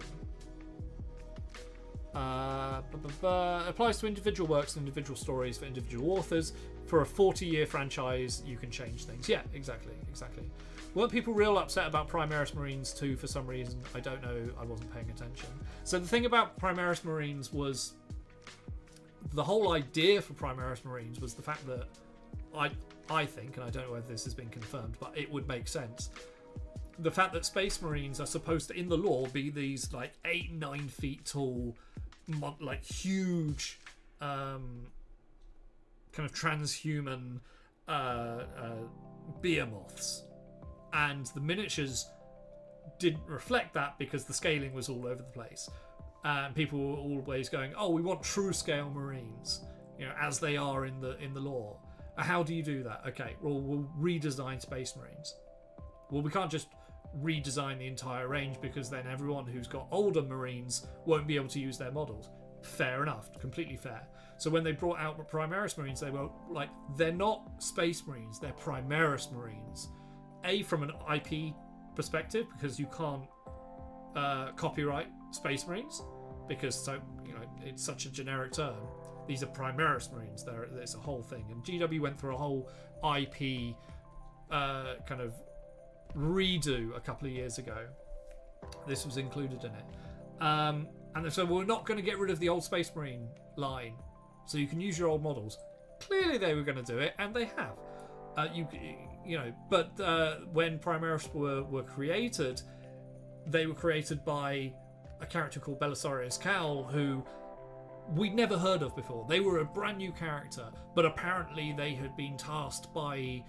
Applies to individual works and individual stories for individual authors. For a 40-year franchise, you can change things. Yeah, exactly. Weren't people real upset about Primaris Marines 2 for some reason? I don't know. I wasn't paying attention. So the thing about Primaris Marines was, the whole idea for Primaris Marines was the fact that I think, and I don't know whether this has been confirmed, but it would make sense. The fact that Space Marines are supposed to, in the lore, be these like 8-9 feet tall, like huge, kind of transhuman behemoths, and the miniatures didn't reflect that because the scaling was all over the place. People were always going, "Oh, we want true scale Marines," as they are in the lore. How do you do that? Okay, well, we'll redesign Space Marines. Well, we can't just redesign the entire range because then everyone who's got older Marines won't be able to use their models. Fair enough, completely fair. So when they brought out Primaris Marines, they were like, they're not Space Marines, they're Primaris Marines. From an IP perspective, because you can't copyright Space Marines, because it's such a generic term. These are Primaris Marines. It's a whole thing. And GW went through a whole IP kind of redo a couple of years ago. This was included in it. And they said, we're not going to get rid of the old Space Marine line, so you can use your old models. Clearly they were going to do it, and they have. But when Primaris were created, they were created by a character called Belisarius Cawl, who we'd never heard of before. They were a brand new character, but apparently they had been tasked by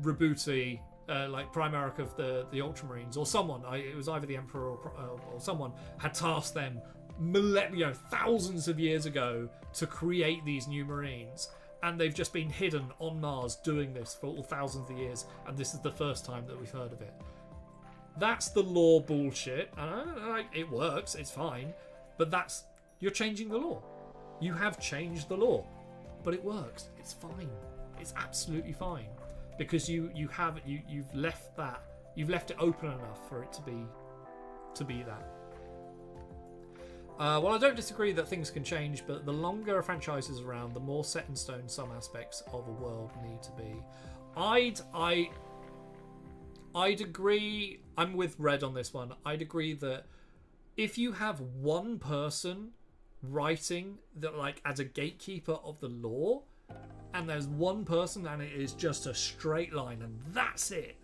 Roboute, like Primarch of the Ultramarines, or someone. It was either the Emperor or someone had tasked them, thousands of years ago, to create these new Marines. And they've just been hidden on Mars doing this for all thousands of years, and this is the first time that we've heard of it. That's the lore bullshit. And it works, it's fine, but you're changing the law. You have changed the law. but it works. It's fine. It's absolutely fine because you've left it open enough for it to be that. Well, I don't disagree that things can change, but the longer a franchise is around, the more set in stone some aspects of a world need to be. I'd agree. I'm with Red on this one. I'd agree that if you have one person writing that, like, as a gatekeeper of the lore, and there's one person and it is just a straight line and that's it,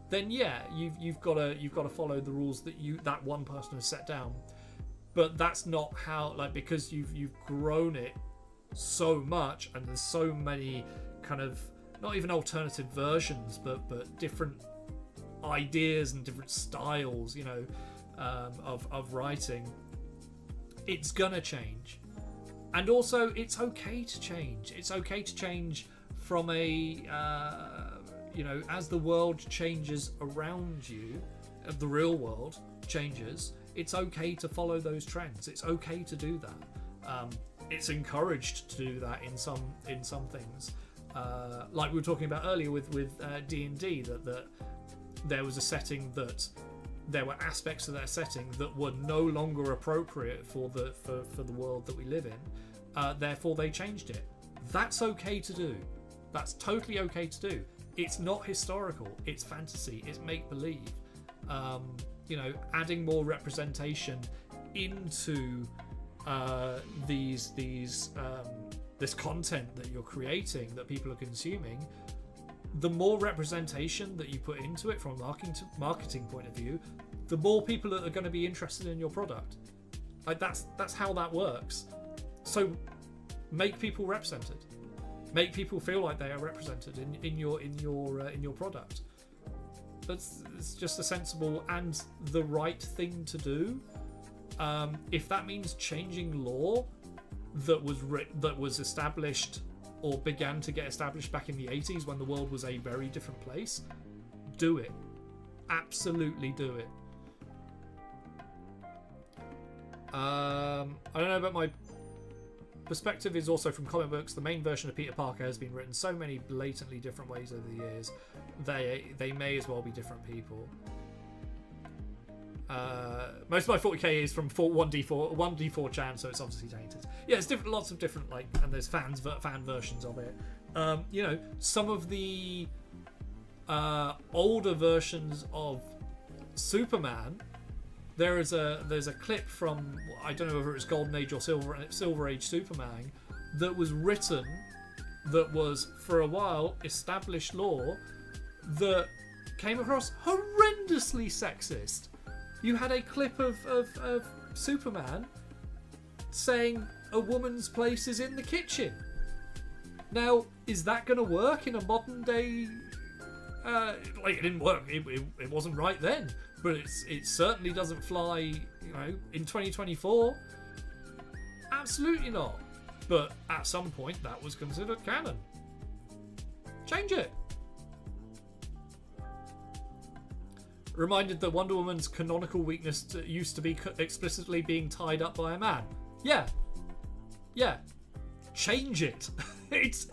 then yeah, you've got to follow the rules that one person has set down. But that's not how, like, because you've grown it so much and there's so many kind of not even alternative versions, but different ideas and different styles, you know, of writing. It's gonna change, and also it's okay to change. It's okay to change from a as the world changes around you, the real world changes. It's okay to follow those trends. It's okay to do that. It's encouraged to do that in some things, like we were talking about earlier with D&D, that there was a setting that there were aspects of that setting that were no longer appropriate for the world that we live in. Therefore, they changed it. That's okay to do. That's totally okay to do. It's not historical. It's fantasy. It's make believe. Adding more representation into this content that you're creating, that people are consuming. The more representation that you put into it from a marketing point of view, the more people that are going to be interested in your product. Like that's how that works. So make people represented. Make people feel like they are represented in your product. It's just a sensible and the right thing to do. If that means changing lore that was established or began to get established back in the 80s when the world was a very different place, do it. Absolutely do it. I don't know, but my perspective is also from comic books. The main version of Peter Parker has been written so many blatantly different ways over the years. They may as well be different people. Most of my 40k is from 1d4 chan, so it's obviously tainted. Yeah, it's different, lots of different, like, and there's fan versions of it. Some of the older versions of Superman. There's a clip from, I don't know whether it was Golden Age or Silver Age Superman, that was written, that was for a while established lore that came across horrendously sexist. You had a clip of Superman saying a woman's place is in the kitchen. Now, is that going to work in a modern day? It didn't work. It wasn't right then. But it certainly doesn't fly, in 2024. Absolutely not. But at some point, that was considered canon. Change it. Reminded that Wonder Woman's canonical weakness used to be explicitly being tied up by a man. Yeah. Change it. It's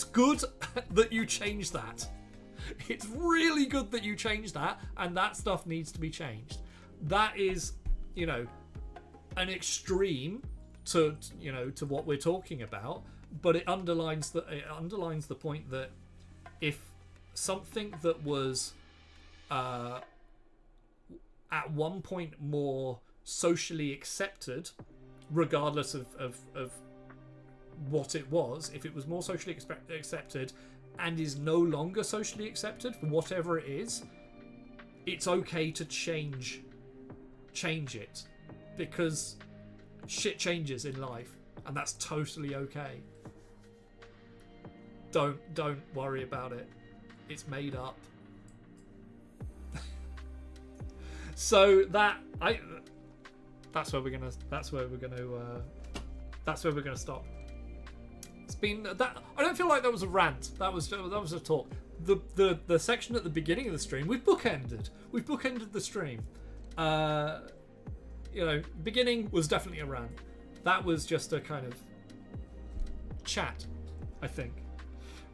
good that you change that. It's really good that you change that, and that stuff needs to be changed. That is, an extreme to what we're talking about, but it underlines the point that if something that was at one point more socially accepted, regardless of what it was, if it was more socially accepted and is no longer socially accepted for whatever it is, it's okay to change it, because shit changes in life, and that's totally okay. Don't worry about it. It's made up. So that's where we're gonna stop. It's been that. I don't feel like that was a rant. That was a talk. The section at the beginning of the stream, we've bookended the stream. Beginning was definitely a rant. That was just a kind of chat. I think.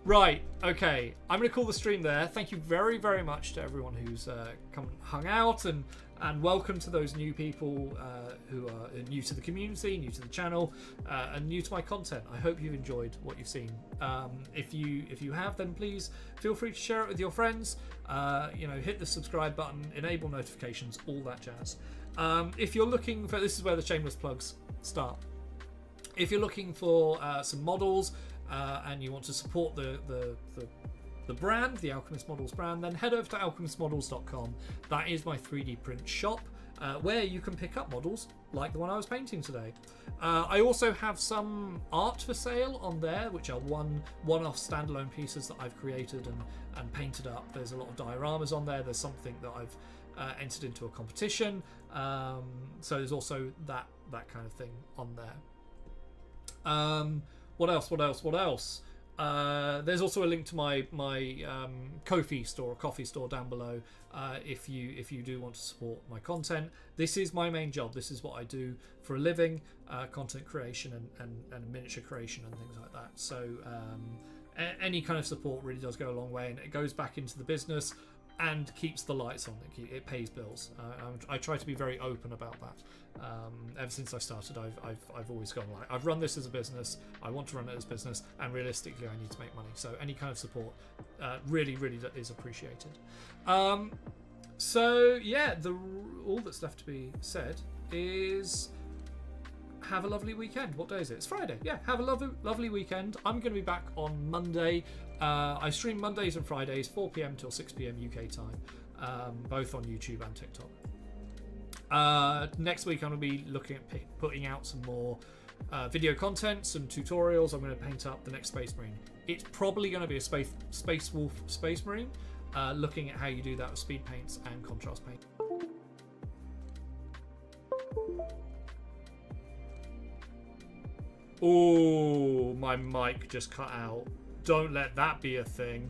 Right, okay. I'm going to call the stream there. Thank you very, very much to everyone who's come and hung out, and welcome to those new people who are new to the community, new to the channel, and new to my content. I hope you've enjoyed what you've seen. If you have, then please feel free to share it with your friends. Hit the subscribe button, enable notifications, all that jazz. If you're looking for, this is where the shameless plugs start. If you're looking for some models, and you want to support the brand, the Alchemist Models brand, then head over to alchemistmodels.com. That is my 3D print shop, where you can pick up models like the one I was painting today. I also have some art for sale on there, which are one-off standalone pieces that I've created and painted up. There's a lot of dioramas on there. There's something that I've entered into a competition. So there's also that kind of thing on there. What else? There's also a link to my Ko-fi store, coffee store down below, if you do want to support my content. This is my main job. This is what I do for a living, content creation and miniature creation and things like that. So any kind of support really does go a long way, and it goes back into the business and keeps the lights on. It pays bills. I try to be very open about that. Ever since I started, I've always gone like, I've run this as a business. I want to run it as a business, and realistically, I need to make money. So any kind of support really is appreciated. So yeah, all that's left to be said is have a lovely weekend. What day is it? It's Friday. Yeah, have a lovely weekend. I'm going to be back on Monday. I stream Mondays and Fridays, 4 p.m. till 6 p.m. UK time, both on YouTube and TikTok. Next week I'm going to be looking at putting out some more video content, some tutorials. I'm going to paint up the next Space Marine. It's probably going to be a Space Wolf Space Marine, looking at how you do that with speed paints and contrast paint. Oh, my mic just cut out. Don't let that be a thing.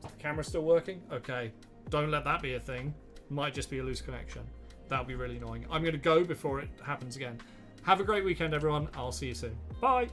Is the camera still working? Okay. Don't let that be a thing. Might just be a loose connection. That would be really annoying. I'm going to go before it happens again. Have a great weekend, everyone. I'll see you soon. Bye.